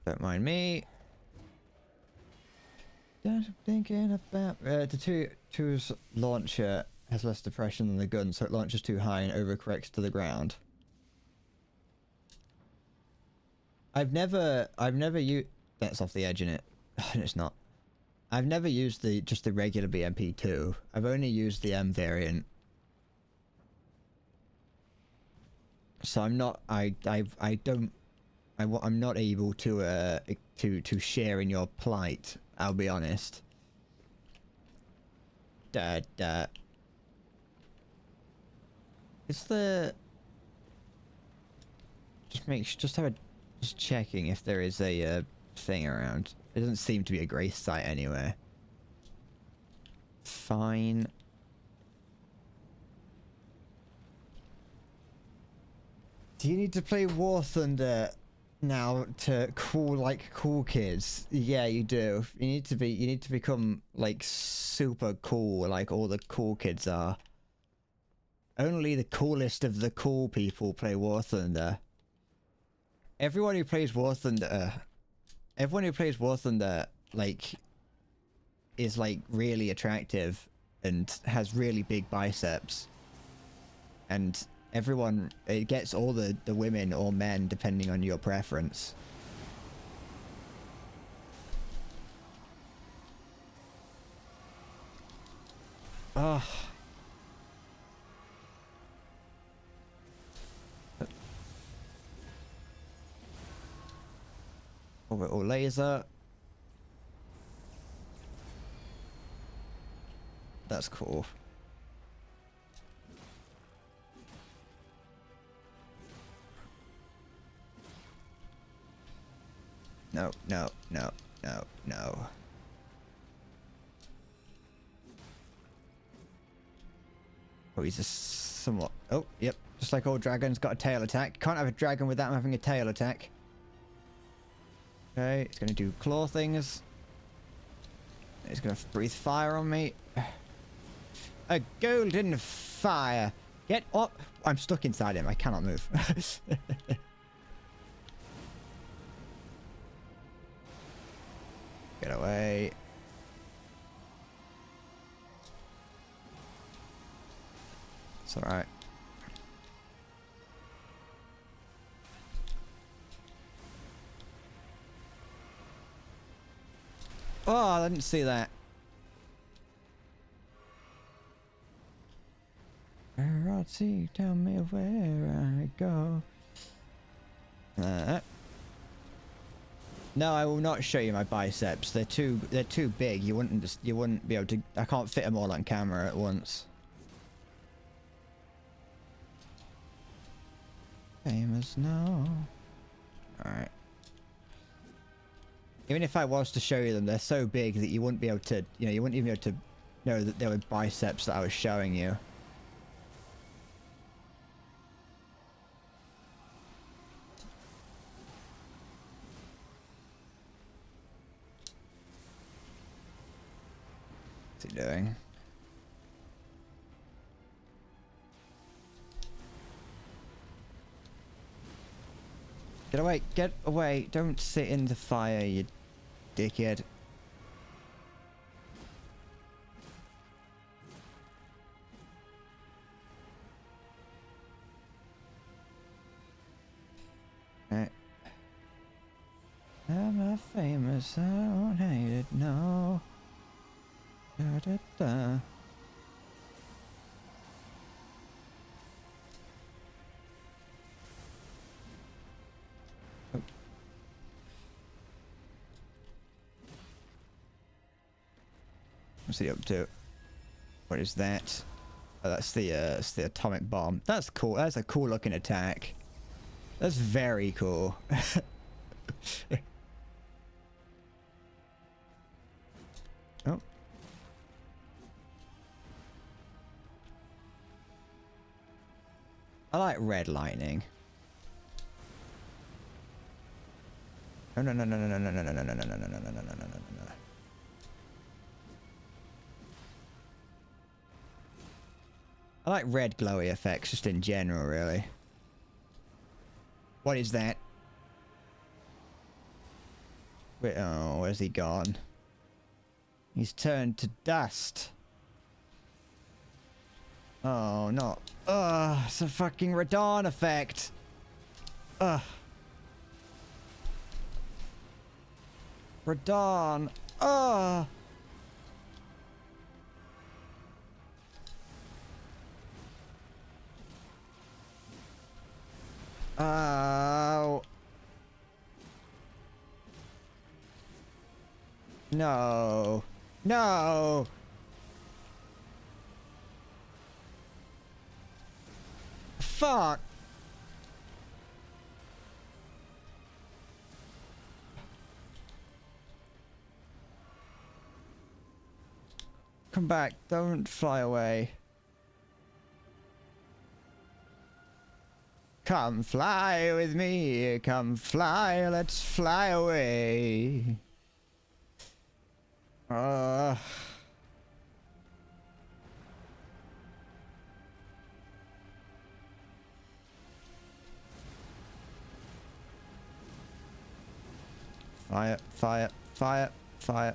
Don't mind me. Just thinking about the two's launcher has less depression than the gun, so it launches too high and overcorrects to the ground. I've never used... That's off the edge, innit? It's not. I've never used just the regular BMP2. I've only used the M variant. So I'm not... I'm not able to share in your plight, I'll be honest. Is the... Just checking if there is a thing around. It doesn't seem to be a grace site anywhere. Fine. Do you need to play War Thunder now to cool kids? Yeah, you do. You need to become like super cool like all the cool kids are. Only the coolest of the cool people play War Thunder. Everyone who plays War Thunder, like, is like really attractive and has really big biceps. And everyone, it gets all the women or men depending on your preference. Ugh. Orbital laser. That's cool. No, no, no, no, no. Oh, he's just somewhat... Oh, yep. Just like all dragons, got a tail attack. Can't have a dragon without having a tail attack. Okay, it's gonna do claw things. He's gonna breathe fire on me. A golden fire. Get up. I'm stuck inside him. I cannot move. Get away. It's alright. Oh, I didn't see that. Rotzi, tell me where I go. No, I will not show you my biceps. They're too big. You wouldn't be able to. I can't fit them all on camera at once. Famous now. All right. Even if I was to show you them, they're so big that you wouldn't be able to. You know, you wouldn't even be able to know that they were biceps that I was showing you. What's he doing? Get away! Get away! Don't sit in the fire, you dickhead. Right. I'm not famous, I don't hate it, no. Da da da. Oh. What's he up to? What is that? Oh, that's the atomic bomb. That's cool. That's a cool looking attack. That's very cool. Oh. I like red lightning. No no no no no no no no no no no no no no no no no no no no. I like red glowy effects just in general, really. What is that? Wait, oh, where's he gone? He's turned to dust. Oh, no. Ugh, it's a fucking Radon effect. Ugh. Radon. Ugh. Oh. No. No. Fuck. Come back. Don't fly away. Come fly with me. Come fly. Let's fly away. Fire, fire, fire, fire.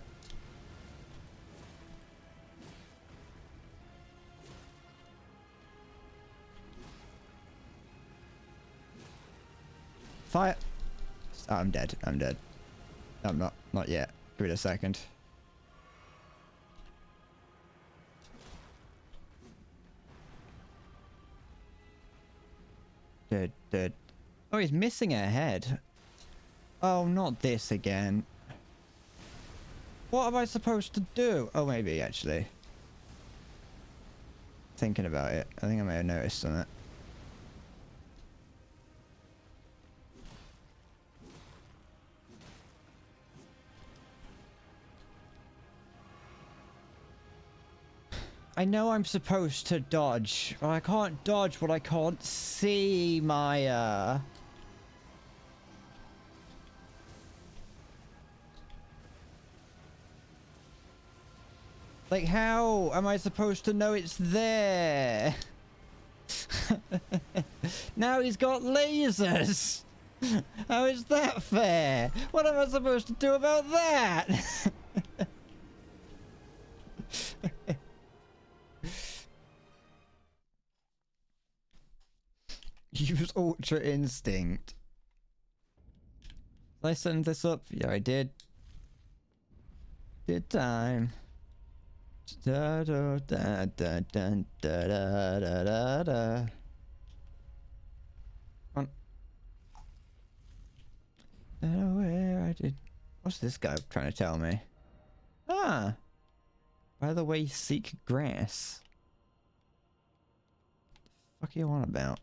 Fire. Oh, I'm dead. I'm dead. I'm not. Not yet. Give it a second. Dead, dead. Oh, he's missing a head. Oh, not this again. What am I supposed to do? Oh, maybe, actually. Thinking about it. I think I may have noticed something. I know I'm supposed to dodge, but I can't dodge what I can't see, Maya. Like, how am I supposed to know it's there? Now he's got lasers! How is that fair? What am I supposed to do about that? Use Ultra Instinct. Did I send this up? Yeah, I did. Good time. Da da da da da da da da da. On. Where I did. What's this guy trying to tell me? Ah. By the way, seek grass. What the fuck are you on about?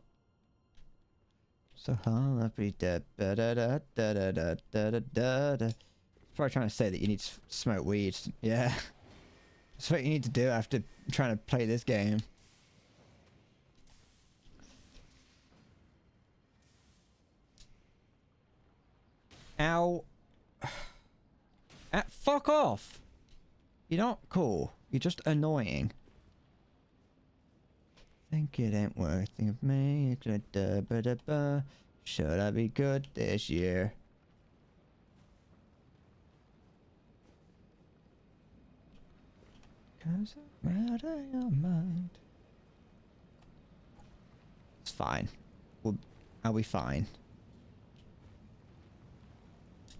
So happy da da da da da da da da da da. Probably trying to say that you need to smoke weed. Yeah. That's what you need to do after trying to play this game. Ow. Fuck off. You're not cool. You're just annoying. Think it ain't worth of me. Should I be good this year? Cause I'm out of your mind. It's fine. I'll be fine.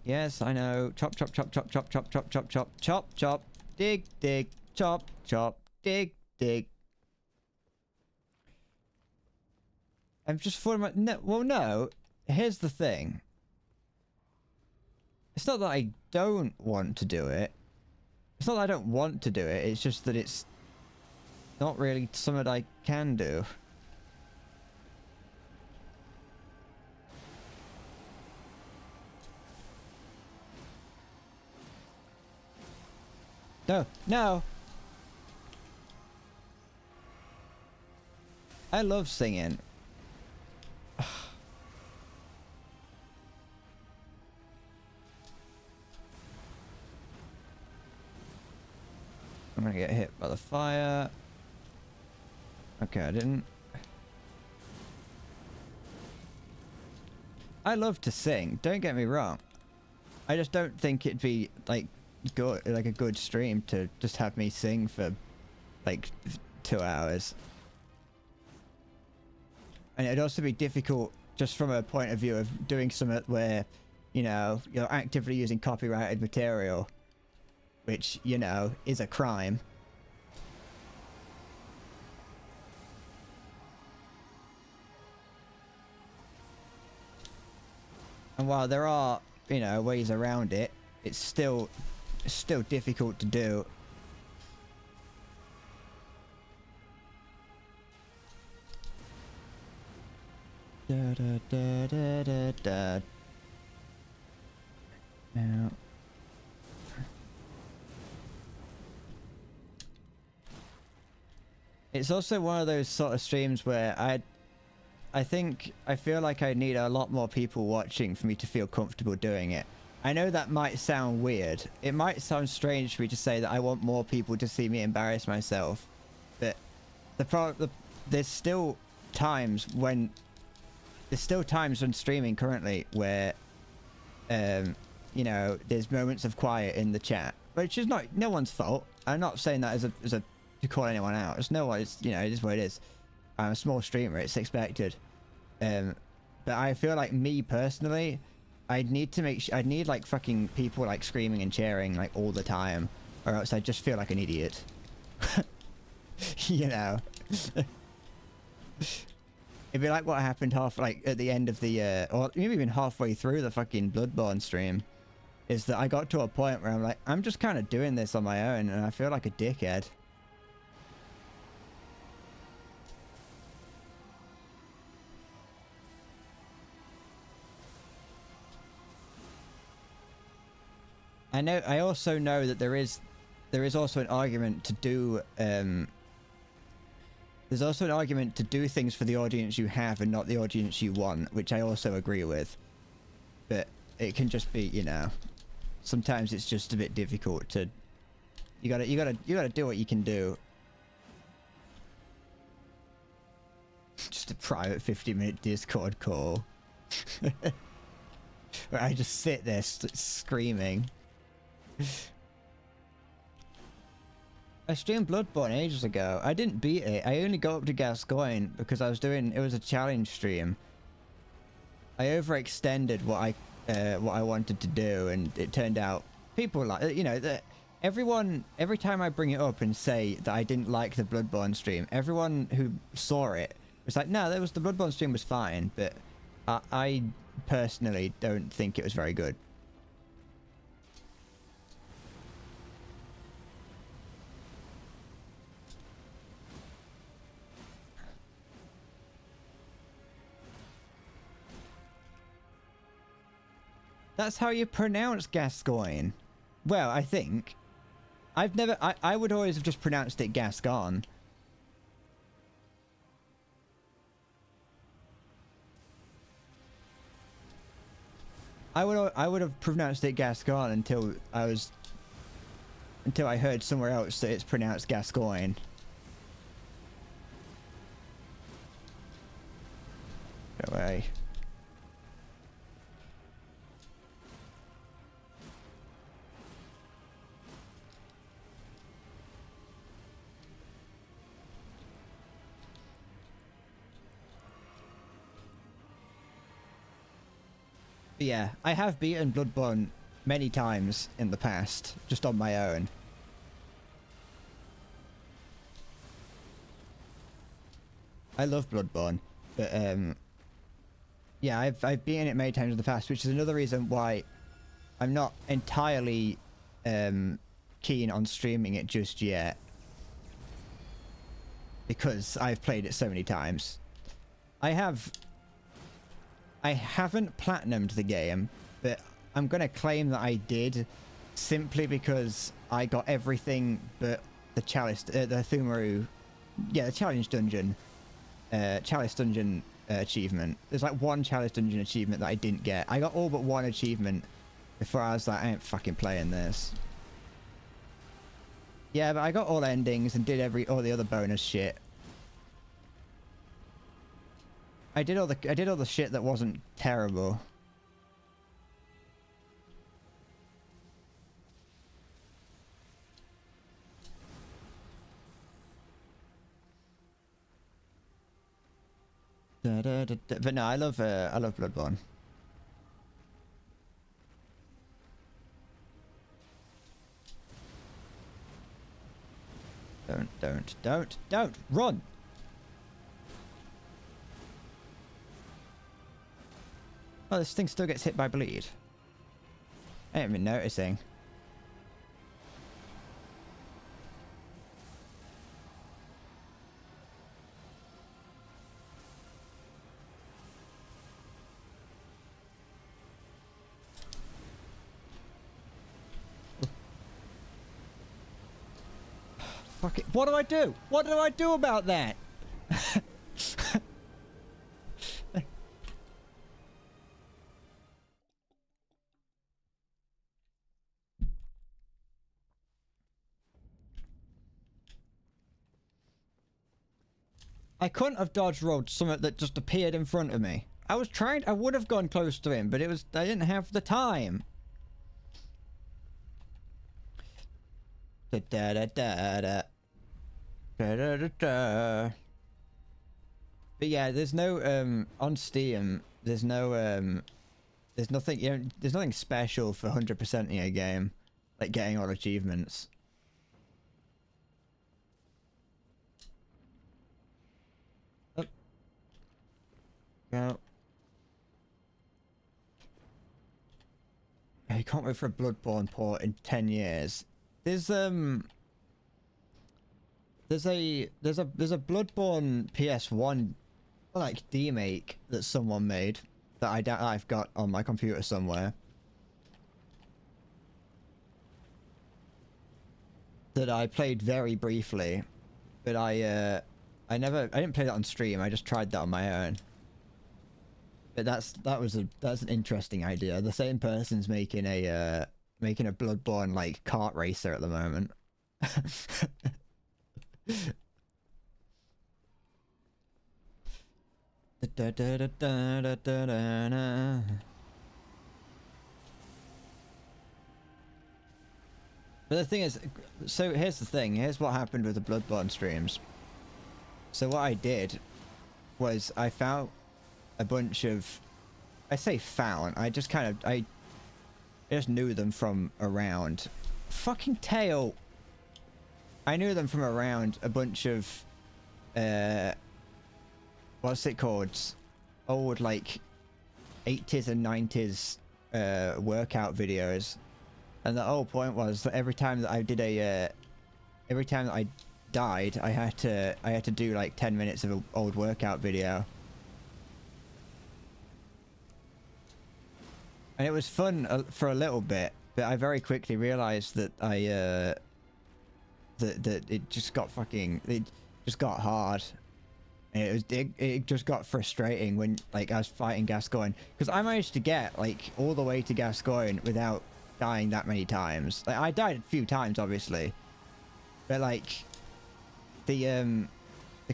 Yes, I know. Chop, chop, chop, chop, chop, chop, chop, chop, chop, chop, chop. Dig, dig, chop, chop, dig, dig. I'm just for my no. Here's the thing. It's not that I don't want to do it. It's not that I don't want to do it. It's just that it's not really something I can do. No, no. I love singing. I'm gonna get hit by the fire. Okay, I didn't. I love to sing, don't get me wrong. I just don't think it'd be like good, like a good stream to just have me sing for like 2 hours. And it'd also be difficult just from a point of view of doing something where, you know, you're actively using copyrighted material, which, you know, is a crime. And while there are, you know, ways around it, it's still difficult to do. Da da da da da da. Now. It's also one of those sort of streams where I feel like I need a lot more people watching for me to feel comfortable doing it. I know that might sound weird. It might sound strange for me to say that I want more people to see me embarrass myself, but there's still times when streaming currently where you know, there's moments of quiet in the chat, which is not no one's fault. I'm not saying that as a to call anyone out. It's no one. It's, you know, it is what it is. I'm a small streamer. It's expected. But I feel like me personally, I'd need like fucking people like screaming and cheering like all the time, or else I just feel like an idiot. You know. It'd be like what happened at the end of the or maybe even halfway through the fucking Bloodborne stream, is that I got to a point where I'm like, I'm just kind of doing this on my own and I feel like a dickhead. I also know that there is also an argument to do there's also an argument to do things for the audience you have and not the audience you want, which I also agree with. But it can just be, you know, sometimes it's just a bit difficult to You gotta do what you can do. Just a private 50-minute Discord call. Where I just sit there screaming. I streamed Bloodborne ages ago. I didn't beat it. I only got up to Gascoigne because I was doing... It was a challenge stream. I overextended what I wanted to do, and it turned out people like... You know, that everyone... Every time I bring it up and say that I didn't like the Bloodborne stream, everyone who saw it was like, no, the Bloodborne stream was fine, but I personally don't think it was very good. That's how you pronounce Gascoigne. Well, I think. I've never... I would always have just pronounced it Gascon. I would have pronounced it Gascon until I heard somewhere else that it's pronounced Gascoigne. Go away. But yeah, I have beaten Bloodborne many times in the past, just on my own. I love Bloodborne, but yeah, I've beaten it many times in the past, which is another reason why I'm not entirely keen on streaming it just yet, because I've played it so many times. I haven't platinumed the game, but I'm gonna claim that I did, simply because I got everything but the Chalice, the Thumaru, yeah, the Challenge Dungeon, Chalice Dungeon achievement. There's like one Chalice Dungeon achievement that I didn't get. I got all but one achievement before I was like, I ain't fucking playing this. Yeah, but I got all endings and did all the other bonus shit. I did all the shit that wasn't terrible. But no, I love Bloodborne. Don't run! Oh, this thing still gets hit by bleed. I ain't even noticing. Fuck it. What do I do? What do I do about that? I couldn't have dodge rolled something that just appeared in front of me. I would have gone close to him, but I didn't have the time. Da da da da da. Da da da da. But yeah, there's no on Steam. There's no there's nothing. You know, there's nothing special for 100%ing a game, like getting all achievements. Oh. Go. You can't wait for a Bloodborne port in 10 years. There's a Bloodborne PS1 like remake that someone made that I've got on my computer somewhere. That I played very briefly, but I didn't play that on stream. I just tried that on my own. But that's an interesting idea. The same person's making a Bloodborne like kart racer at the moment. But the thing is, so here's the thing. Here's what happened with the Bloodborne streams. So what I did was I found a bunch of, I say found, I just kind of, I just knew them from around. Fucking tail. I knew them from around a bunch of, what's it called? Old, like, 80s and 90s workout videos. And the whole point was that every time that I did a, every time that I died, I had to do like 10 minutes of an old workout video. And it was fun for a little bit, but I very quickly realized that that it just got fucking, it just got hard. And it just got frustrating when like I was fighting Gascoigne, because I managed to get like all the way to Gascoigne without dying that many times. Like I died a few times obviously, but like the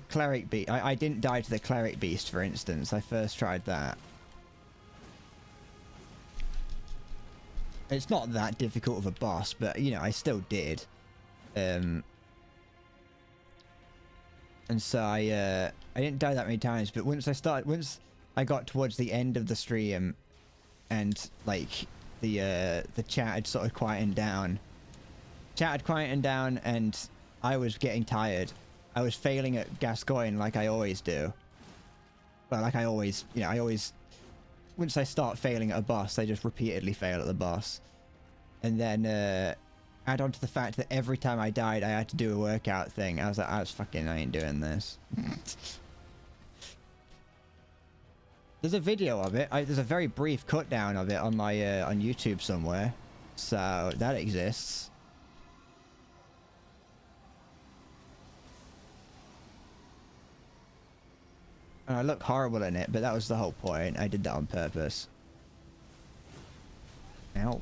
cleric beast, I didn't die to the cleric beast, for instance. I first tried that. It's not that difficult of a boss, but you know, I still did. And so I didn't die that many times, but once I got towards the end of the stream and like the chat had sort of quietened down. And I was getting tired. I was failing at Gascoigne like I always do. Well, like I always, you know, once I start failing at a boss, I just repeatedly fail at the boss. And then add on to the fact that every time I died, I had to do a workout thing. I was like, I ain't doing this. There's a video of it. There's a very brief cut down of it on my on YouTube somewhere. So that exists. And I look horrible in it, but that was the whole point. I did that on purpose. Ow.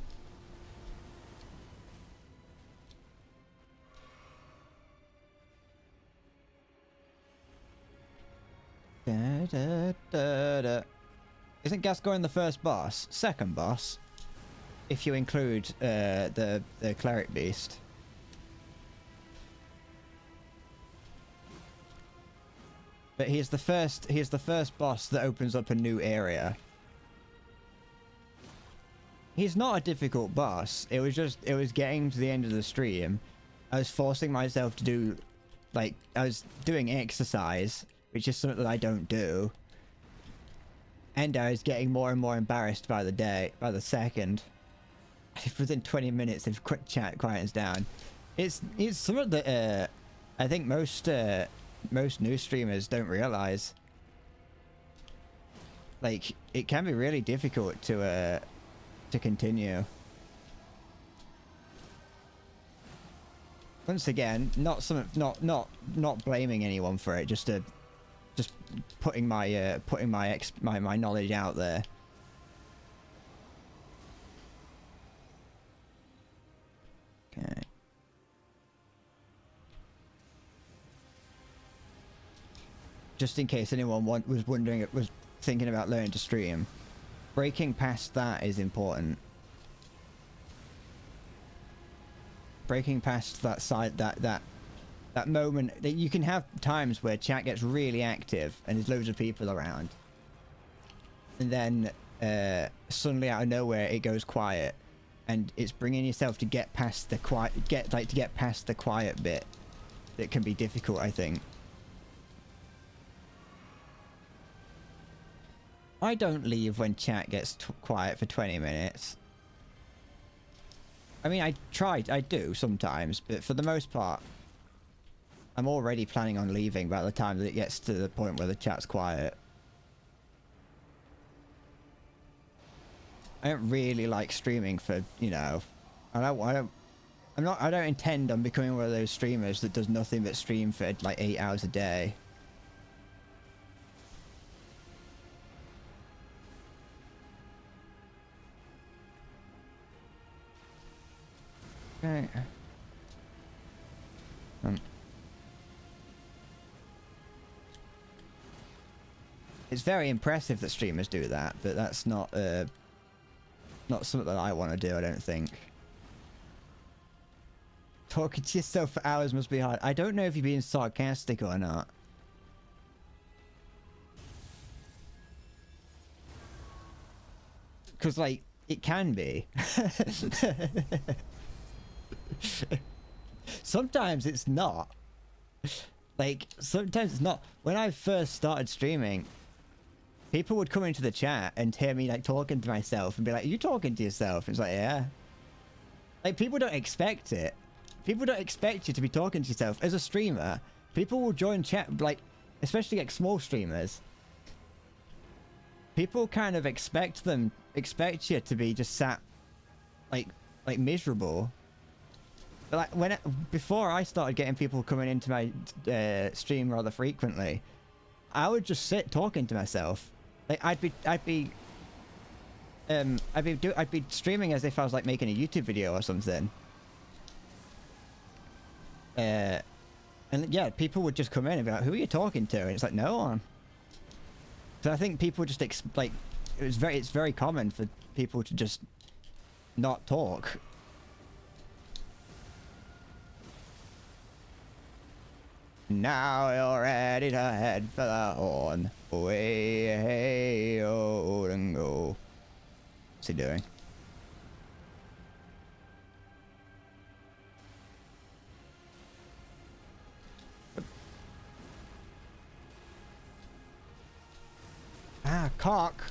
Da, da, da, da. Isn't Gascoigne the first boss? Second boss, if you include the cleric beast. But he's the first boss that opens up a new area. He's not a difficult boss. It was getting to the end of the stream. I was forcing myself to do, like, I was doing exercise, which is something that I don't do. And I was getting more and more embarrassed by the second. Within 20 minutes, if chat quietens down. It's something that I think most new streamers don't realize. Like, it can be really difficult to continue. Once again, not blaming anyone for it, just putting my knowledge out there. Okay. Just in case anyone was wondering, was thinking about learning to stream, breaking past that is important. Breaking past that side, that moment that you can have times where chat gets really active and there's loads of people around, and then suddenly out of nowhere it goes quiet, and it's bringing yourself to get past the quiet bit that can be difficult, I think. I don't leave when chat gets quiet for 20 minutes. I mean, I do sometimes, but for the most part, I'm already planning on leaving by the time that it gets to the point where the chat's quiet. I don't really like streaming for, you know, I don't intend on becoming one of those streamers that does nothing but stream for like 8 hours a day. Okay. It's very impressive that streamers do that, but that's not something that I want to do, I don't think. Talking to yourself for hours must be hard. I don't know if you're being sarcastic or not. Because, like, it can be. Sometimes it's not. Like, sometimes it's not. When I first started streaming, people would come into the chat and hear me, like, talking to myself and be like, are you talking to yourself? It's like, yeah. Like, people don't expect it. People don't expect you to be talking to yourself. As a streamer, people will join chat, like, especially, like, small streamers. People kind of expect you to be just sat, like miserable. But like before I started getting people coming into my stream rather frequently, I would just sit talking to myself. Like I'd be streaming as if I was like making a YouTube video or something. And yeah, people would just come in and be like, "Who are you talking to?" And it's like, "No one." So I think people just like it's very common for people to just not talk. Now you're ready to head for the horn. Away, hey, oh, and go. What's he doing? Ah, cock.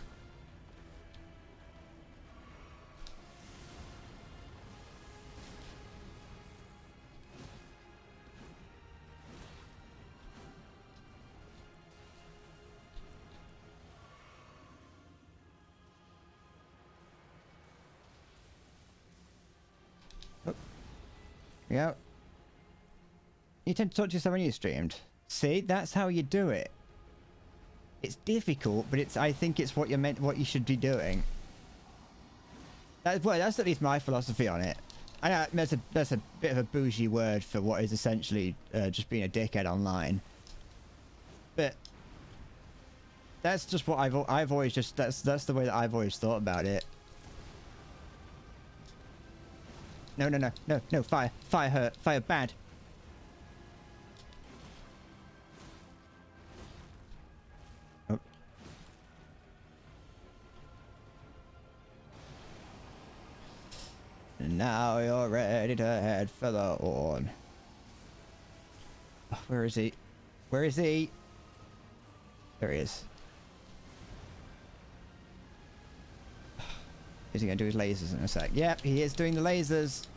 Oh. Yeah. You tend to talk to yourself when you streamed. See, that's how you do it. It's difficult, but I think it's what you should be doing. That's at least my philosophy on it. I know that's a bit of a bougie word for what is essentially just being a dickhead online. But that's just what I've always just that's the way that I've always thought about it. No, fire her, fire bad. Oh. Now you're ready to head for the horn. Oh, where is he? Where is he? There he is. Is he gonna do his lasers in a sec? Yep, he is doing the lasers.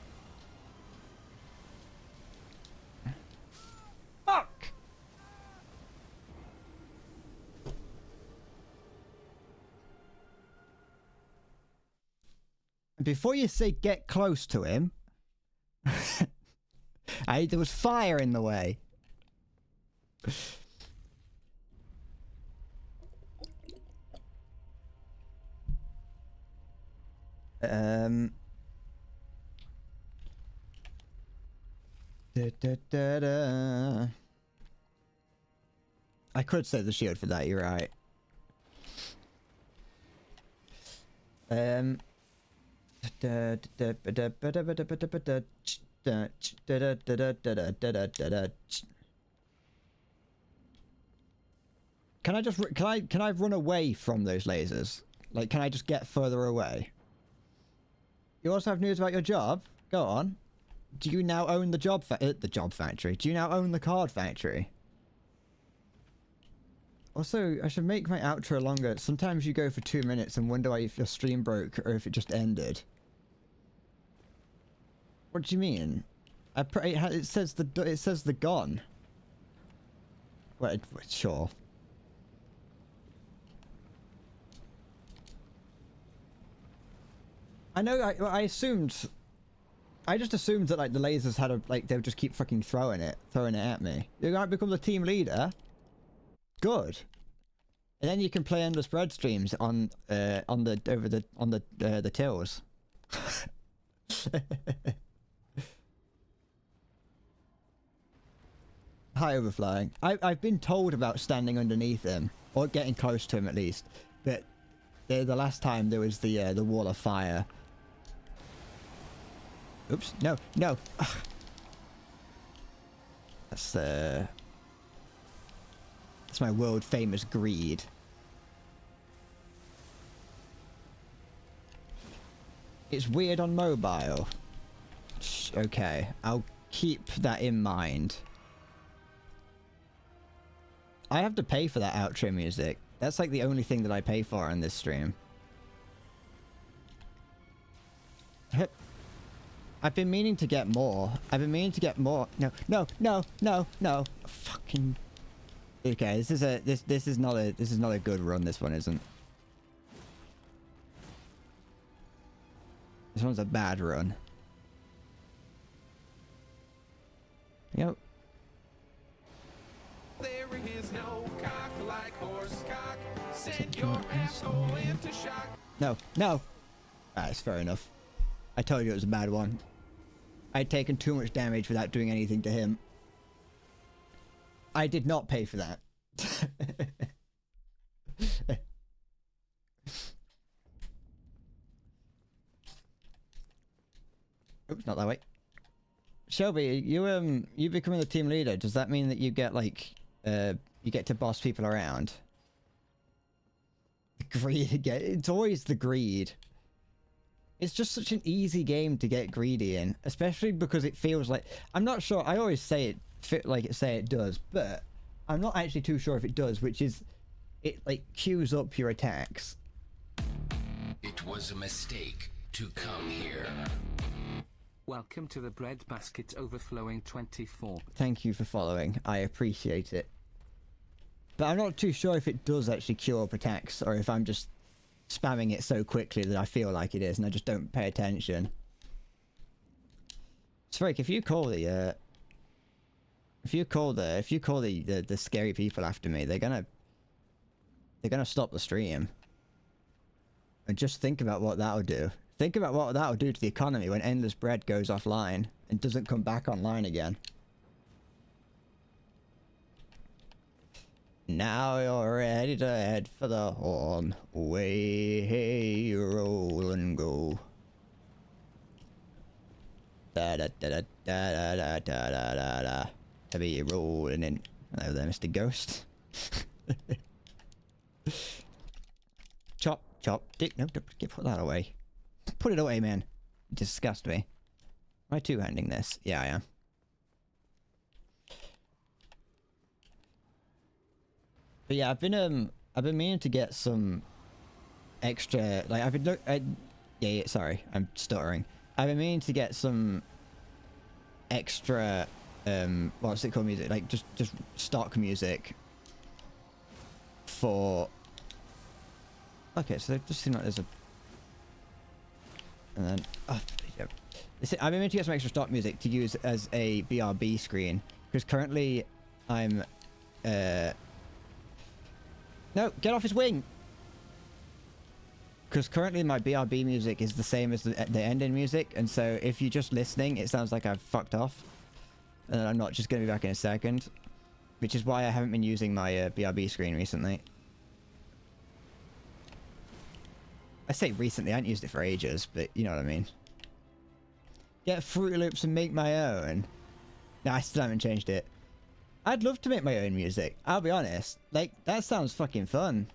Fuck! And before you say get close to him, there was fire in the way. I could save the shield for that, you're right. Can I just can I run away from those lasers? Like, can I just get further away? You also have news about your job? Go on. Do you now own the job factory? Do you now own the card factory? Also, I should make my outro longer. Sometimes you go for 2 minutes and wonder if your stream broke or if it just ended. What do you mean? It says the gone. Well, sure. I know. I just assumed that like the lasers had they would just keep fucking throwing it at me. You're gonna become the team leader. Good. And then you can play endless bread streams on the tills. high overflowing. I've been told about standing underneath him, or getting close to him at least. But the last time there was the wall of fire. Oops, no, no. Ugh. That's my world famous greed. It's weird on mobile. Okay, I'll keep that in mind. I have to pay for that outro music. That's like the only thing that I pay for on this stream. I've been meaning to get more. I've been meaning to get more. No, no, no, no, no. Fucking. Okay, this is not a good run. This one isn't. This one's a bad run. Yep. There is no cock like horse cock. Send your asshole into shock. No, no. That's fair enough. I told you it was a bad one. I'd taken too much damage without doing anything to him. I did not pay for that. Oops, not that way. Shelby, you becoming the team leader, does that mean that you get like you get to boss people around? The greed again. It's always the greed. It's just such an easy game to get greedy in, especially because it feels like, I'm not sure, I always say it does, but I'm not actually too sure if it does, which is it like queues up your attacks. It was a mistake to come here. Welcome to the breadbasket overflowing 24. Thank you for following. I appreciate it. But I'm not too sure if it does actually queue up attacks, or if I'm just spamming it so quickly that I feel like it is and I just don't pay attention. Spheric, if you call the scary people after me, they're gonna stop the stream. And just think about what that'll do. Think about what that'll do to the economy when Endless Bread goes offline and doesn't come back online again. Now you're ready to head for the horn. Away, hey, roll and go. Da da da da da da da da da da. To be rolling in. Hello there, Mr. Ghost. Chop, chop, dick. No, don't put that away. Put it away, man. You disgust me. Am I two-handing this? Yeah, I am. But yeah, I've been meaning to get some extra, like, yeah, sorry, I'm stuttering. I've been meaning to get some extra, what's it called, music, like, just stock music for, okay, so it just seems like there's a, and then, oh, yeah. I've been meaning to get some extra stock music to use as a BRB screen, because currently I'm, no, get off his wing! Because currently my BRB music is the same as the ending music, and so if you're just listening, it sounds like I've fucked off. And I'm not just going to be back in a second. Which is why I haven't been using my BRB screen recently. I say recently, I haven't used it for ages, but you know what I mean. Get Fruity Loops and make my own. No, I still haven't changed it. I'd love to make my own music, I'll be honest. Like, that sounds fucking fun.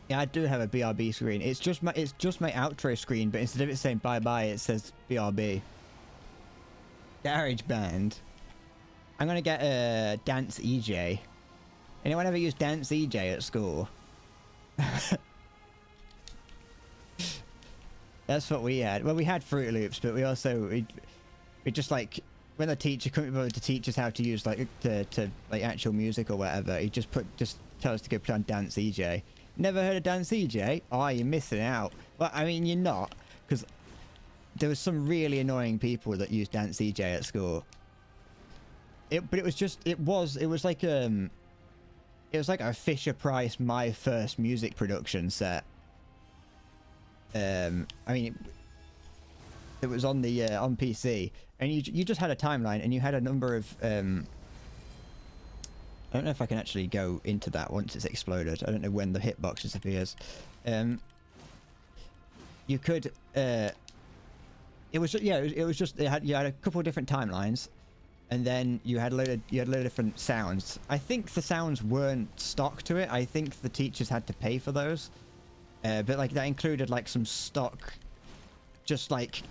Yeah, I do have a BRB screen. It's just my outro screen, but instead of it saying bye-bye, it says BRB. GarageBand. I'm gonna get a Dance EJ. Anyone ever use Dance EJ at school? That's what we had. Well, we had Fruity Loops, but we also, we just like, when the teacher couldn't be able to teach us how to use like to like actual music or whatever, he just tell us to go put on Dance EJ. Never heard of Dance EJ? Oh, you're missing out. Well, I mean, you're not, because there was some really annoying people that used Dance EJ at school. But it was like a Fisher Price My First Music Production set. I mean, that was on the on PC, and you just had a timeline, and you had a number of I don't know if I can actually go into that once it's exploded. I don't know when the hitbox disappears. You could it was yeah, it was just you had a couple of different timelines, and then you had a load of different sounds. I think the sounds weren't stock to it. I think the teachers had to pay for those, but like that included like some stock, just like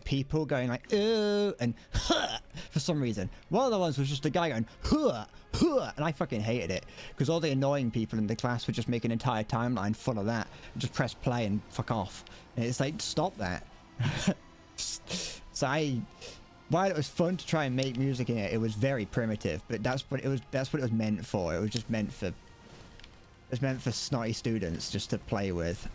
people going like and huh, for some reason. One of the ones was just a guy going huh, huh, and I fucking hated it because all the annoying people in the class would just make an entire timeline full of that and just press play and fuck off. And it's like, stop that. So while it was fun to try and make music in it, it was very primitive, but that's what it was meant for. It was just meant for snotty students just to play with.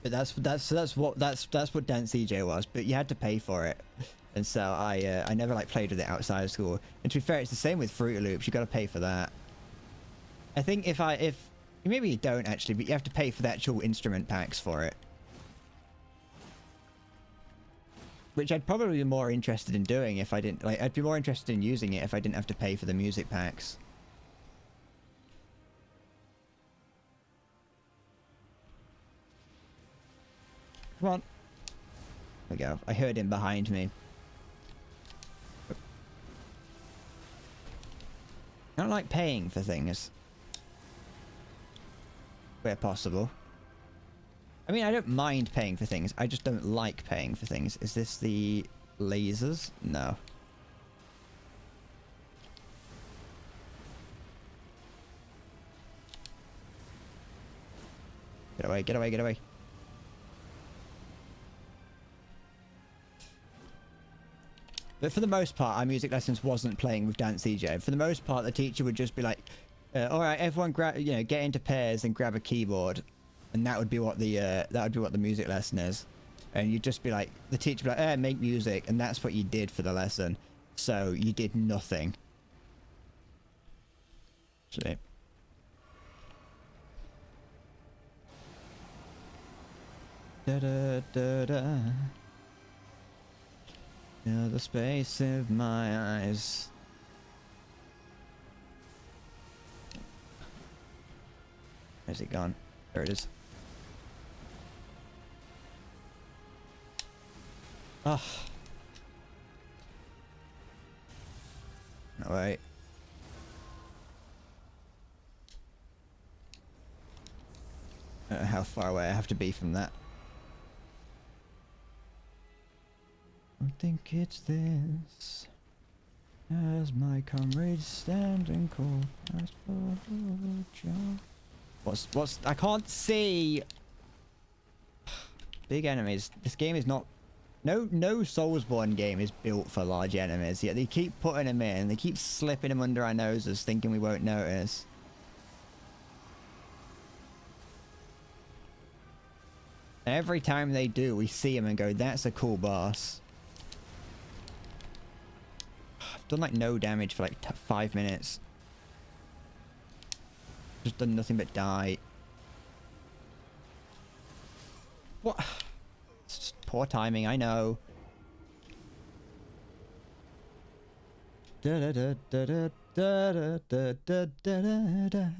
But that's what Dance DJ was, but you had to pay for it. And so I never like played with it outside of school. And to be fair, it's the same with Fruity Loops. You got to pay for that. I think if maybe you don't actually, but you have to pay for the actual instrument packs for it. Which I'd probably be more interested in doing if I didn't like. I'd be more interested in using it if I didn't have to pay for the music packs. Come on. There we go. I heard him behind me. I don't like paying for things. Where possible. I mean, I don't mind paying for things. I just don't like paying for things. Is this the lasers? No. Get away, get away, get away. But for the most part, our music lessons wasn't playing with Dance DJ. For the most part, the teacher would just be like, "All right, everyone, get into pairs and grab a keyboard," and that would be what the music lesson is. And you'd just be like, the teacher would be like, "Make music," and that's what you did for the lesson. So you did nothing. See. Da da da da. The space of my eyes. Where's it gone? There it is. Oh. No, wait. I don't know how far away I have to be from that. I think it's this. As my comrades stand and call as for job. What's I can't see. Big enemies. This game is not. No Soulsborne game is built for large enemies. Yet they keep putting them in. They keep slipping them under our noses, thinking we won't notice. And every time they do, we see them and go, "That's a cool boss." Done like no damage for like 5 minutes. Just done nothing but die. What? It's just poor timing, I know. Da da da da da da da da da da.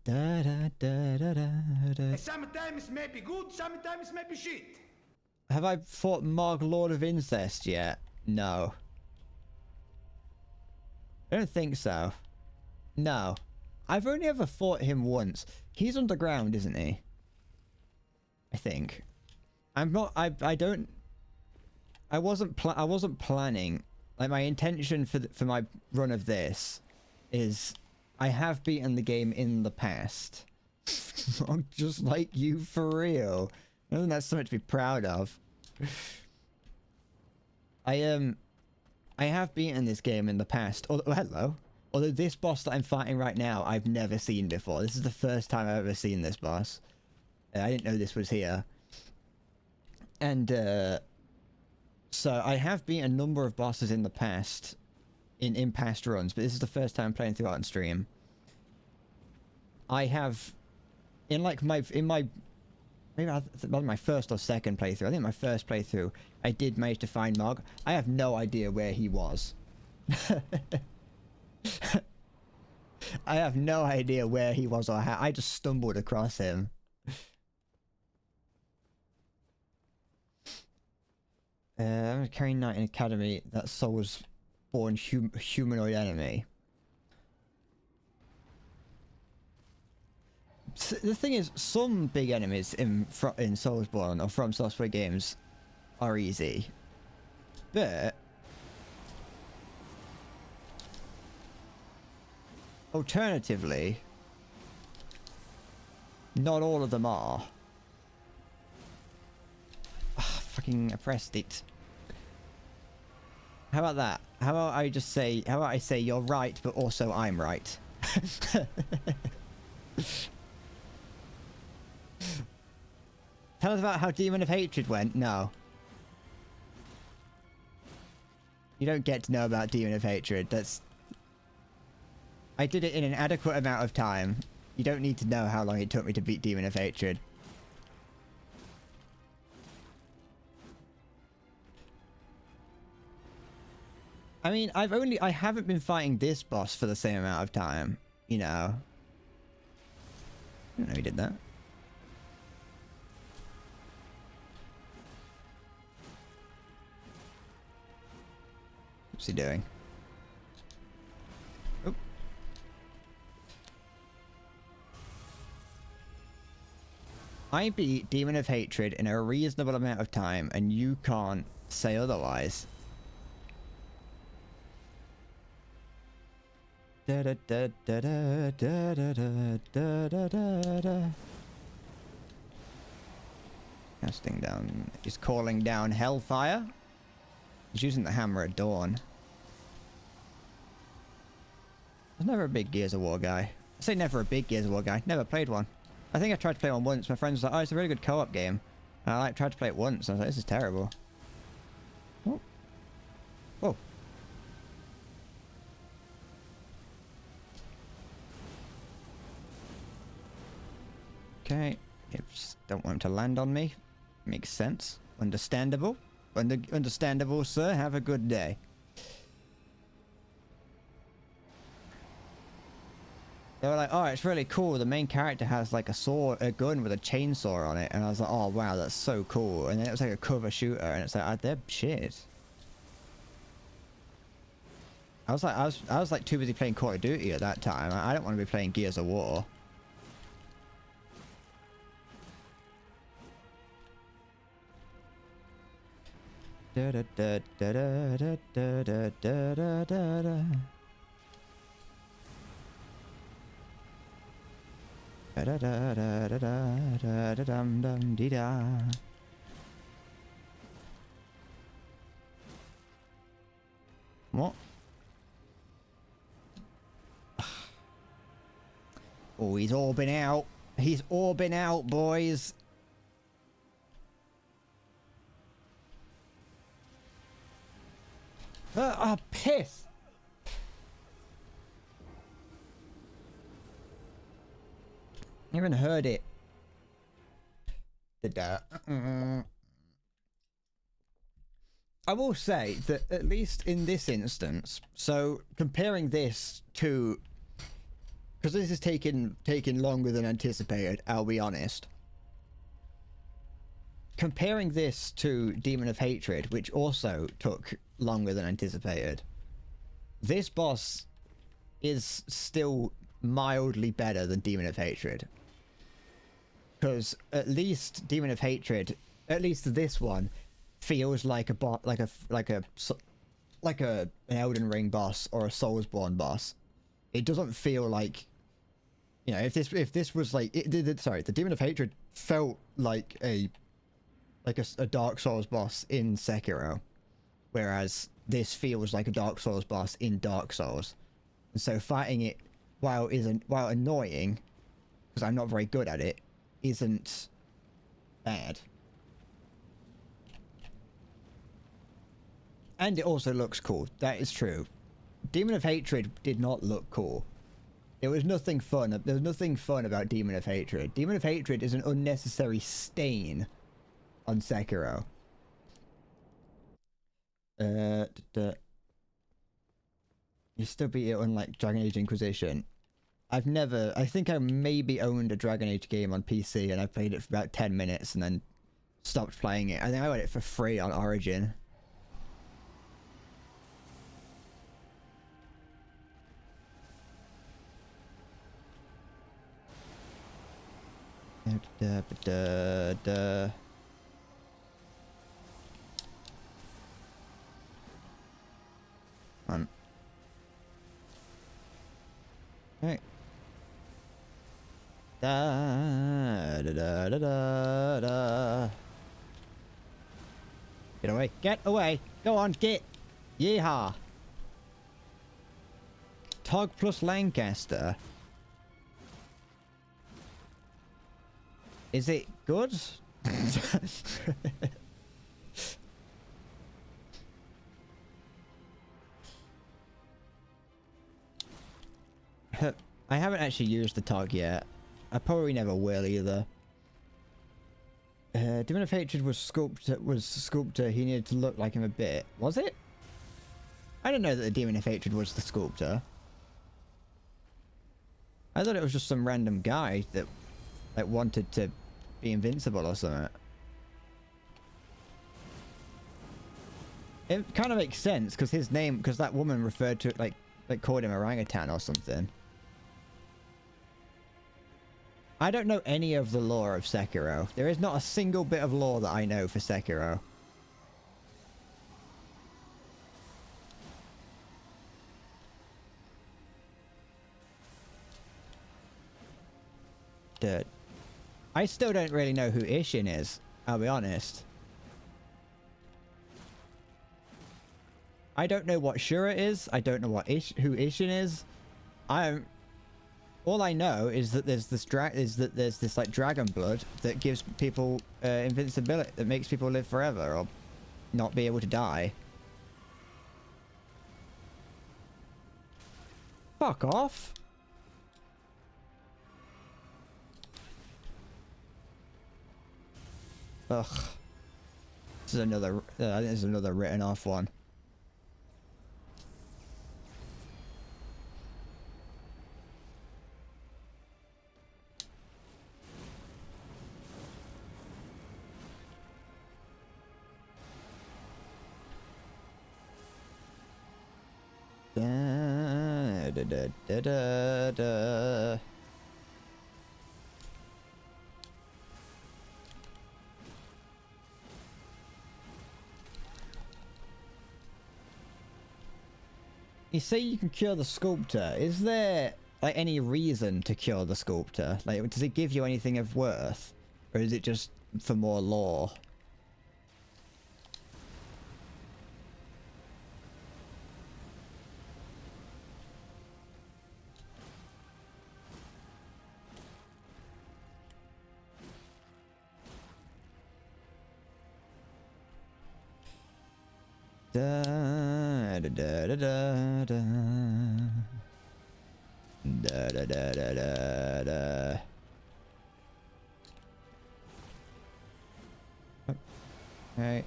Da da da da da da. Sometimes may be good, sometimes may be shit. Have I fought Mog, Lord of Incest yet? No. I don't think so. No. I've only ever fought him once. He's underground, isn't he? I think. I'm not. I don't. I wasn't planning. Like my intention for my run of this is I have beaten the game in the past. I'm just like you for real. I think that's something to be proud of. I have beaten this game in the past. Oh, hello. Although this boss that I'm fighting right now, I've never seen before. This is the first time I've ever seen this boss. I didn't know this was here. And, so I have beaten a number of bosses in the past. in past runs, but this is the first time playing through it on stream. I have, in like maybe my first or second playthrough, I think my first playthrough, I did manage to find Mog. I have no idea where he was. I have no idea where he was or how. I just stumbled across him. I'm carrying Knight in Academy. That Soul's born humanoid enemy. The thing is, some big enemies in Soulsborne or from Software games are easy, but alternatively, not all of them are. Fucking I pressed it. How about that? How about I just say? How about I say you're right, but also I'm right? Tell us about how Demon of Hatred went. No. You don't get to know about Demon of Hatred. That's... I did it in an adequate amount of time. You don't need to know how long it took me to beat Demon of Hatred. I mean, I haven't been fighting this boss for the same amount of time. You know. I didn't know he did that. What's he doing? Oh. I beat Demon of Hatred in a reasonable amount of time, and you can't say otherwise. Da da da da da da da da da da da. Casting down. He's calling down hellfire. He's using the hammer at dawn. I was never a big Gears of War guy. I say never a big Gears of War guy. Never played one. I think I tried to play one once. My friends were like, oh, it's a really good co-op game. And I tried to play it once. And I was like, this is terrible. Oh. Whoa. Okay. I just don't want him to land on me. Makes sense. Understandable. Understandable, sir. Have a good day. They were like, oh, it's really cool. The main character has like a gun with a chainsaw on it. And I was like, oh, wow, that's so cool. And then it was like a cover shooter. And it's like, oh, they're shit. I was like too busy playing Call of Duty at that time. I don't want to be playing Gears of War. Da da da da da da da da da da da. Da da da da da da da dum dum dee da. What? Oh, he's orbing out. He's orbing out, boys. Oh, piss! I even heard it. Did that. I will say that at least in this instance, so comparing this to, because this is taking longer than anticipated, I'll be honest. Comparing this to Demon of Hatred, which also took longer than anticipated, this boss is still mildly better than Demon of Hatred. Because at least Demon of Hatred, at least this one, feels like an Elden Ring boss or a Soulsborne boss. It doesn't feel like, you know, if this was like, sorry, the Demon of Hatred felt like a Dark Souls boss in Sekiro, whereas this feels like a Dark Souls boss in Dark Souls. And so fighting it, while annoying, because I'm not very good at it, isn't bad. And it also looks cool. That is true. Demon of Hatred did not look cool. There was nothing fun. There was nothing fun about Demon of Hatred. Demon of Hatred is an unnecessary stain on Sekiro. You still beat it unlike Dragon Age Inquisition. I think I maybe owned a Dragon Age game on PC and I played it for about 10 minutes and then stopped playing it. I think I got it for free on Origin. Right. Da, da, da, da, da, da. Get away. Get away. Go on, get. Yeehaw. Tog plus Lancaster. Is it good? I haven't actually used the Tog yet. I probably never will either. Demon of Hatred was sculptor. He needed to look like him a bit. Was it? I didn't know that the Demon of Hatred was the sculptor. I thought it was just some random guy that like wanted to be invincible or something. It kind of makes sense because his name, because that woman referred to it like called him orangutan or something. I don't know any of the lore of Sekiro. There is not a single bit of lore that I know for Sekiro. Dude. I still don't really know who Ishin is, I'll be honest. I don't know what Shura is. I don't know what who Ishin is. All I know is that there's this like dragon blood that gives people invincibility, that makes people live forever or not be able to die. Fuck off. Ugh. This is another. I think this is another written off one. Da, da, da, da, da, da. You say you can cure the sculptor. Is there like any reason to cure the sculptor? Like, does it give you anything of worth, or is it just for more lore? Da da da da da da da da da da da da. Okay.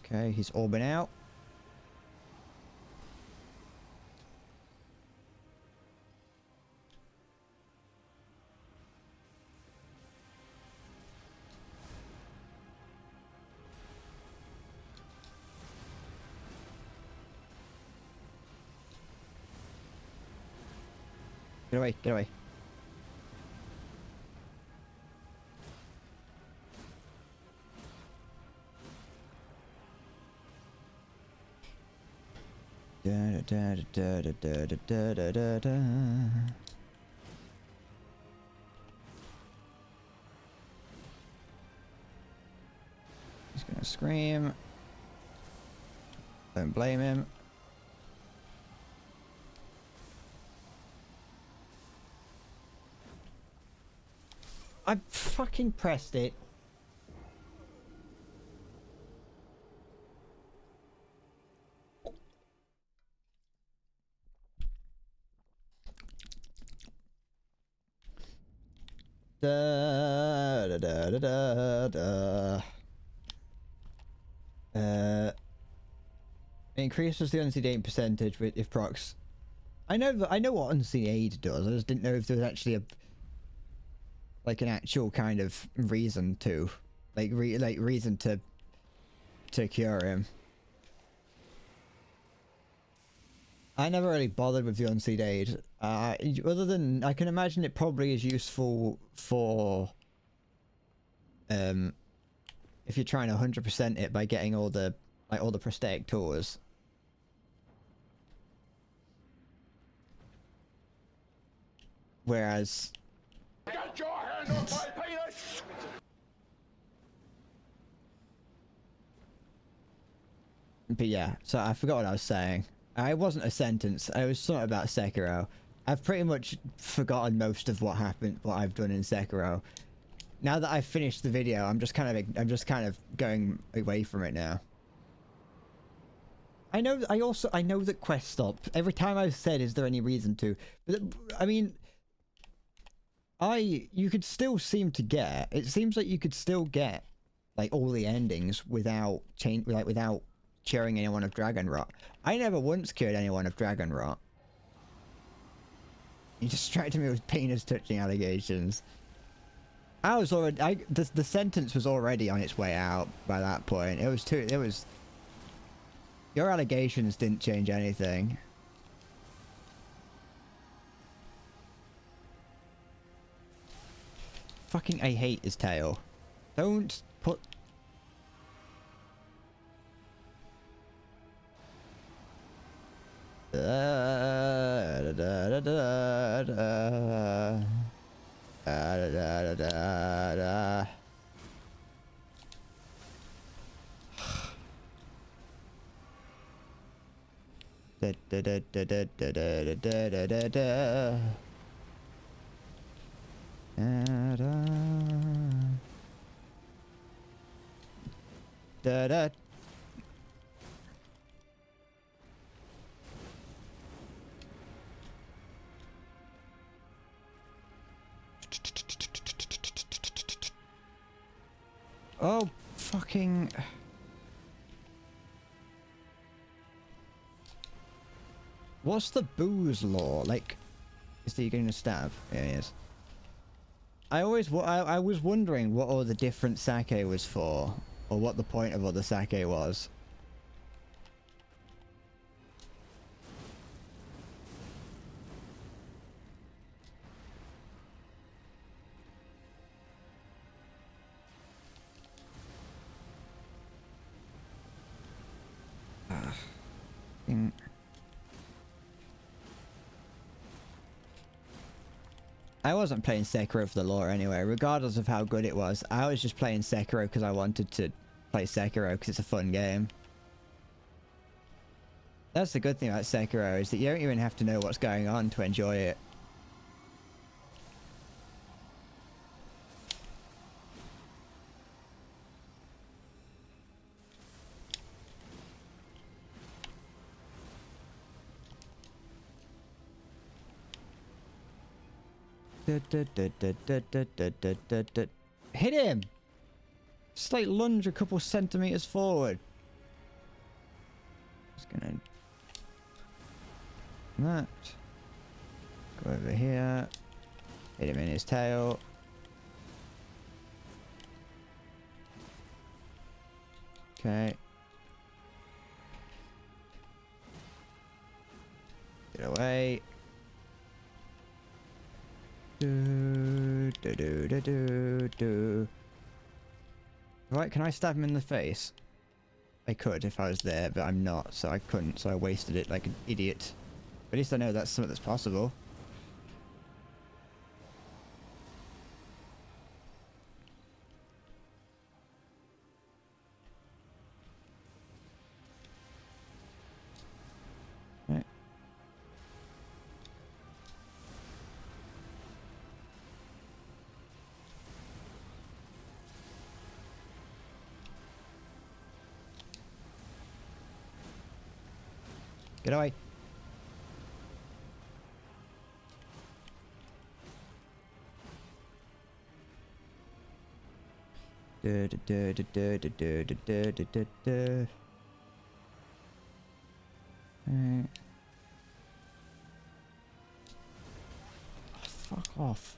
Okay, he's orbing out. Get away, get away. Da da da da da da da da da da. He's gonna scream. Don't blame him. I fucking pressed it. Da, da, da, da, da, da. Increases the unseen aid percentage with if procs. I know what unseen aid does. I just didn't know if there was actually a like an actual kind of reason to reason to cure him. I never really bothered with the unseen aid. Other than I can imagine it probably is useful for if you're trying to 100% it by getting all the prosthetic tools. Whereas Get your hand off my penis! but yeah, so I forgot what I was saying. It wasn't a sentence. I was something about Sekiro. I've pretty much forgotten most of what I've done in Sekiro. Now that I've finished the video, I'm just kind of going away from it now. I know that quest stop. Every time I've said, is there any reason to? But I mean, you could still seem to get. It seems like you could still get like all the endings without without curing anyone of dragon rot. I never once cured anyone of dragon rot. You distracted me with penis touching allegations. I was already. The sentence was already on its way out by that point. It was. Your allegations didn't change anything. Fucking, I hate his tail. Don't put. Da, da, da, da, da, da, da, da, da, da. Da, da, da, da, da, da, da, da, da, da, da. Da, da. Oh, fucking. What's the booze law? Like, is he going to stab? Yeah, he is. I was wondering what all the different sake was for, or what the point of all the sake was. I wasn't playing Sekiro for the lore anyway, regardless of how good it was. I was just playing Sekiro because I wanted to play Sekiro because it's a fun game. That's the good thing about Sekiro, is that you don't even have to know what's going on to enjoy it. Hit him! Just like lunge a couple centimeters forward. Just gonna... that. Go over here. Hit him in his tail. Okay. Get away. Do, do, do, do, do, do. Right, can I stab him in the face? I could if I was there, but I'm not, so I couldn't, so I wasted it like an idiot. But at least I know that's something that's possible. Right. Get away. Fuck off.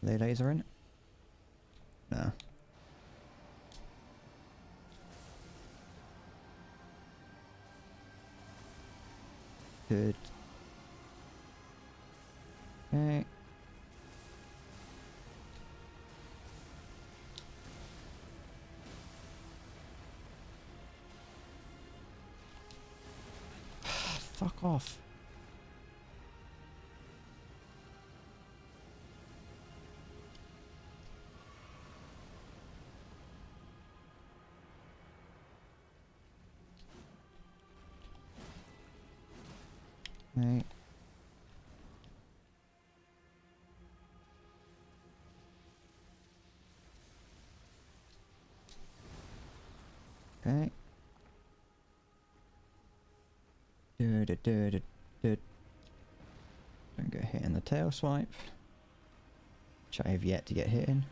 Are they laser in? No. Good. Okay. Fuck off. Okay. Okay. Don't get hit in the tail swipe, which I have yet to get hit in.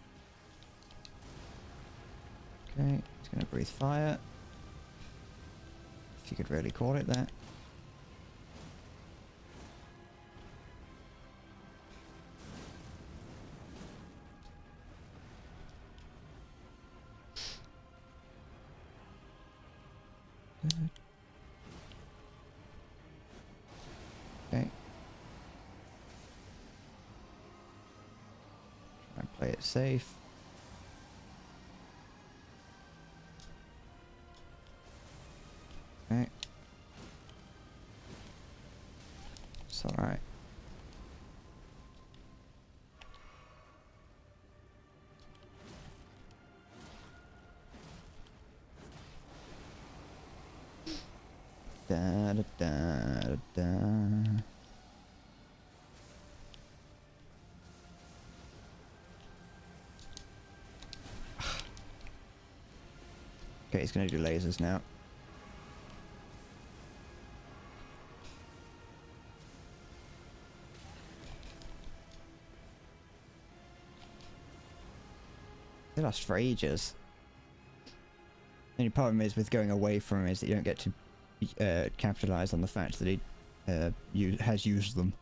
Okay, it's gonna breathe fire. If you could really call it that. Good. Okay. Try and play it safe. Okay. It's alright. Da da da da da. Okay, he's gonna do lasers now. They last for ages. The only problem is with going away from him is that you don't get to capitalize on the fact that he has used them.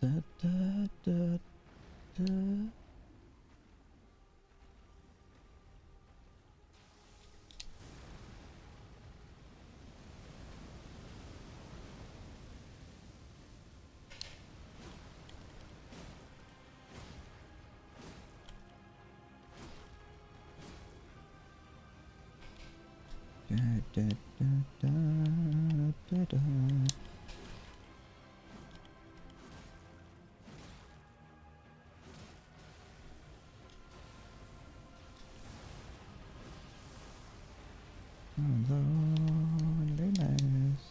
Da, da, da, da. Da, da, da, da, da, da. Loneliness.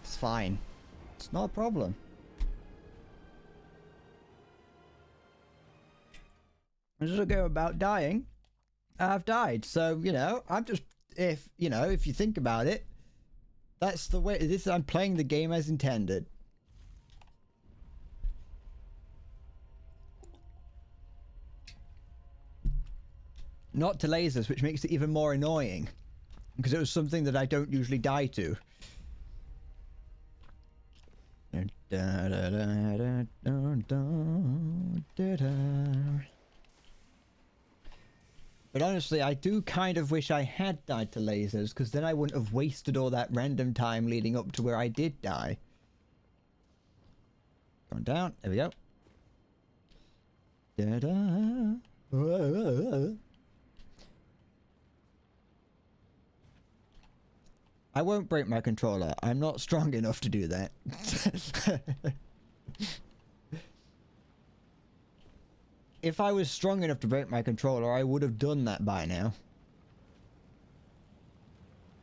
It's fine. It's not a problem. As I go about dying, I've died. So, you know, I'm just, if you think about it, that's the way, I'm playing the game as intended. Not to lasers, which makes it even more annoying. Because it was something that I don't usually die to. But honestly, I do kind of wish I had died to lasers, because then I wouldn't have wasted all that random time leading up to where I did die. Going down. There we go. I won't break my controller. I'm not strong enough to do that. If I was strong enough to break my controller, I would have done that by now.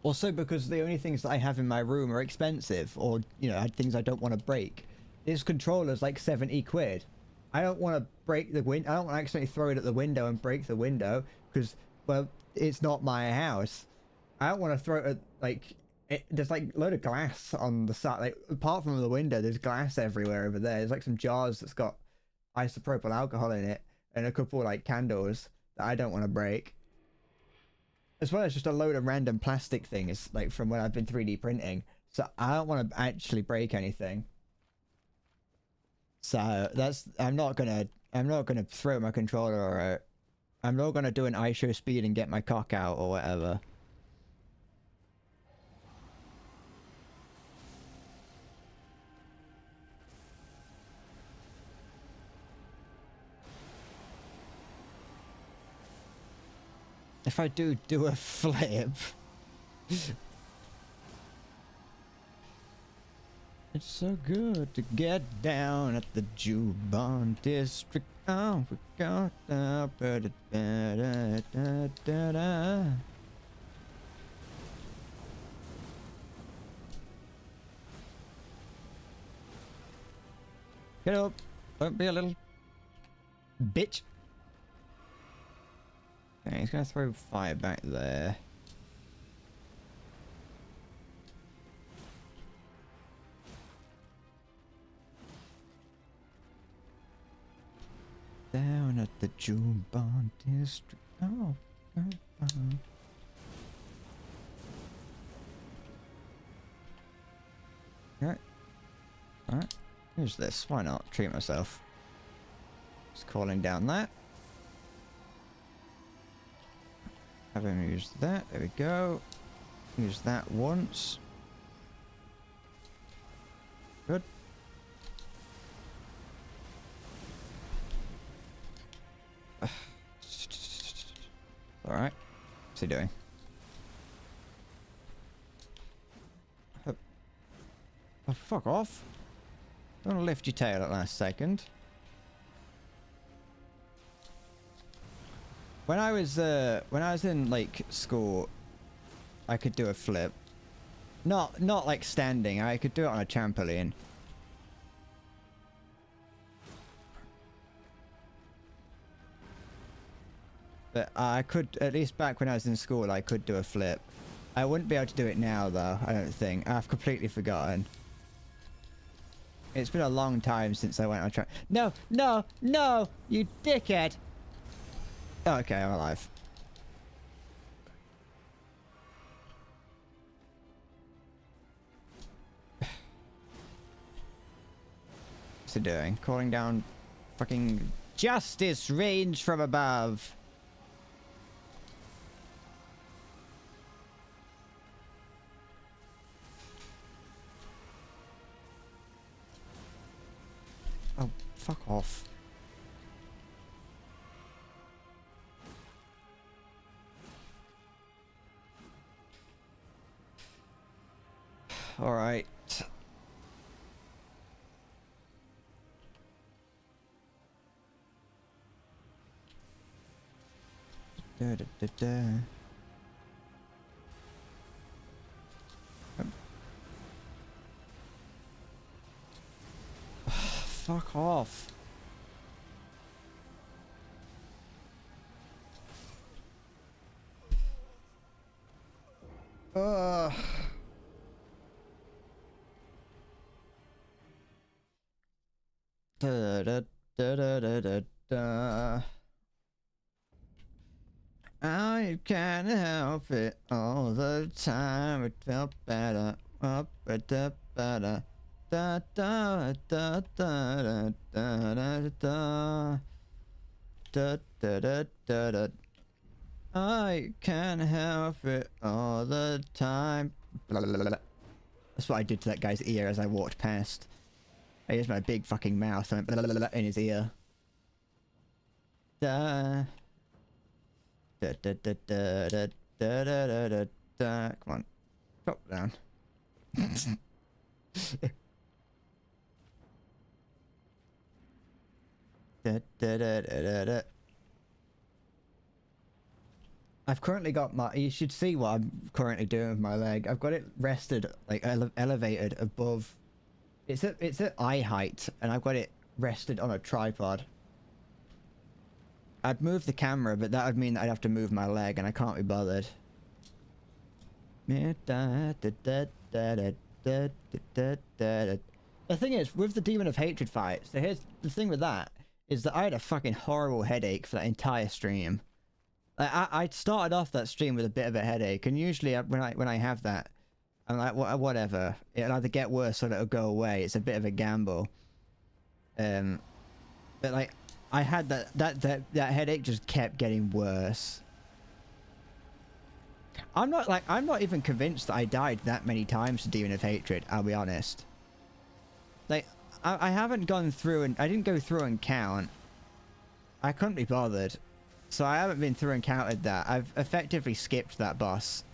Also because the only things that I have in my room are expensive, or, you know, things I don't want to break. This controller's like 70 quid. I don't want to break the window. I don't want to accidentally throw it at the window and break the window, because, well, it's not my house. I don't want to throw it at, like, there's like a load of glass on the side. Like, apart from the window, there's glass everywhere over there. There's like some jars that's got isopropyl alcohol in it, and a couple like candles that I don't want to break. As well as just a load of random plastic things, like from when I've been 3D printing. So I don't want to actually break anything. So that's, I'm not gonna throw my controller out. I'm not gonna do an ISO speed and get my cock out or whatever. If I do a flip. It's so good to get down at the Jubon District. Oh, we got da da da da da da. Get up. Don't be a little bitch. Okay, he's gonna throw fire back there. Down at the Jubon District. Oh, Alright. Alright. Here's this. Why not? Treat myself. Just calling down that. Have him use that. There we go. Use that once. Good. Alright. What's he doing? Oh, fuck off. Don't lift your tail at last second. When I was in like school, I could do a flip. Not like standing. I could do it on a trampoline. But I could, at least back when I was in school, I could do a flip. I wouldn't be able to do it now though, I don't think. I've completely forgotten. It's been a long time since I went on a No, no, no, you dickhead! Okay, I'm alive. What's he doing? Calling down fucking justice range from above. Oh, fuck off. Alright. Da, da, da, da. Fuck off. Ugh. Da, da, da, da, da, da, da. I can't help it all the time. It felt better. Up, da, da, da, da, da, da, da, da, da, da, da, da, da, da, da. I can't help it all the time. Blah, blah, blah, blah. That's what I did to that guy's ear as I walked past. I used my big fucking mouth and went blah, blah, blah, blah in his ear. Da. Da, da, da, da, da, da, da, da, da. Come on. Drop down. Da, da, da, da, da, da. I've currently got my... You should see what I'm currently doing with my leg. I've got it rested, like elevated above... It's at eye height, and I've got it rested on a tripod. I'd move the camera, but that would mean that I'd have to move my leg, and I can't be bothered. The thing is, with the Demon of Hatred fight, so here's the thing with that, is that I had a fucking horrible headache for that entire stream. I started off that stream with a bit of a headache, and usually when I have that, I'm like, whatever. It'll either get worse or it'll go away. It's a bit of a gamble. But like, I had that headache just kept getting worse. I'm not even convinced that I died that many times to Demon of Hatred, I'll be honest. Like, I haven't gone through and I didn't go through and count. I couldn't be bothered. So I haven't been through and counted that. I've effectively skipped that boss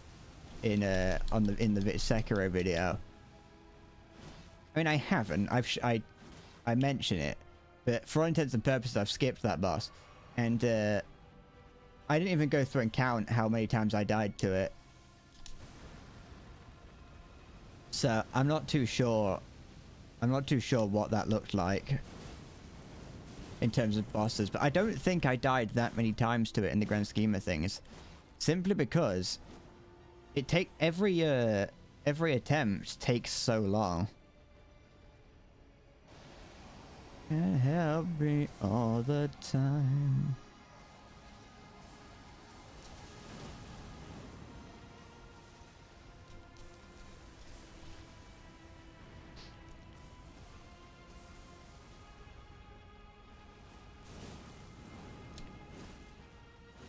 in the Sekiro video. I mean, I haven't. I mention it, but for all intents and purposes, I've skipped that boss, and I didn't even go through and count how many times I died to it. So I'm not too sure. I'm not too sure what that looked like in terms of bosses, but I don't think I died that many times to it in the grand scheme of things, simply because it every attempt takes so long. Can't help me all the time.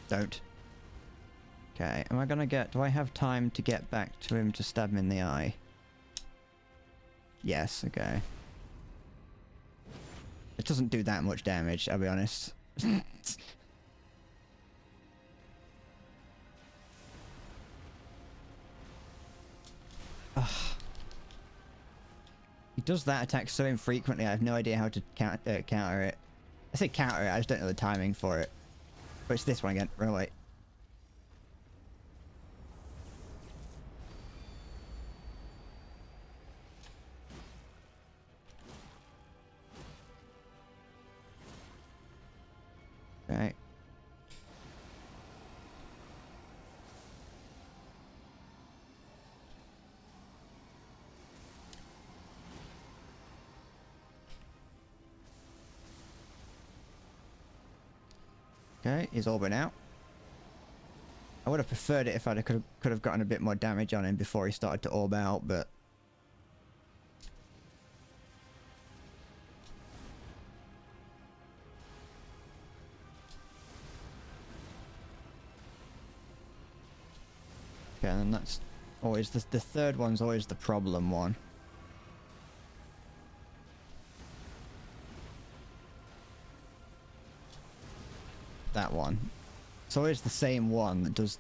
Don't. Okay, am I gonna get... Do I have time to get back to him to stab him in the eye? Yes, okay. It doesn't do that much damage, I'll be honest. He does that attack so infrequently, I have no idea how to counter it. I say counter it, I just don't know the timing for it. But it's this one again, run away. Okay. Okay, he's all been out. I would have preferred it if I could have gotten a bit more damage on him before he started to orb out, but... Okay, and that's always... The third one's always the problem one. That one. It's always the same one that does...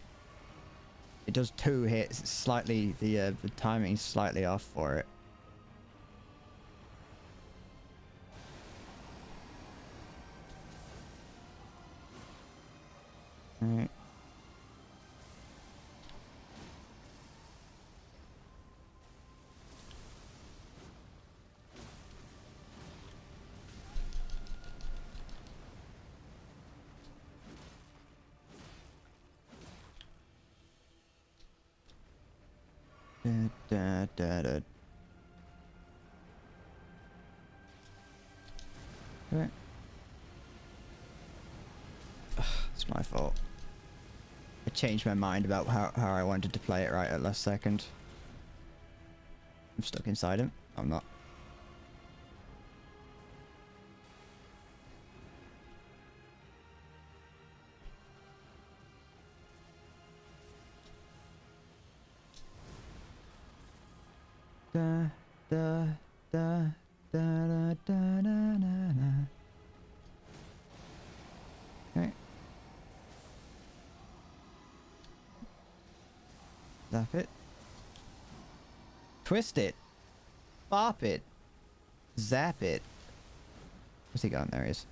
It does 2 hits. It's slightly... The timing's slightly off for it. Alright. Da, da, da. Okay. Ugh, it's my fault. I changed my mind about how I wanted to play it right at last second. I'm stuck inside him. I'm not. Da da da da da da da da. Okay. Zap it. Twist it. Bop it. Zap it. Where's he going? There he is.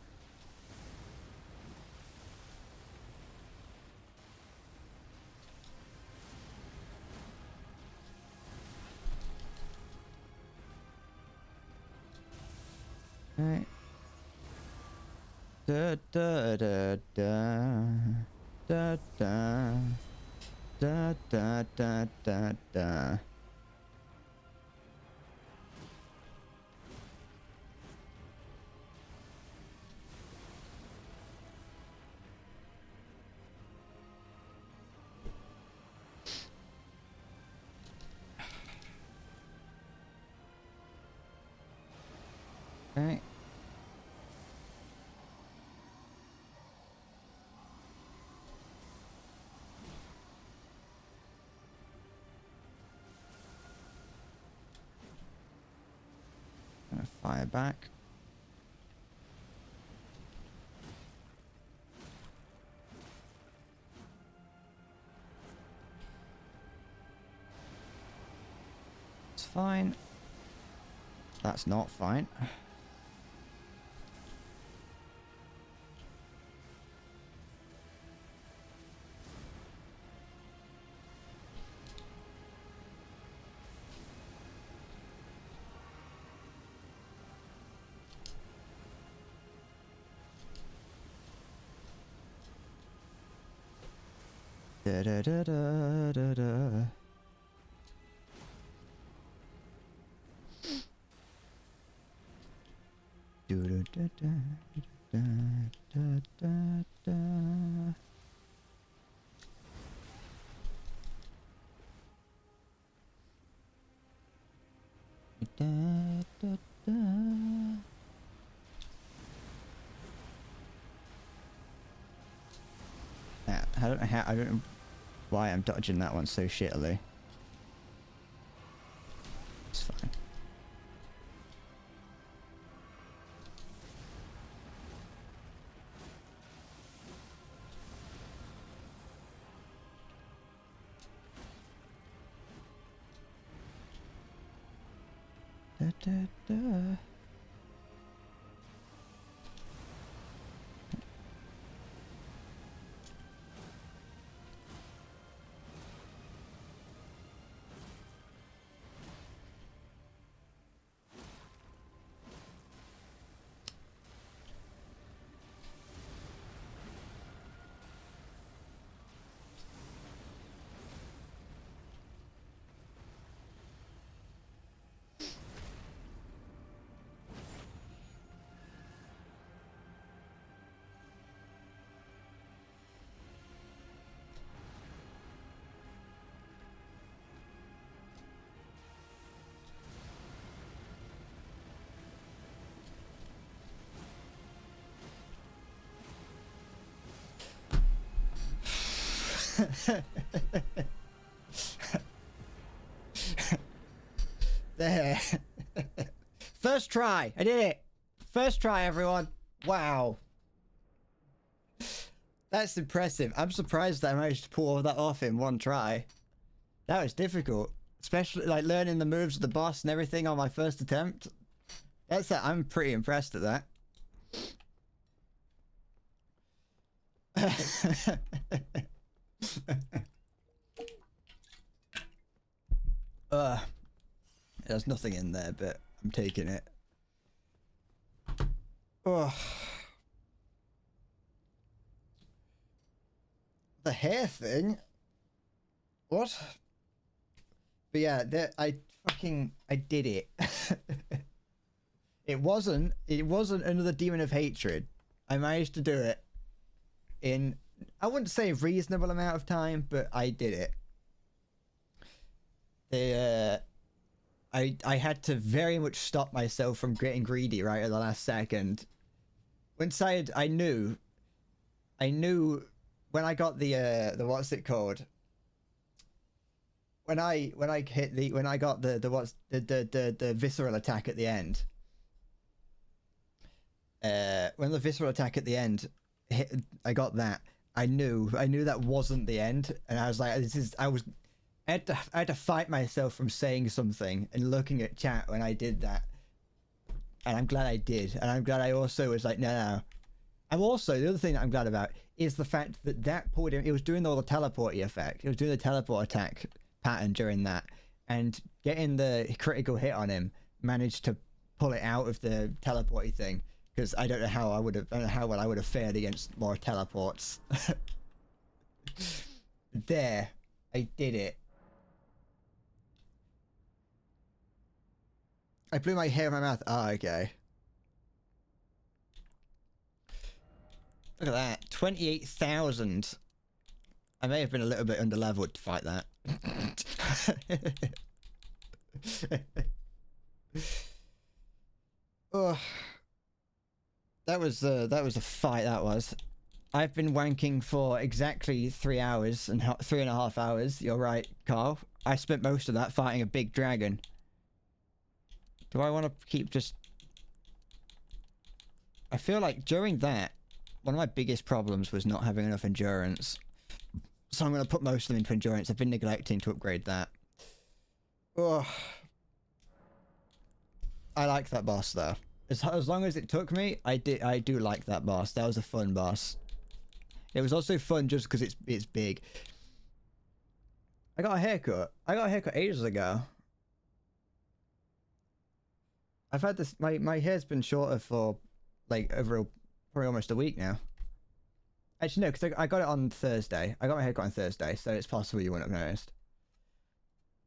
Alright. Da da da da da da da da da da da. Alright. Gonna fire back. It's fine. That's not fine. Da da da da da da. Do do da da da da da da. Da da da. I don't know why I'm dodging that one so shittily. It's fine. Da da da. There. First try. I did it. First try, everyone. Wow. That's impressive. I'm surprised that I managed to pull all that off in one try. That was difficult. Especially like learning the moves of the boss and everything on my first attempt. I'm pretty impressed at that. There's nothing in there, but I'm taking it. Oh. The hair thing? What? But yeah, I did it. It wasn't another demon of hatred. I managed to do it in, I wouldn't say a reasonable amount of time, but I did it. I had to very much stop myself from getting greedy right at the last second. Once I knew when I got the what's it called? When I got the visceral attack at the end. When the visceral attack at the end hit, I got that. I knew that wasn't the end, and I was like, I had to fight myself from saying something and looking at chat when I did that. And I'm glad I did. And I'm glad I also was like, no. I'm also, the other thing that I'm glad about is the fact that that pulled him, it was doing all the teleporty effect. It was doing the teleport attack pattern during that. And getting the critical hit on him managed to pull it out of the teleporty thing. Because I don't know how well I would have fared against more teleports. There. I did it. I blew my hair in my mouth. Oh, okay. Look at that. 28,000. I may have been a little bit underleveled to fight that. Oh. That was a fight, that was. I've been wanking for exactly 3 hours and 3.5 hours. You're right, Carl. I spent most of that fighting a big dragon. Do I want to keep just... I feel like during that, one of my biggest problems was not having enough endurance. So I'm going to put most of them into endurance. I've been neglecting to upgrade that. Oh. I like that boss, though. As long as it took me, I do like that boss. That was a fun boss. It was also fun just because it's big. I got a haircut. I got a haircut ages ago. I've had this... My hair's been shorter for, like, over probably almost a week now. Actually, no, because I got it on Thursday. I got my haircut on Thursday, so it's possible you wouldn't have noticed.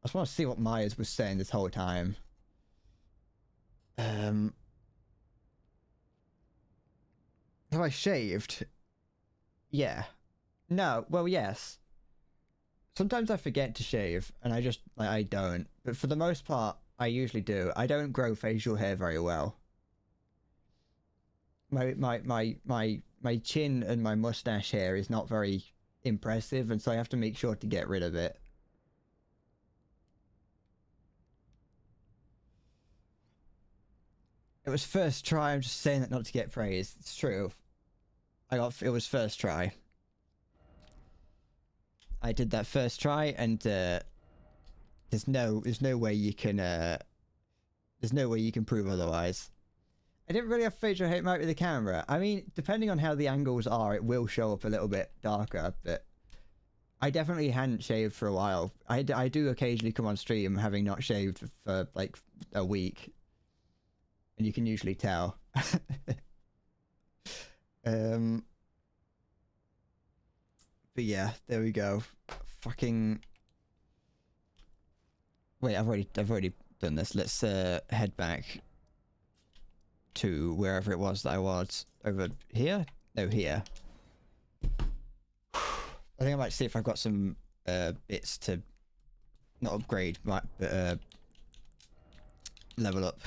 I just want to see what Myers was saying this whole time. Have I shaved? Yeah. No, well, yes. Sometimes I forget to shave, and I just, like, I don't. But for the most part, I usually do. I don't grow facial hair very well. My chin and my mustache hair is not very impressive, and so I have to make sure to get rid of it. It was first try. I'm just saying that not to get praise. It's true. It was first try. I did that first try, and there's no way you can prove otherwise. I didn't really have facial hair out with the camera. I mean, depending on how the angles are, it will show up a little bit darker, but I definitely hadn't shaved for a while. I do occasionally come on stream having not shaved for like a week, and you can usually tell. But yeah, there we go. Fucking... Wait, I've already done this. Let's head back to wherever it was that I was. Over here? No, here. I think I might see if I've got some bits to not upgrade, but level up.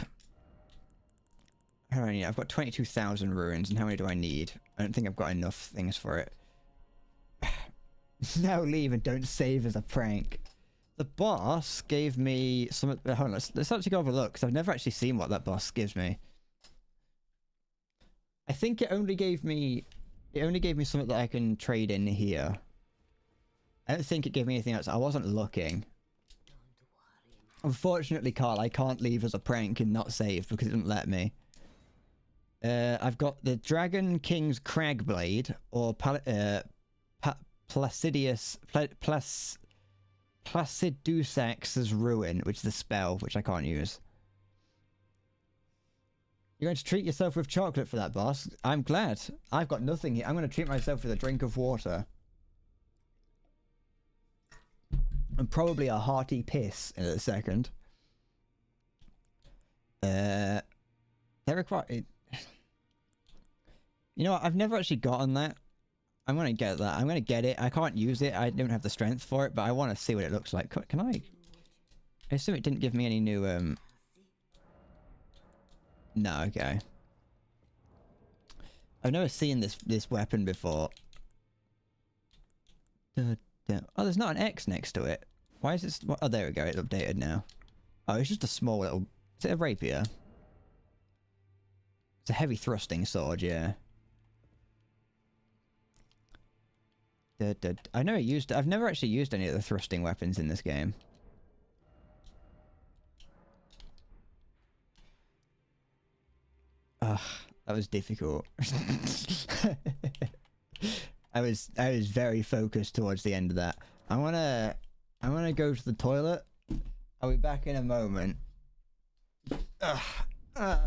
How many? I've got 22,000 ruins, and how many do I need? I don't think I've got enough things for it. Now leave and don't save as a prank. The boss gave me some... Hold on, let's actually go have a look, because I've never actually seen what that boss gives me. I think it only gave me something that I can trade in here. I don't think it gave me anything else. I wasn't looking. Unfortunately, Carl, I can't leave as a prank and not save because it didn't let me. I've got the Dragon King's Cragblade, or Placidusax's Ruin, which is the spell, which I can't use. You're going to treat yourself with chocolate for that, boss? I'm glad. I've got nothing here. I'm going to treat myself with a drink of water. And probably a hearty piss in a second. They're required... You know what? I've never actually gotten that. I'm going to get that. I'm going to get it. I can't use it. I don't have the strength for it, but I want to see what it looks like. Can I... I assume it didn't give me any new, No, okay. I've never seen this weapon before. Oh, there's not an X next to it. Why is it... Oh, there we go. It's updated now. Oh, it's just a small little... Is it a rapier? It's a heavy thrusting sword, yeah. I never used. I've never actually used any of the thrusting weapons in this game. Ugh, that was difficult. I was very focused towards the end of that. I wanna go to the toilet. I'll be back in a moment. Ugh. Ugh.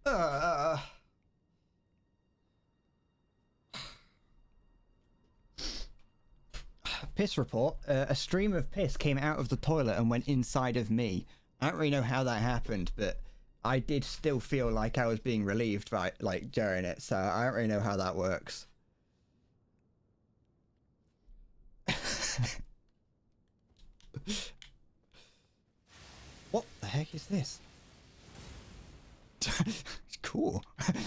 Ugh. Piss report. A stream of piss came out of the toilet and went inside of me. I don't really know how that happened, but I did still feel like I was being relieved by like during it, so I don't really know how that works. What the heck is this? It's cool. What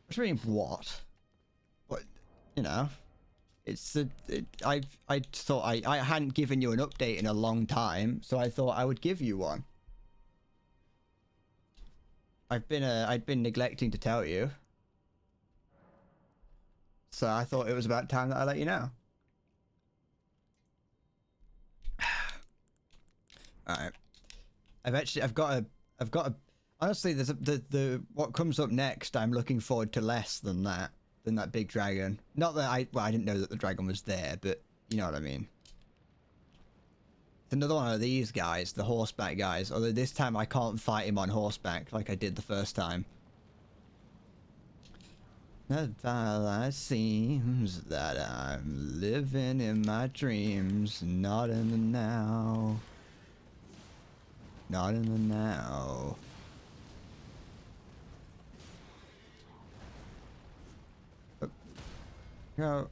do you mean, what? What, you know? It's I thought I hadn't given you an update in a long time, so I thought I would give you one. I'd been neglecting to tell you. So I thought it was about time that I let you know. Alright. I've got a honestly, there's the what comes up next I'm looking forward to less than that big dragon. Not that I didn't know that the dragon was there, but you know what I mean. It's another one of these guys, the horseback guys, although this time I can't fight him on horseback like I did the first time. It seems that I'm living in my dreams, not in the now. Not in the now. Go.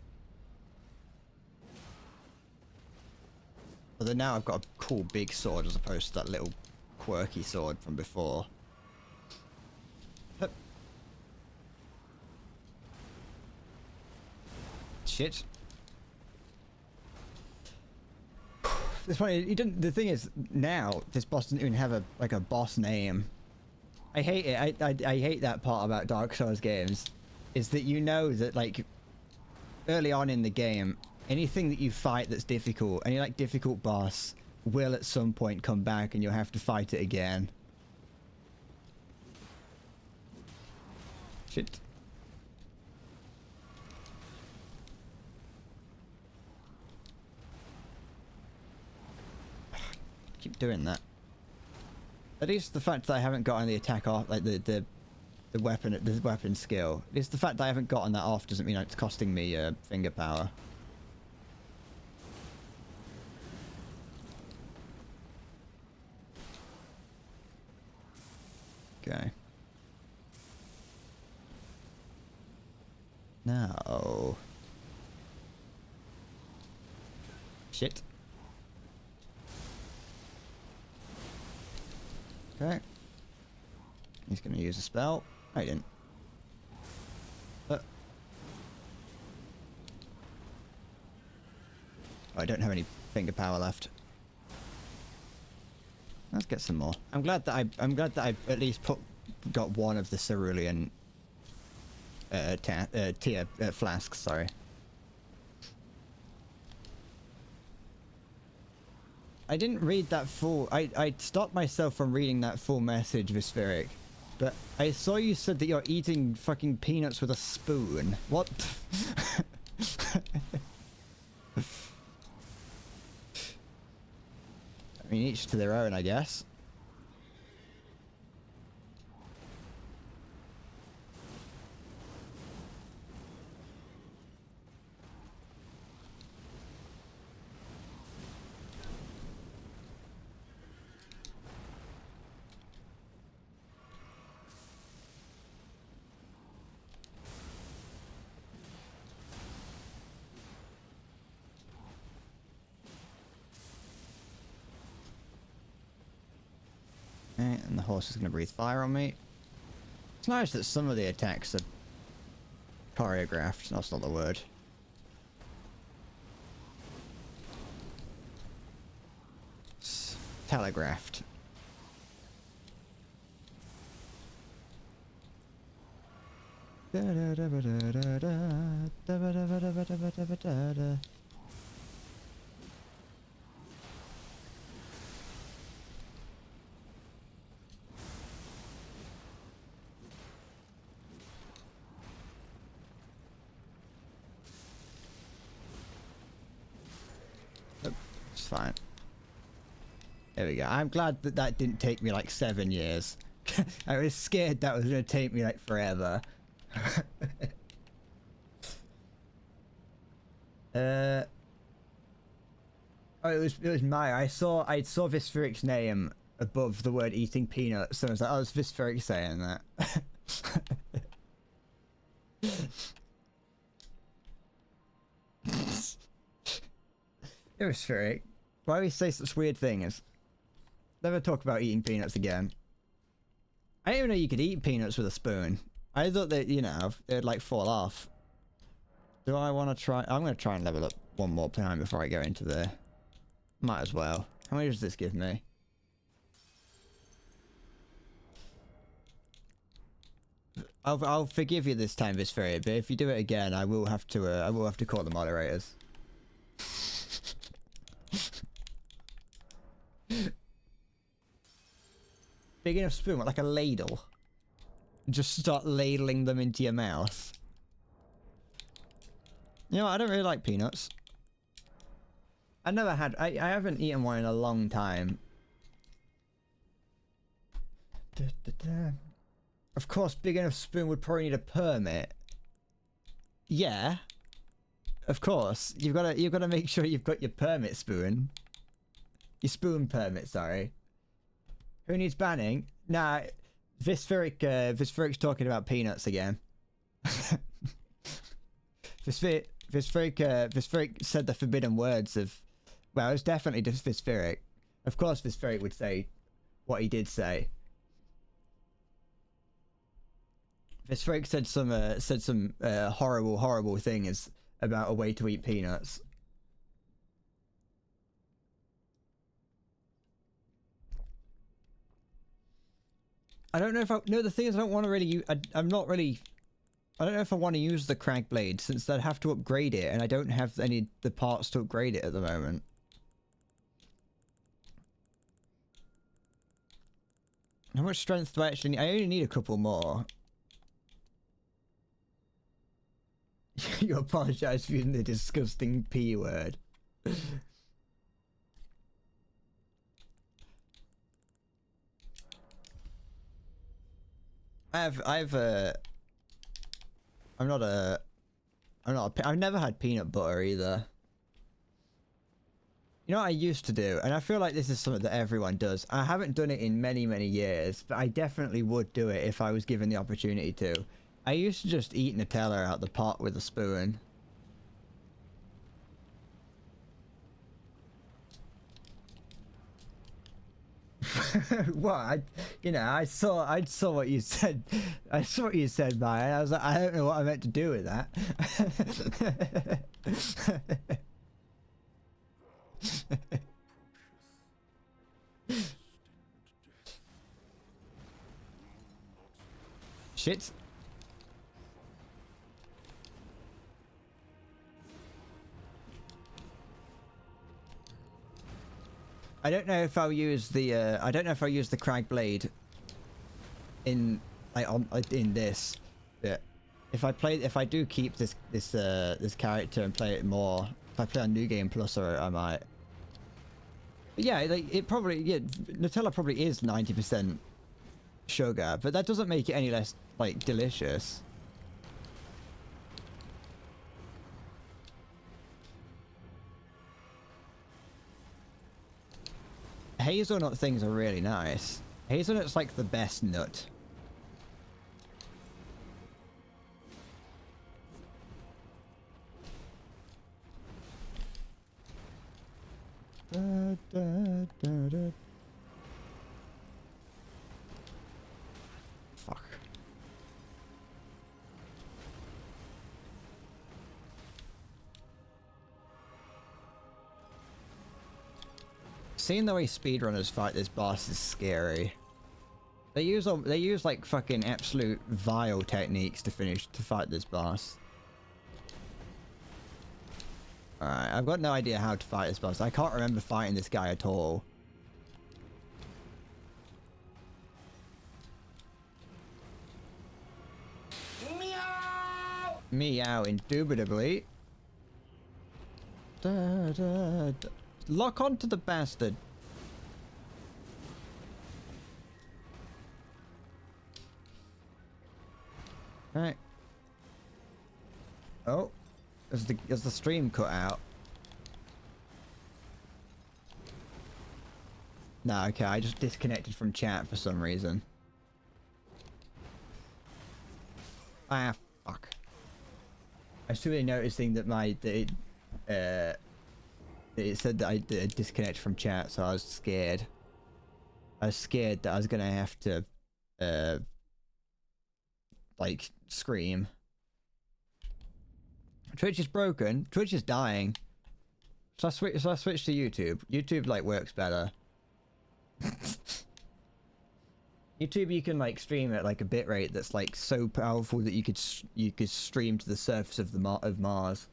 Although now I've got a cool big sword as opposed to that little quirky sword from before. Hup. Shit. This one, he didn't. The thing is, now this boss doesn't even have a boss name. I hate it. I hate that part about Dark Souls games, is that you know that like early on in the game, anything that you fight that's difficult, any like difficult boss, will at some point come back and you'll have to fight it again. Shit. keep doing that? At least the fact that I haven't gotten the attack off, like the weapon skill. At least the fact that I haven't gotten that off doesn't mean it's costing me finger power. Okay. No. Shit. Okay. He's gonna use a spell. I didn't. I don't have any finger power left. Let's get some more. I'm glad that I at least got one of the cerulean tier flasks. Sorry. I didn't read that full. I stopped myself from reading that full message, Vispheric. But I saw you said that you're eating fucking peanuts with a spoon. What? I mean, each to their own, I guess. Okay, and the horse is going to breathe fire on me. It's nice that some of the attacks are choreographed. That's not the word. It's telegraphed. It's fine. There we go. I'm glad that that didn't take me like 7 years. I was scared that was going to take me like forever. Oh, it was Maya. I saw Vistheric's name above the word eating peanuts, so I was like, oh, it's Vistheric saying that. Vistheric, why do we say such weird things? Never talk about eating peanuts again. I didn't even know you could eat peanuts with a spoon. I thought that, you know, they'd like fall off. Do I want to try? I'm going to try and level up one more time before I go into there. Might as well. How many does this give me? I'll forgive you this time, Visferia, but if you do it again, I will have to call the moderators. Big enough spoon, like a ladle. Just start ladling them into your mouth. You know what, I don't really like peanuts. I haven't eaten one in a long time. Of course, big enough spoon would probably need a permit. Yeah. Of course. You've got to make sure you've got your permit spoon. Your spoon permit, sorry. Who needs banning? Nah, Visferic's talking about peanuts again. Visferic said the forbidden words of... Well, it's definitely just Visferic. Of course Visferic would say what he did say. Visferic said some horrible things about a way to eat peanuts. I don't know if no, the thing is I don't want to really use... I'm not really... I don't know if I want to use the Crag Blade, since I'd have to upgrade it, and I don't have any of the parts to upgrade it at the moment. How much strength do I actually need? I only need a couple more. You apologise for using the disgusting P word. I've never had peanut butter either. You know what I used to do, and I feel like this is something that everyone does. I haven't done it in many, many years, but I definitely would do it if I was given the opportunity to. I used to just eat Nutella out the pot with a spoon. What? I saw what you said. I saw what you said, Maya. I was like, I don't know what I meant to do with that. Shit. I don't know if I'll use the Crag Blade in in this. But if I do keep this character and play it more, if I play on New Game Plus, or I might. But yeah, Nutella probably is 90% sugar, but that doesn't make it any less like delicious. Hazelnut things are really nice. Hazelnut's like the best nut. Fuck. Seeing the way speedrunners fight this boss is scary. They use like fucking absolute vile techniques to fight this boss. Alright, I've got no idea how to fight this boss. I can't remember fighting this guy at all. Meow! Meow, indubitably. Da, da, da. Lock onto the bastard. Right. Oh, as the stream cut out. No, okay, I just disconnected from chat for some reason. Ah, fuck. I was really noticing that it said that I disconnected from chat, so I was scared. I was scared that I was gonna have to, like, scream. Twitch is broken. Twitch is dying. So I switch to YouTube. YouTube, like, works better. YouTube, you can, like, stream at, like, a bitrate that's, like, so powerful that you could stream to the surface of Mars.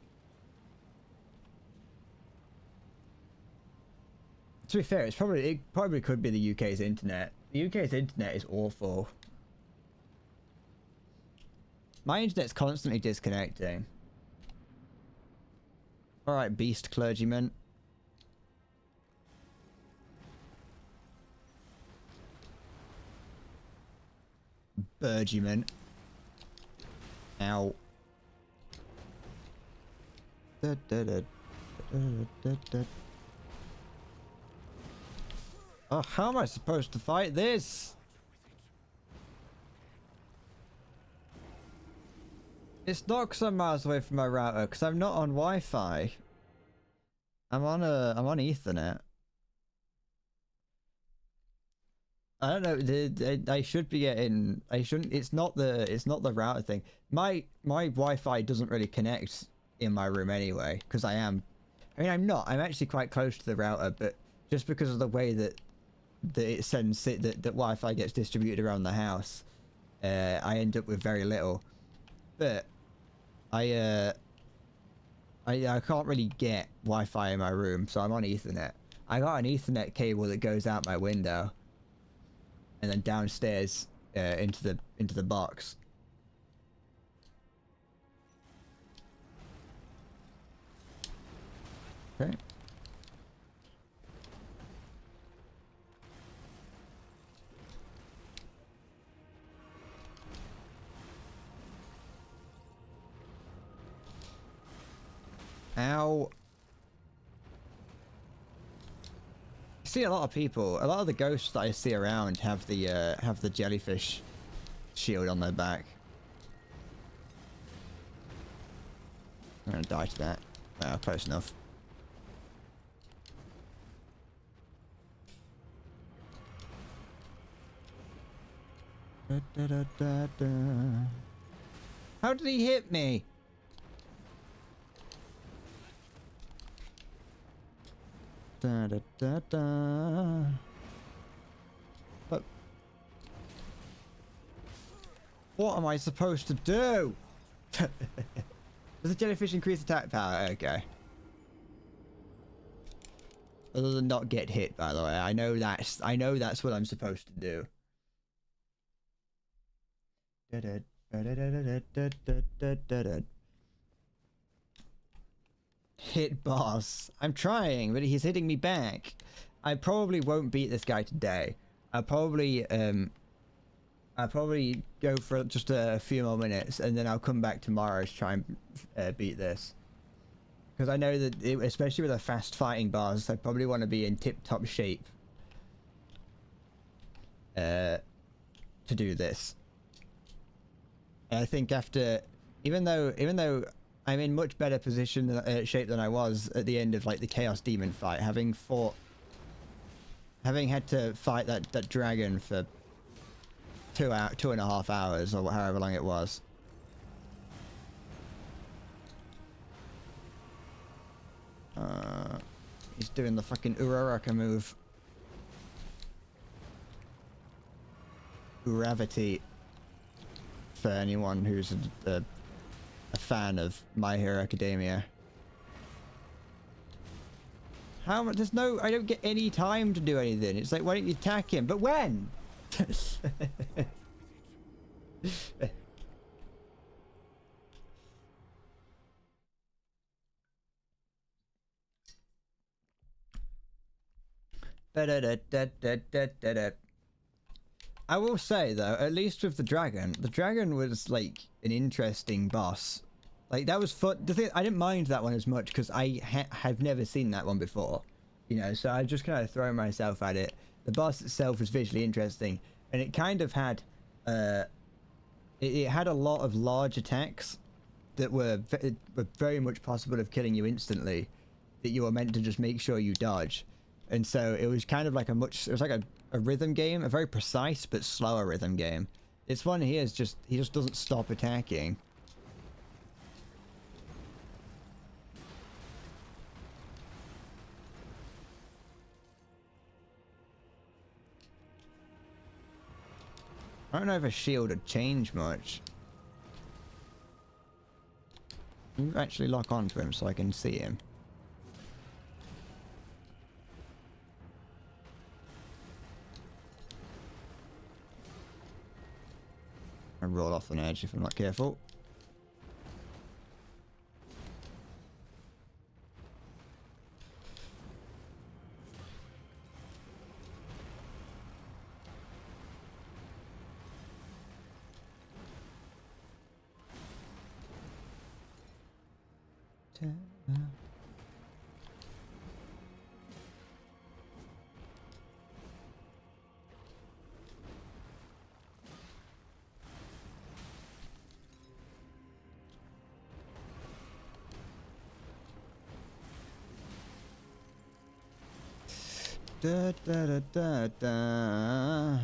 To be fair, it probably could be the UK's internet. The UK's internet is awful. My internet's constantly disconnecting. Alright, beast clergyman. Burgyman. Ow. Da, da, da, da, da, da. Oh, how am I supposed to fight this? It's not because I'm miles away from my router, because I'm not on Wi-Fi. I'm on Ethernet. I don't know. I should be getting. I shouldn't. It's not the router thing. My Wi-Fi doesn't really connect in my room anyway, because I'm not. I'm actually quite close to the router, but just because of the way that it sends it, that Wi-Fi gets distributed around the house, I end up with very little. But I can't really get Wi-Fi in my room, so I'm on Ethernet. I got an Ethernet cable that goes out my window, and then downstairs into the box. Okay. Ow. I see a lot of people, a lot of the ghosts that I see around have the jellyfish shield on their back. I'm gonna die to that. Well, close enough. Da, da, da, da, da. How did he hit me? Da, da, da, da. But what am I supposed to do? Does the jellyfish increase attack power? Okay. Other than not get hit, by the way. I know that's what I'm supposed to do. Hit boss. I'm trying, but he's hitting me back. I probably won't beat this guy today. I'll probably go for just a few more minutes, and then I'll come back tomorrow to try and beat this. Because I know that, especially with a fast fighting boss, I probably want to be in tip-top shape to do this. And I think after, even though I'm in much better position shape than I was at the end of like the Chaos Demon fight, having had to fight that dragon for 2.5 hours or however long it was. He's doing the fucking Uraraka move. Uravity. For anyone who's a fan of My Hero Academia. How much? There's no. I don't get any time to do anything. It's like, why don't you attack him? But when? I will say though, at least with the dragon was like an interesting boss. Like that was fun. The thing, I didn't mind that one as much because I have never seen that one before, you know. So I just kind of throw myself at it. The boss itself was visually interesting, and it kind of had, it had a lot of large attacks that were very much possible of killing you instantly, that you were meant to just make sure you dodge. And so it was kind of like it was like a rhythm game, a very precise but slower rhythm game. This one here is just, he just doesn't stop attacking. I don't know if a shield would change much. You actually lock onto him so I can see him. I roll off an edge if I'm not careful. Da, da, da, da, da.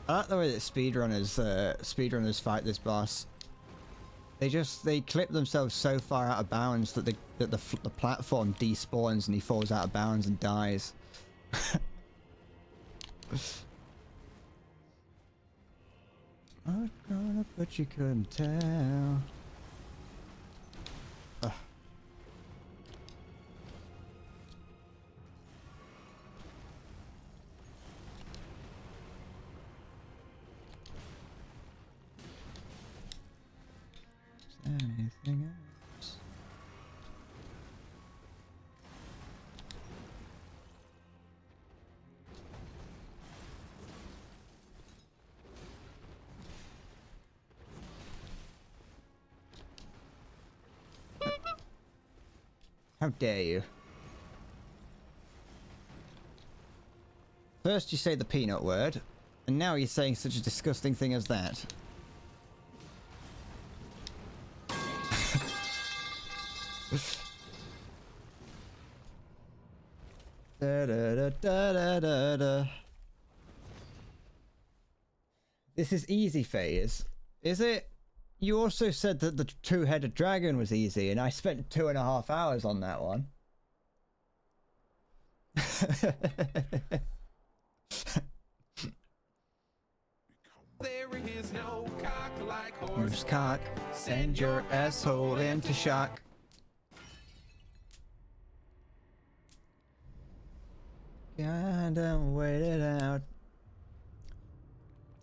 I like the way that speedrunners fight this boss. They clip themselves so far out of bounds that the platform despawns and he falls out of bounds and dies. I was growing up, but you couldn't tell. Ugh. Anything else? How dare you? First you say the peanut word, and now you're saying such a disgusting thing as that. Da, da, da, da, da, da, da. This is easy phase, is it? You also said that the two-headed dragon was easy, and I spent 2.5 hours on that one. There is no cock like Horse horse cock, send your asshole into shock. Gotta wait it out.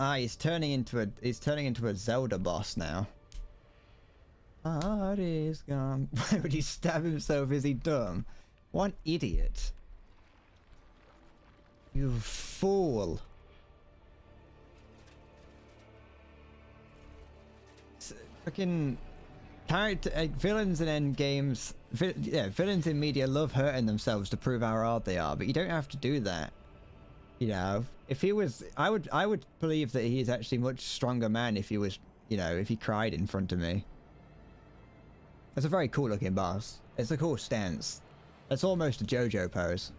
Ah, he's turning into a Zelda boss now. Party's gone. Why would he stab himself? Is he dumb? What an idiot. You fool. Fucking character villains in end games. Villains in media love hurting themselves to prove how hard they are, but you don't have to do that. You know, if he was, I would believe that he's actually a much stronger man if he was, you know, if he cried in front of me. It's a very cool looking boss. It's a cool stance. It's almost a JoJo pose.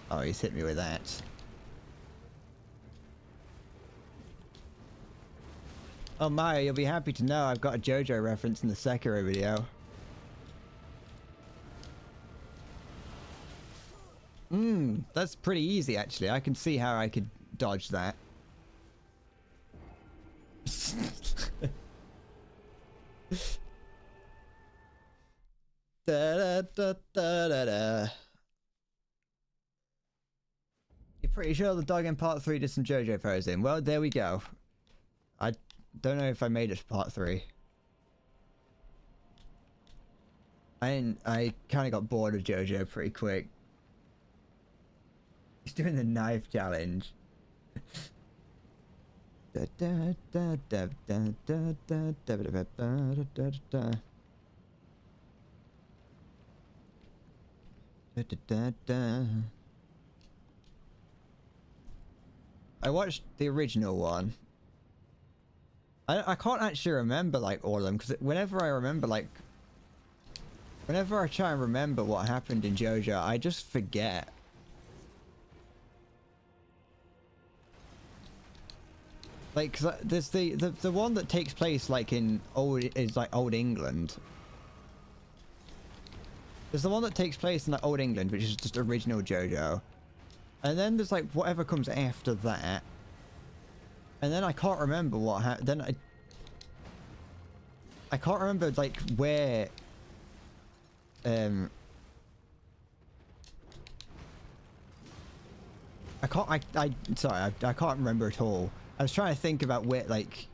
Oh, he's hit me with that. Oh Mario, you'll be happy to know I've got a JoJo reference in the Sekiro video. That's pretty easy actually. I can see how I could dodge that. Da, da, da, da, da, da. You're pretty sure the dog in part 3 did some JoJo posing. Well, there we go. I don't know if I made it to part 3. I kind of got bored of JoJo pretty quick. He's doing the knife challenge. Da, da, da, da, da, da, da, da, da, da, da, da. Da, da, da, da. I watched the original one. I can't actually remember like all of them because whenever I try and remember what happened in JoJo, I just forget. Like, cause there's the one that takes place like in old England. There's the one that takes place in like old England, which is just original JoJo. And then there's like whatever comes after that. And then I can't remember what happened. Then I can't remember like where sorry, I can't remember at all. I was trying to think about where like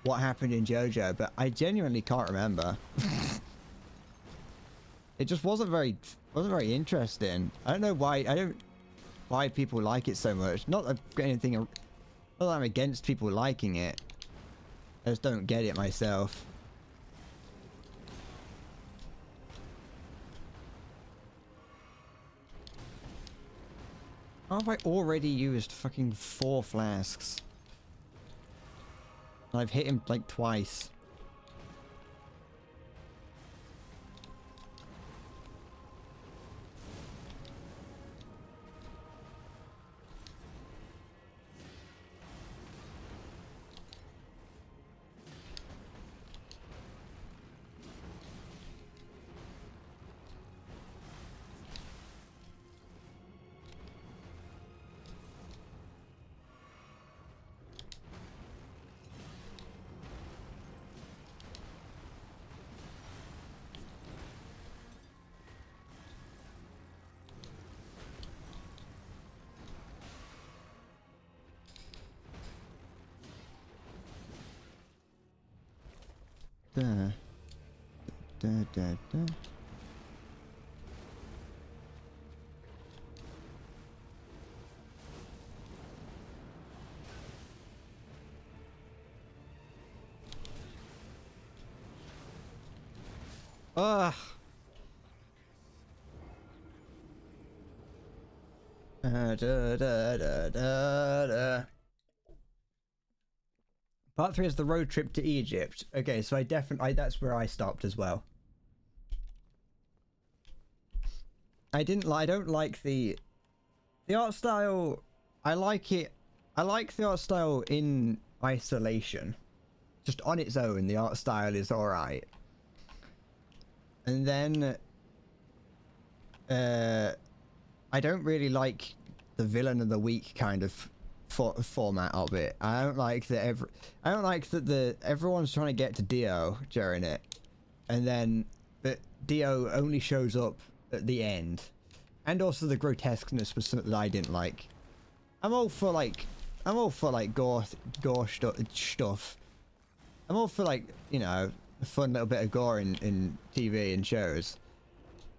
what happened in JoJo, but I genuinely can't remember. It just wasn't very interesting. I don't know why people like it so much. Not that I've got anything, not that I'm against people liking it. I just don't get it myself. How have I already used fucking 4 flasks? And I've hit him like twice. Da, da, da, da. Ugh. Da, da, da, da, da. Part 3 is the road trip to Egypt. Okay, so I definitely that's where I stopped as well. I don't like the art style. I like it. I like the art style in isolation. Just on its own, the art style is alright. And then I don't really like the villain of the week kind of format of it. I don't like that everyone's trying to get to Dio during it, and then but Dio only shows up at the end, and also the grotesqueness was something that I didn't like. I'm all for gore stuff. I'm all for, like, you know, a fun little bit of gore in TV and shows.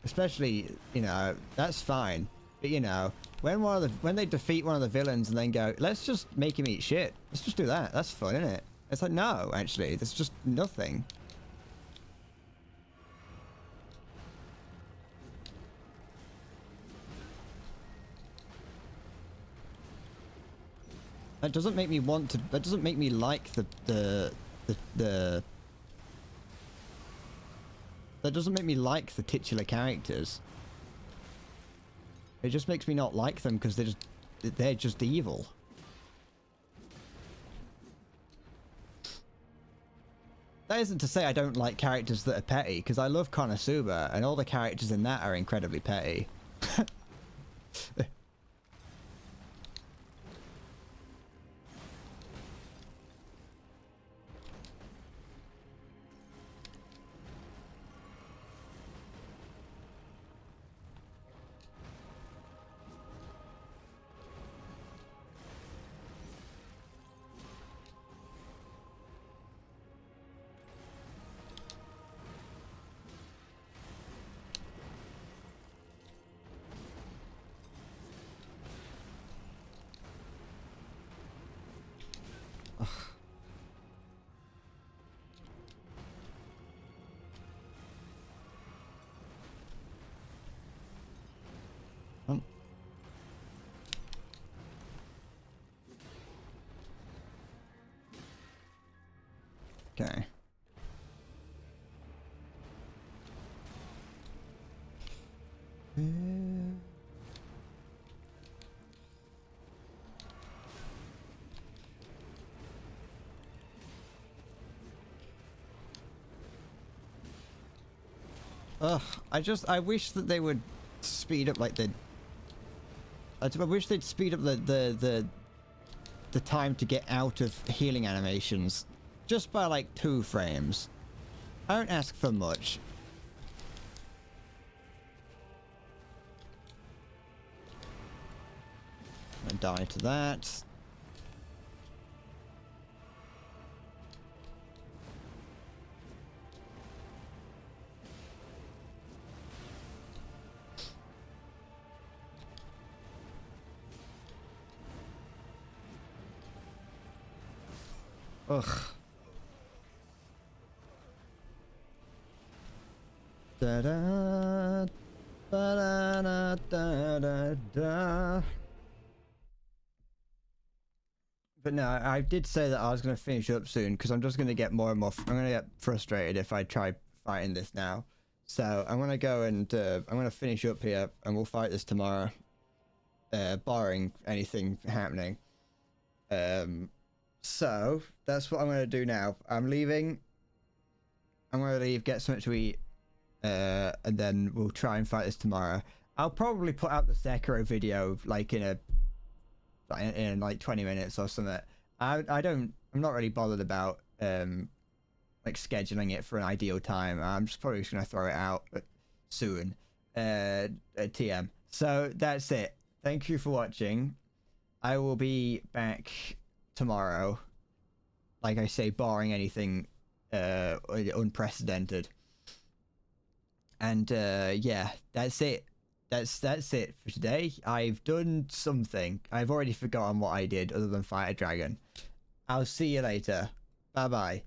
Especially, you know, that's fine. But, you know, when they defeat one of the villains and then go, let's just make him eat shit. Let's just do that. That's fun, isn't it? It's like, no, actually, there's just nothing. That doesn't make me want to. That doesn't make me like the. That doesn't make me like the titular characters. It just makes me not like them because they're just evil. That isn't to say I don't like characters that are petty, because I love Konosuba, and all the characters in that are incredibly petty. Okay. Ugh, I wish that they would speed up like I wish they'd speed up the time to get out of healing animations just by like 2 frames. I don't ask for much. I'm gonna die to that. Ugh. Da da da da da da da. But no, I did say that I was going to finish up soon because I'm just going to get more and more. I'm going to get frustrated if I try fighting this now. So I'm going to go and I'm going to finish up here and we'll fight this tomorrow, barring anything happening. So that's what I'm going to do now. I'm leaving. I'm going to leave, get something to eat, and then we'll try and fight this tomorrow. I'll probably put out the Sekiro video like in like 20 minutes or something. I'm not really bothered about like scheduling it for an ideal time. I'm just probably just gonna throw it out soon at TM. So that's it. Thank you for watching. I will be back tomorrow, like I say, barring anything unprecedented. And yeah, that's it. That's it for today. I've done something. I've already forgotten what I did other than fight a dragon. I'll see you later. Bye bye.